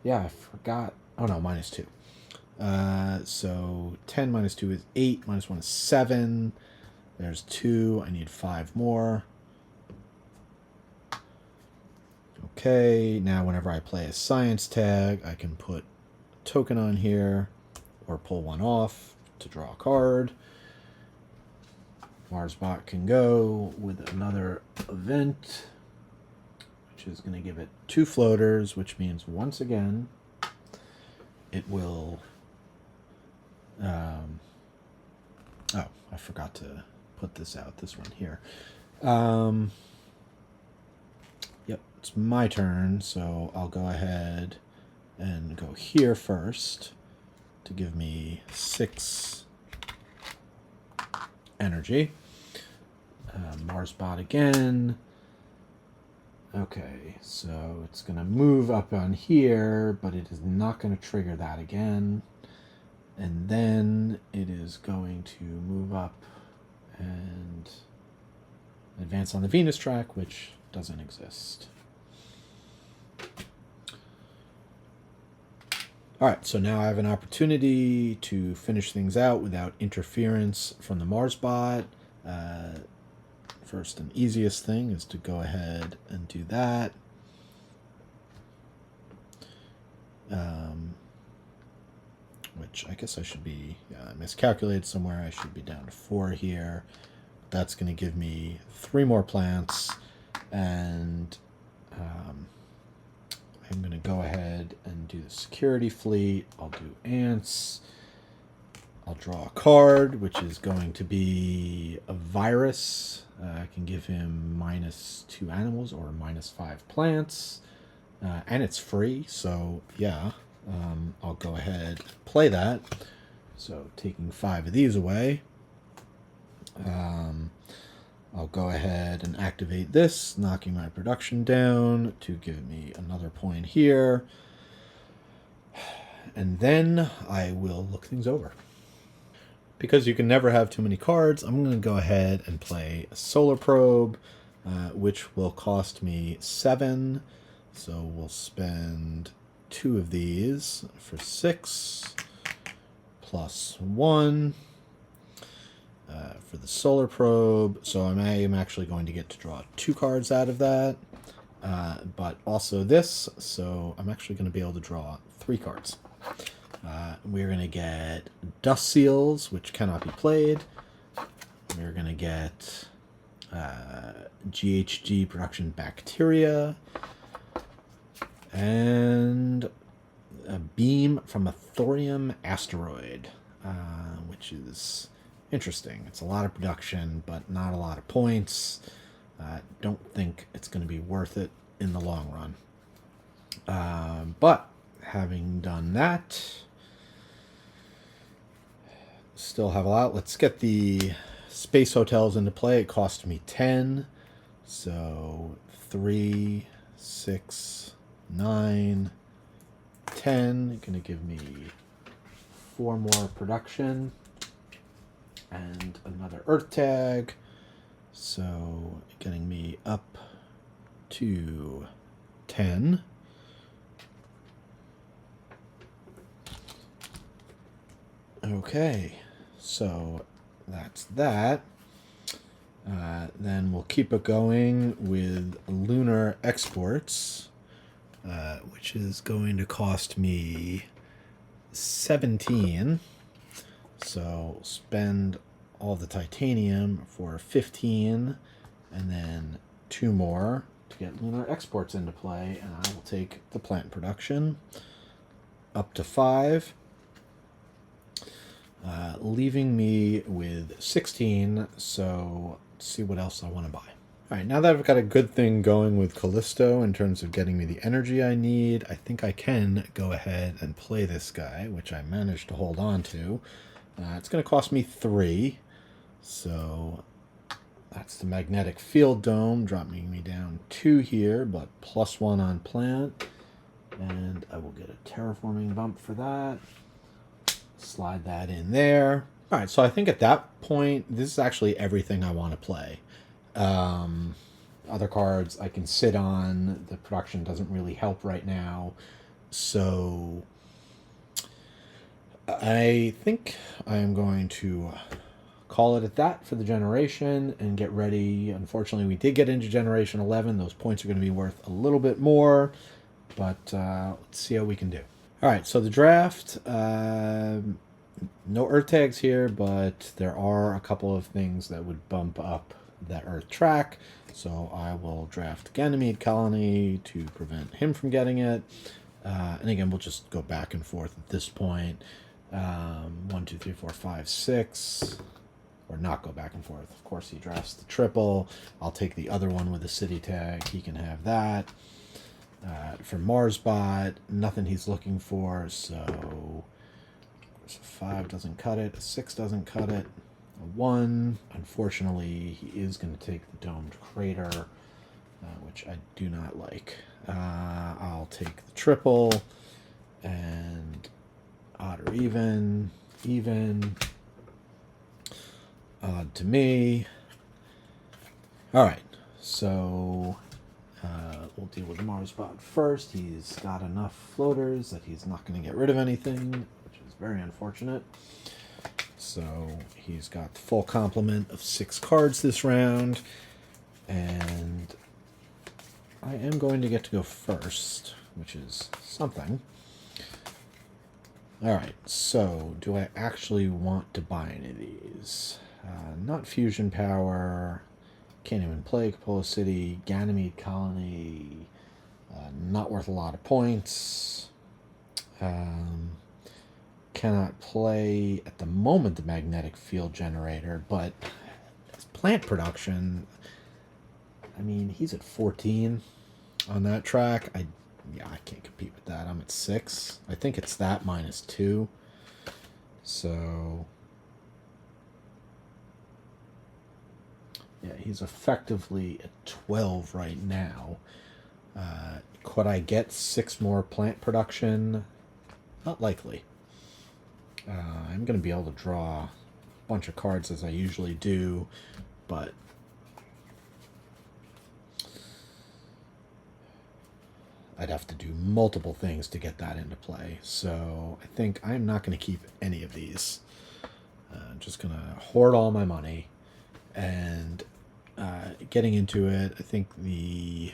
Yeah, I forgot. Oh no, minus 2. So 10 minus 2 is 8, minus 1 is 7. There's 2. I need 5 more. Okay, now whenever I play a science tag, I can put a token on here or pull one off to draw a card. Marsbot can go with another event, which is going to give it 2 floaters, which means once again it will... oh, I forgot to put this out, this one here. Yep, it's my turn, so I'll go ahead and go here first to give me 6 energy. Marsbot again. Okay, so it's going to move up on here, but it is not going to trigger that again. And then it is going to move up and advance on the Venus track, which doesn't exist. All right, so now I have an opportunity to finish things out without interference from the Marsbot. First and easiest thing is to go ahead and do that. Which I guess I should be, I miscalculated somewhere. I should be down to 4 here. That's going to give me 3 more plants, and I'm going to go ahead and do the security fleet. I'll do ants. I'll draw a card, which is going to be a virus. I can give him -2 animals or -5 plants, and it's free, so yeah. I'll go ahead and play that. So taking 5 of these away. I'll go ahead and activate this, knocking my production down to give me another point here. And then I will look things over. Because you can never have too many cards, I'm going to go ahead and play a solar probe, which will cost me 7. So we'll spend 2 of these for 6, plus 1 for the solar probe. So I am actually going to get to draw 2 cards out of that, but also this. So I'm actually going to be able to draw 3 cards. We're going to get dust seals, which cannot be played. We're going to get GHG production bacteria, and a beam from a thorium asteroid, which is interesting. It's a lot of production, but not a lot of points. Don't think it's going to be worth it in the long run. But having done that, still have a lot. Let's get the space hotels into play. It cost me 10. So 3, 6, 9, 10. Going to give me 4 more production and another Earth tag. So getting me up to 10. Okay, so that's that. Then we'll keep it going with lunar exports, which is going to cost me 17. So spend all the titanium for 15, and then 2 more to get lunar exports into play, and I will take the plant production up to 5. Leaving me with 16, so let's see what else I want to buy. Alright, now that I've got a good thing going with Callisto in terms of getting me the energy I need, I think I can go ahead and play this guy, which I managed to hold on to. It's going to cost me 3, so that's the magnetic field dome, dropping me down 2 here, but plus 1 on plant, and I will get a terraforming bump for that. Slide that in there. All right, so I think at that point, this is actually everything I want to play. other cards I can sit on. The production doesn't really help right now. So I think I'm going to call it at that for the generation and get ready. Unfortunately, we did get into Generation 11. Those points are going to be worth a little bit more, but let's see how we can do. All right, so the draft, no Earth tags here, but there are a couple of things that would bump up that Earth track. So I will draft Ganymede Colony to prevent him from getting it. And again, we'll just go back and forth at this point. 1, 2, 3, 4, 5, 6. Or not go back and forth. Of course, he drafts the triple. I'll take the other one with a city tag. He can have that. For MarsBot, nothing he's looking for, so a 5 doesn't cut it, a 6 doesn't cut it, a 1. Unfortunately, he is going to take the domed crater, which I do not like. I'll take the triple, and odd or even, odd to me. All right, so we'll deal with MarsBot first. He's got enough floaters that he's not going to get rid of anything, which is very unfortunate. So he's got the full complement of 6 cards this round, and I am going to get to go first, which is something. All right, so do I actually want to buy any of these? Not fusion power. Can't even play Capella City. Ganymede Colony. Not worth a lot of points. Cannot play at the moment the magnetic field generator, but it's plant production. I mean, he's at 14 on that track. I can't compete with that. I'm at 6. I think it's that minus 2. So yeah, he's effectively at 12 right now. Could I get 6 more plant production? Not likely. I'm going to be able to draw a bunch of cards as I usually do, but I'd have to do multiple things to get that into play. So I think I'm not going to keep any of these. I'm just going to hoard all my money. And getting into it, I think the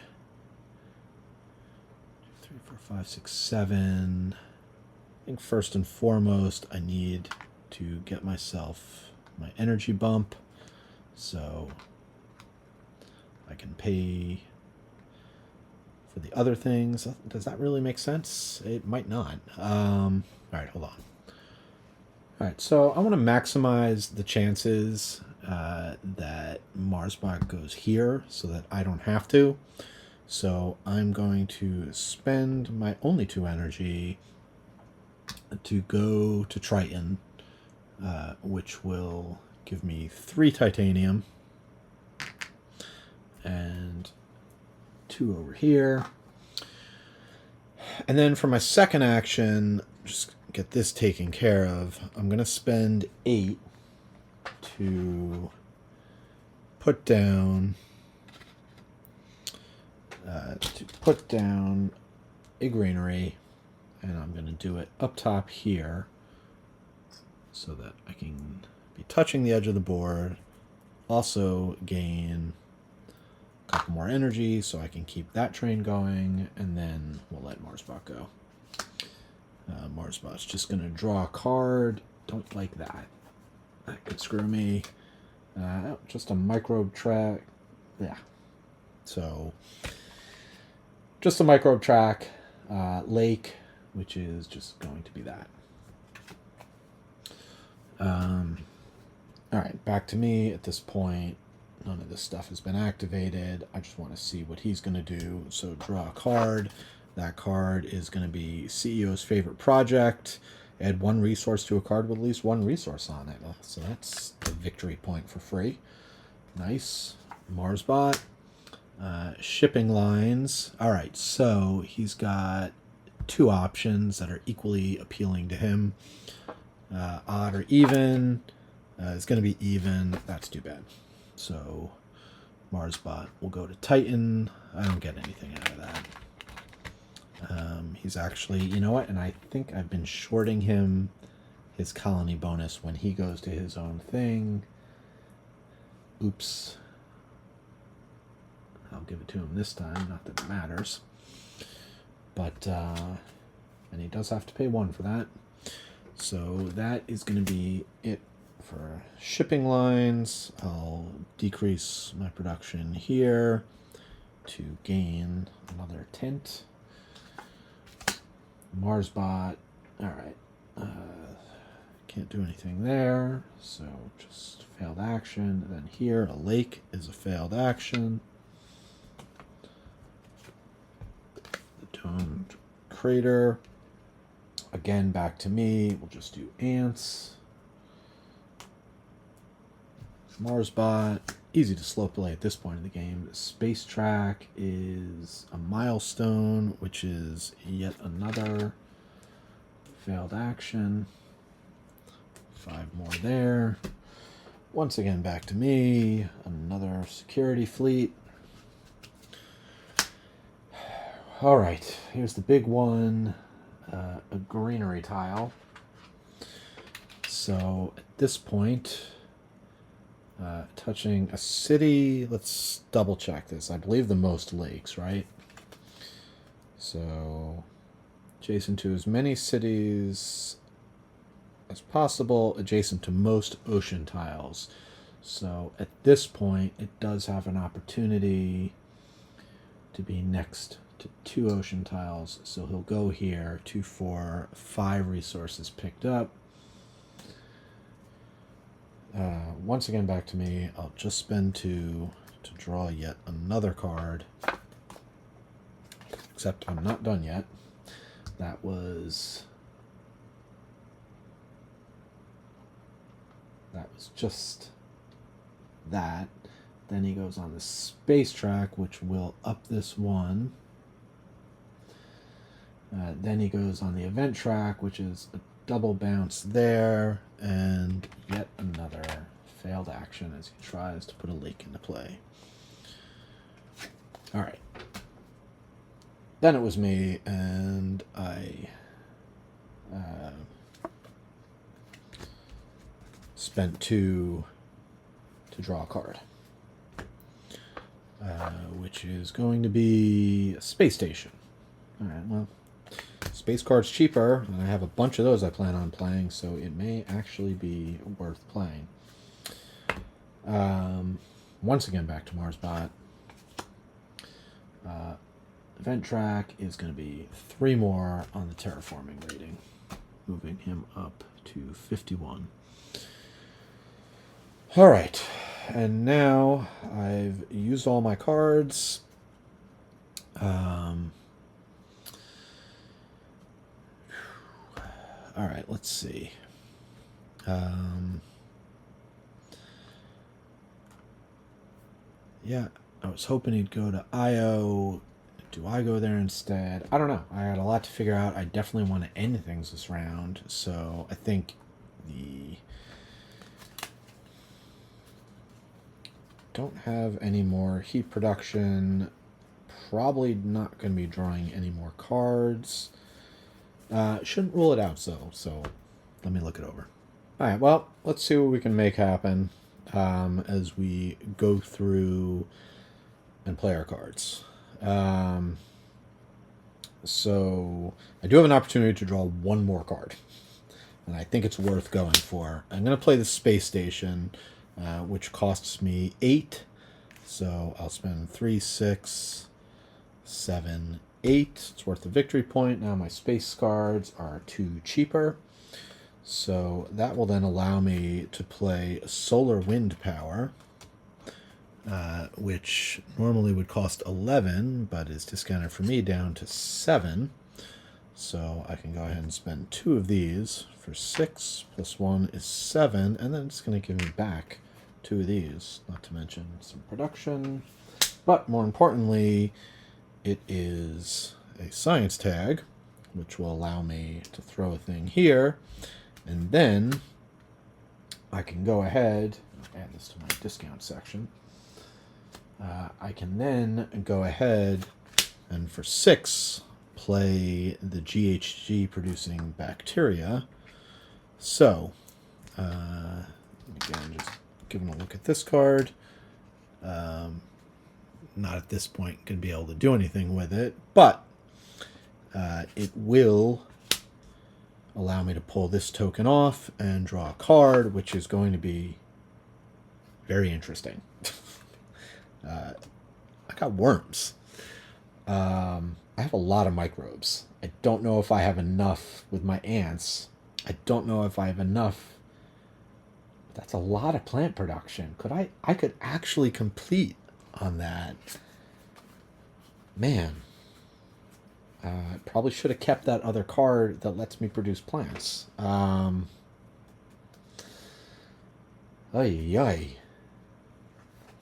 3, 4, 5, 6, 7. I think first and foremost, I need to get myself my energy bump, so I can pay for the other things. Does that really make sense? It might not. All right, hold on. All right, so I want to maximize the chances that MarsBot goes here so that I don't have to. So I'm going to spend my only 2 energy to go to Triton, which will give me 3 titanium and 2 over here. And then for my second action, just get this taken care of, I'm going to spend 8 to put down a granary, and I'm going to do it up top here so that I can be touching the edge of the board, also gain a couple more energy so I can keep that train going, and then we'll let MarsBot go. MarsBot's just going to draw a card. Don't like that. That could screw me. Just a microbe track. Yeah. So, just a microbe track. Lake, which is just going to be that. All right, back to me at this point. None of this stuff has been activated. I just want to see what he's going to do. So draw a card. That card is going to be CEO's favorite project. Add 1 resource to a card with at least 1 resource on it. So that's a victory point for free. Nice. MarsBot. Shipping lines. All right, so he's got 2 options that are equally appealing to him. Odd or even. It's going to be even. That's too bad. So Marsbot will go to Titan. I don't get anything out of that. He's actually, you know what? And I think I've been shorting him his colony bonus when he goes to his own thing. Oops. I'll give it to him this time, not that it matters. But, and he does have to pay 1 for that. So that is going to be it for shipping lines. I'll decrease my production here to gain another tent. Marsbot, alright. Can't do anything there, so just failed action. And then here, a lake is a failed action. The domed crater. Again, back to me. We'll just do ants. Marsbot. Easy to slow play at this point in the game. Space track is a milestone, which is yet another failed action. 5 more there. Once again, back to me. Another security fleet. All right, here's the big one. A greenery tile. So at this point, touching a city, let's double check this. I believe the most lakes, right? So adjacent to as many cities as possible, adjacent to most ocean tiles. So at this point, it does have an opportunity to be next to 2 ocean tiles. So he'll go here, 2, 4, 5 resources picked up. Once again, back to me. I'll just spend 2 to draw yet another card. Except I'm not done yet. That was just that. Then he goes on the space track, which will up this one. Then he goes on the event track, which is a double bounce there, and yet another failed action as he tries to put a lake into play. All right. Then it was me, and I spent 2 to draw a card, which is going to be a space station. All right, well, space card's cheaper, and I have a bunch of those I plan on playing, so it may actually be worth playing. Once again, back to Marsbot. Event track is going to be 3 more on the terraforming rating, moving him up to 51. All right, and now I've used all my cards. All right, let's see. Yeah, I was hoping he'd go to IO. Do I go there instead? I don't know. I had a lot to figure out. I definitely want to end things this round, so I think the... Don't have any more heat production. Probably not going to be drawing any more cards. Shouldn't rule it out, so let me look it over. All right, well, let's see what we can make happen as we go through and play our cards. So I do have an opportunity to draw 1 more card, and I think it's worth going for. I'm going to play the space station, which costs me 8, so I'll spend 3, 6, 7, 8. It's worth a victory point. Now my space cards are 2 cheaper, so that will then allow me to play solar wind power, which normally would cost 11, but is discounted for me down to 7. So I can go ahead and spend 2 of these for 6, plus 1 is 7, and then it's going to give me back 2 of these, not to mention some production. But more importantly, it is a science tag, which will allow me to throw a thing here, and then I can go ahead and add this to my discount section. I can then go ahead and for 6 play the GHG producing bacteria. So, again, just giving a look at this card. Not at this point going to be able to do anything with it, but it will allow me to pull this token off and draw a card, which is going to be very interesting. I got worms. I have a lot of microbes. I don't know if I have enough with my ants. I don't know if I have enough. That's a lot of plant production. I could actually complete on that. Man. Probably should have kept that other card that lets me produce plants. Ay.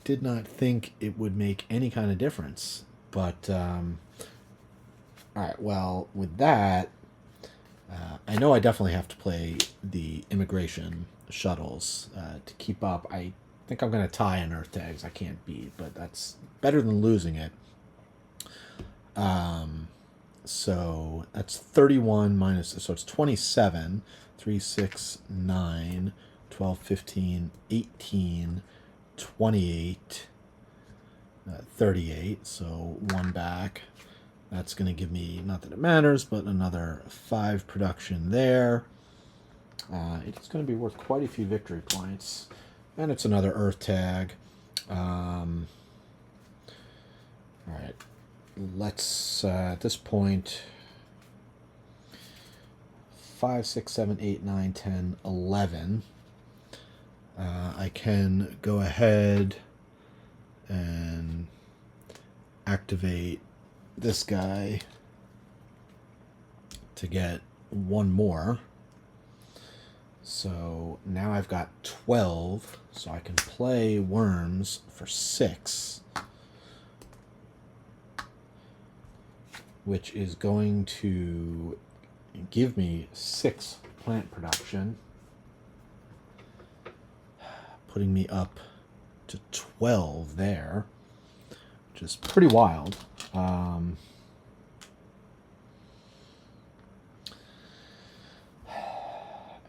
Did not think it would make any kind of difference. But, alright, well, with that, I know I definitely have to play the immigration shuttles to keep up. I think I'm going to tie an Earth Tags I can't beat, but that's better than losing it. So that's 31 minus, so it's 27, 3, 6, 9, 12, 15, 18, 28, 38, so 1 back. That's going to give me, not that it matters, but another 5 production there. It's going to be worth quite a few victory points. And it's another Earth Tag. Alright, let's, at this point, 5, 6, 7, 8, 9, 10, 11. I can go ahead and activate this guy to get 1 more. So now I've got 12, so I can play worms for 6, which is going to give me 6 plant production, putting me up to 12 there, which is pretty wild.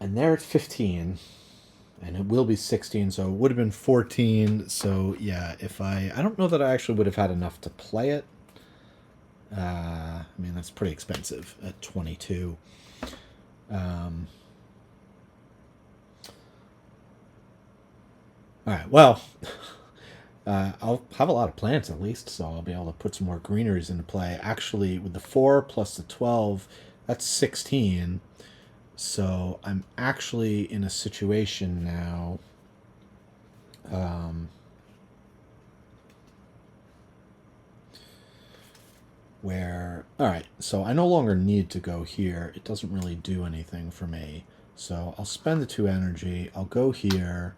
And there it's 15, and it will be 16, so it would have been 14. So yeah, if I don't know that I actually would have had enough to play it. I mean, that's pretty expensive at 22. All right, well, I'll have a lot of plants at least, so I'll be able to put some more greeneries into play. Actually, with the 4 plus the 12, that's 16. So I'm actually in a situation now where, all right, so I no longer need to go here. It doesn't really do anything for me. So I'll spend the 2 energy. I'll go here,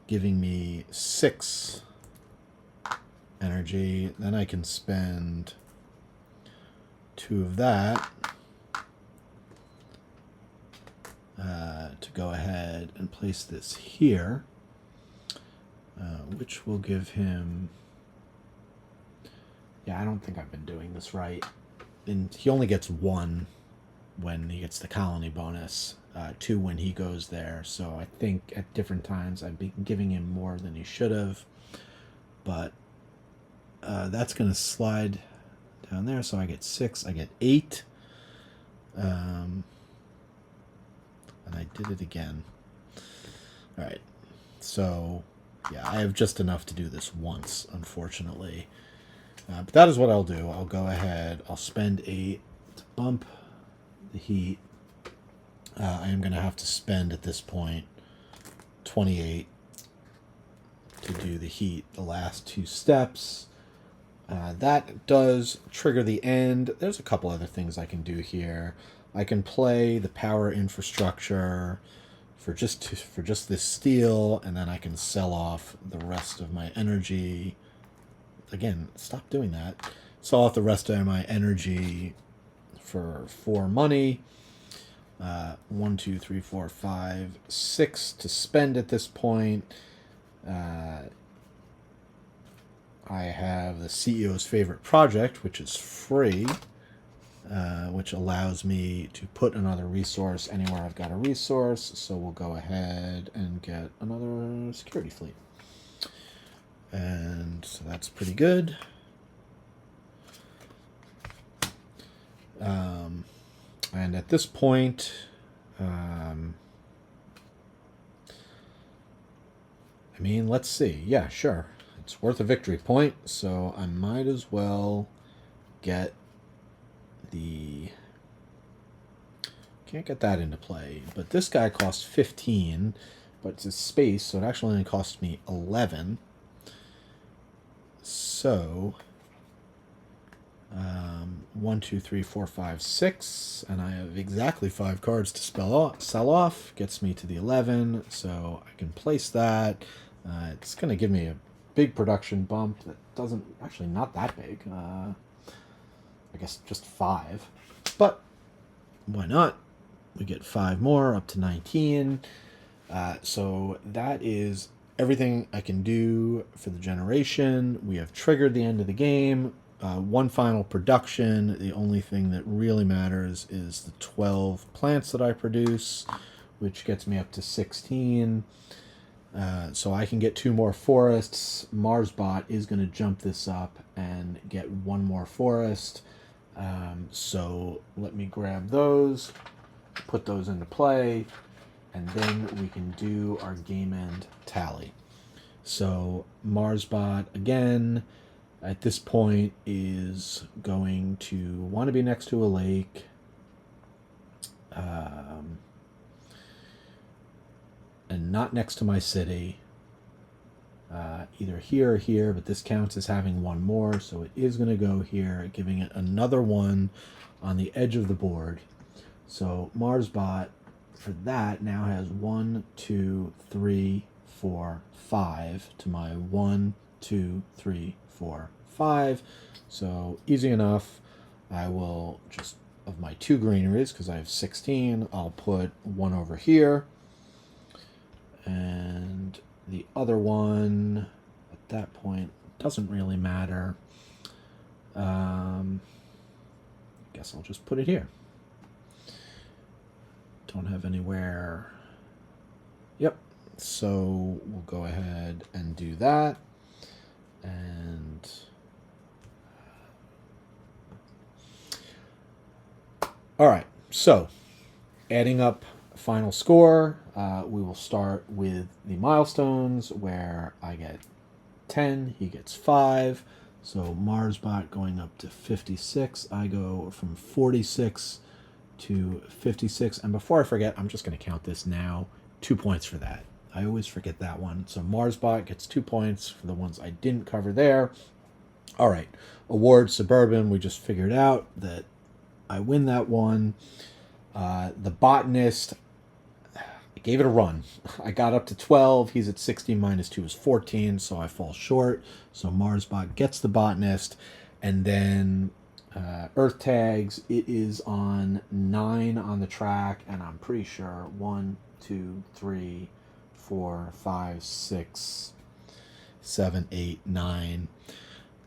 giving me 6 energy. Then I can spend 2 of that to go ahead and place this here, which will give him... Yeah, I don't think I've been doing this right. And he only gets 1 when he gets the colony bonus, 2 when he goes there. So I think at different times I've been giving him more than he should have. But that's going to slide down there. So I get 6, I get 8. And I did it again. All right. So, yeah, I have just enough to do this once, unfortunately. But that is what I'll do. I'll go ahead. I'll spend 8 to bump the heat. I am going to have to spend, at this point, 28 to do the heat, the last 2 steps. That does trigger the end. There's a couple other things I can do here. I can play the power infrastructure for just this steel, and then I can sell off the rest of my energy. Again, stop doing that. Sell off the rest of my energy for 4 money. 1, 2, 3, 4, 5, 6 to spend at this point. I have the CEO's favorite project, which is free, which allows me to put another resource anywhere I've got a resource. So we'll go ahead and get another security fleet. And so that's pretty good. And at this point, I mean, let's see. Yeah, sure. It's worth a victory point, so I might as well get the... Can't get that into play, but this guy costs 15, but it's a space, so it actually only costs me 11. So, 1, 2, 3, 4, 5, 6, and I have exactly 5 cards to sell off. Gets me to the 11, so I can place that. It's going to give me a big production bump that doesn't... Actually, not that big. I guess just 5. But why not? We get 5 more, up to 19. So that is everything I can do for the generation. We have triggered the end of the game. One final production. The only thing that really matters is the 12 plants that I produce, which gets me up to 16. So I can get 2 more forests. MarsBot is going to jump this up and get 1 more forest. So let me grab those, put those into play, and then we can do our game end tally. So MarsBot, again, at this point is going to want to be next to a lake. And not next to my city. Either here or here, but this counts as having 1 more, so it is going to go here, giving it another 1 on the edge of the board. So MarsBot, for that, now has 1, 2, 3, 4, 5 to my 1, 2, 3, 4, 5. So easy enough. I will just, of my 2 greeneries, because I have 16, I'll put 1 over here. And the other one, at that point, doesn't really matter. Guess I'll just put it here. Don't have anywhere. Yep. So we'll go ahead and do that. And all right. So adding up final score, we will start with the milestones where I get 10, he gets 5. So MarsBot going up to 56. I go from 46 to 56. And before I forget, I'm just going to count this now. 2 points for that. I always forget that one. So MarsBot gets 2 points for the ones I didn't cover there. All right. Award Suburban, we just figured out that I win that one. The Botanist, I gave it a run. I got up to 12. He's at 60. Minus 2 is 14, so I fall short. So MarsBot gets the Botanist. And then Earth Tags, it is on 9 on the track, and I'm pretty sure 1, 2, 3, 4, 5, 6, 7, 8, 9.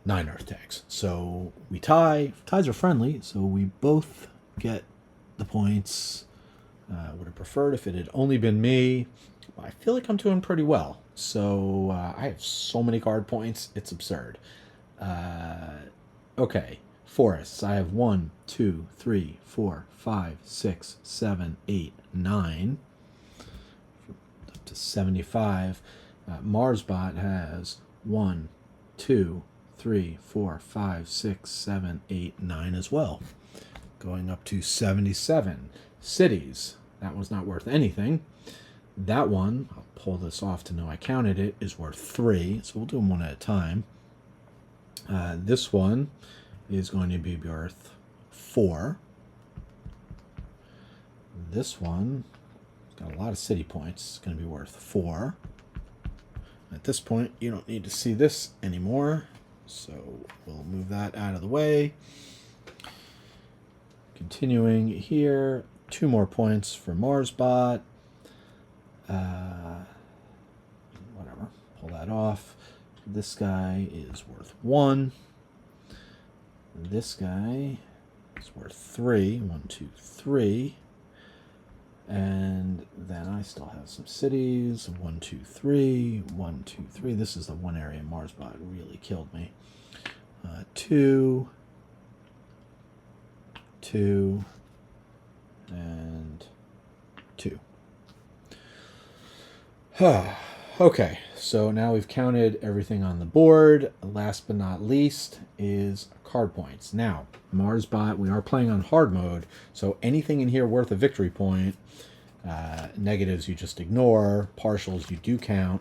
9 Earth Tags. So we tie. Ties are friendly, so we both get the points. Would have preferred if it had only been me. I feel like I'm doing pretty well. So I have so many card points, it's absurd. Okay, forests. I have 1, 2, 3, 4, 5, 6, 7, 8, 9. Up to 75. MarsBot has 1, 2, 3, 4, 5, 6, 7, 8, 9 as well. Going up to 77. Cities. That was not worth anything. That one, I'll pull this off to know I counted it, is worth 3. So we'll do them one at a time. This one is going to be worth 4. This one got a lot of city points. It's going to be worth 4. At this point, you don't need to see this anymore. So we'll move that out of the way. Continuing here, 2 more points for MarsBot. Whatever, pull that off. This guy is worth 1. This guy is worth 3. 1, 2, 3. And then I still have some cities. 1, 2, 3. 1, 2, 3. This is the one area MarsBot really killed me. 2. 2. And 2. Okay, so now we've counted everything on the board. Last but not least is card points. Now, MarsBot, we are playing on hard mode, so anything in here worth a victory point, negatives you just ignore, partials you do count.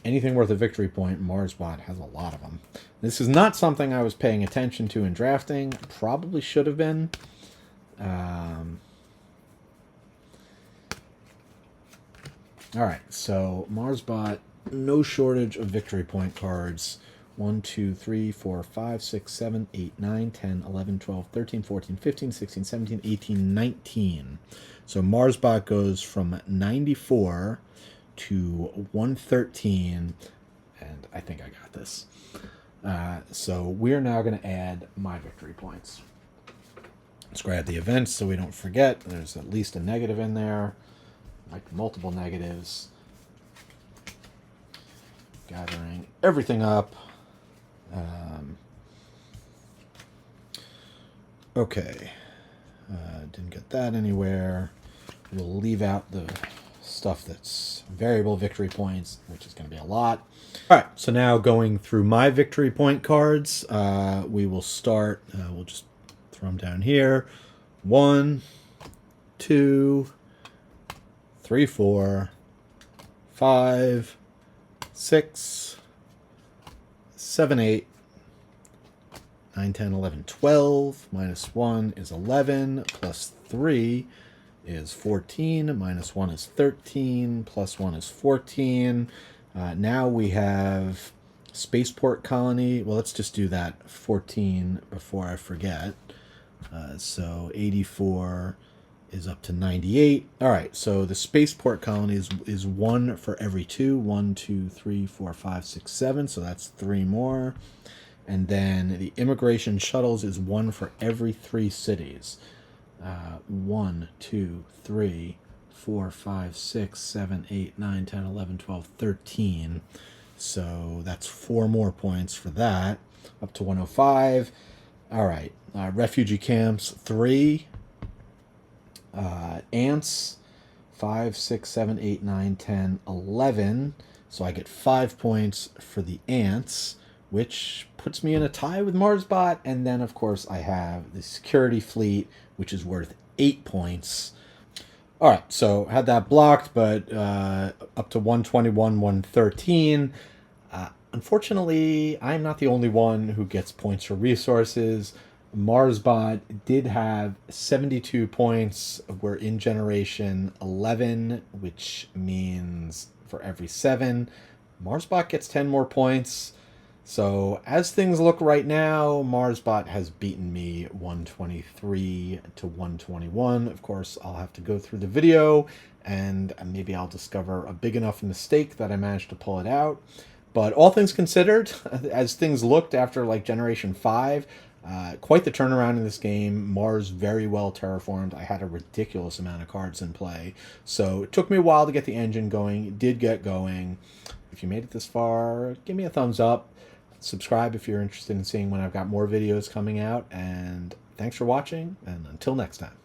Anything worth a victory point, MarsBot has a lot of them. This is not something I was paying attention to in drafting. Probably should have been. All right, so MarsBot, no shortage of victory point cards. 1, 2, 3, 4, 5, 6, 7, 8, 9, 10, 11, 12, 13, 14, 15, 16, 17, 18, 19. So MarsBot goes from 94 to 113, and I think I got this. So we're now going to add my victory points. Let's grab the events so we don't forget. There's at least a negative in there. Like multiple negatives. Gathering everything up. Okay. Didn't get that anywhere. We'll leave out the stuff that's variable victory points, which is going to be a lot. All right, so now going through my victory point cards, we will start, we'll just throw them down here. 1, 2, 3, 4, 5, 6, 7, 8, 9, 10, 11, 12. Minus 1 is 11. Plus 3 is 14. Minus 1 is 13. Plus 1 is 14. Now we have Spaceport Colony. Well, let's just do that 14 before I forget. So 84 is up to 98. All right, so the Spaceport Colony is 1 for every 2. 1, 2, 3, 4, 5, 6, 7. So that's 3 more. And then the Immigration Shuttles is 1 for every 3 cities. 1, 2, 3, 4, 5, 6, 7, 8, 9, 10, 11, 12, 13. So that's 4 more points for that. Up to 105. All right, refugee camps, 3. Ants, 5, 6, 7, 8, 9, 10, 11. So I get 5 points for the ants, which puts me in a tie with MarsBot. And then, of course, I have the security fleet, which is worth 8 points. All right, so had that blocked, but up to 121, 113. Unfortunately, I'm not the only one who gets points for resources. MarsBot did have 72 points. We're in generation 11, which means for every 7, MarsBot gets 10 more points. So as things look right now, MarsBot has beaten me 123 to 121. Of course, I'll have to go through the video and maybe I'll discover a big enough mistake that I managed to pull it out. But all things considered, as things looked after like Generation 5, quite the turnaround in this game. Mars very well terraformed. I had a ridiculous amount of cards in play. So it took me a while to get the engine going. It did get going. If you made it this far, give me a thumbs up. Subscribe if you're interested in seeing when I've got more videos coming out. And thanks for watching, and until next time.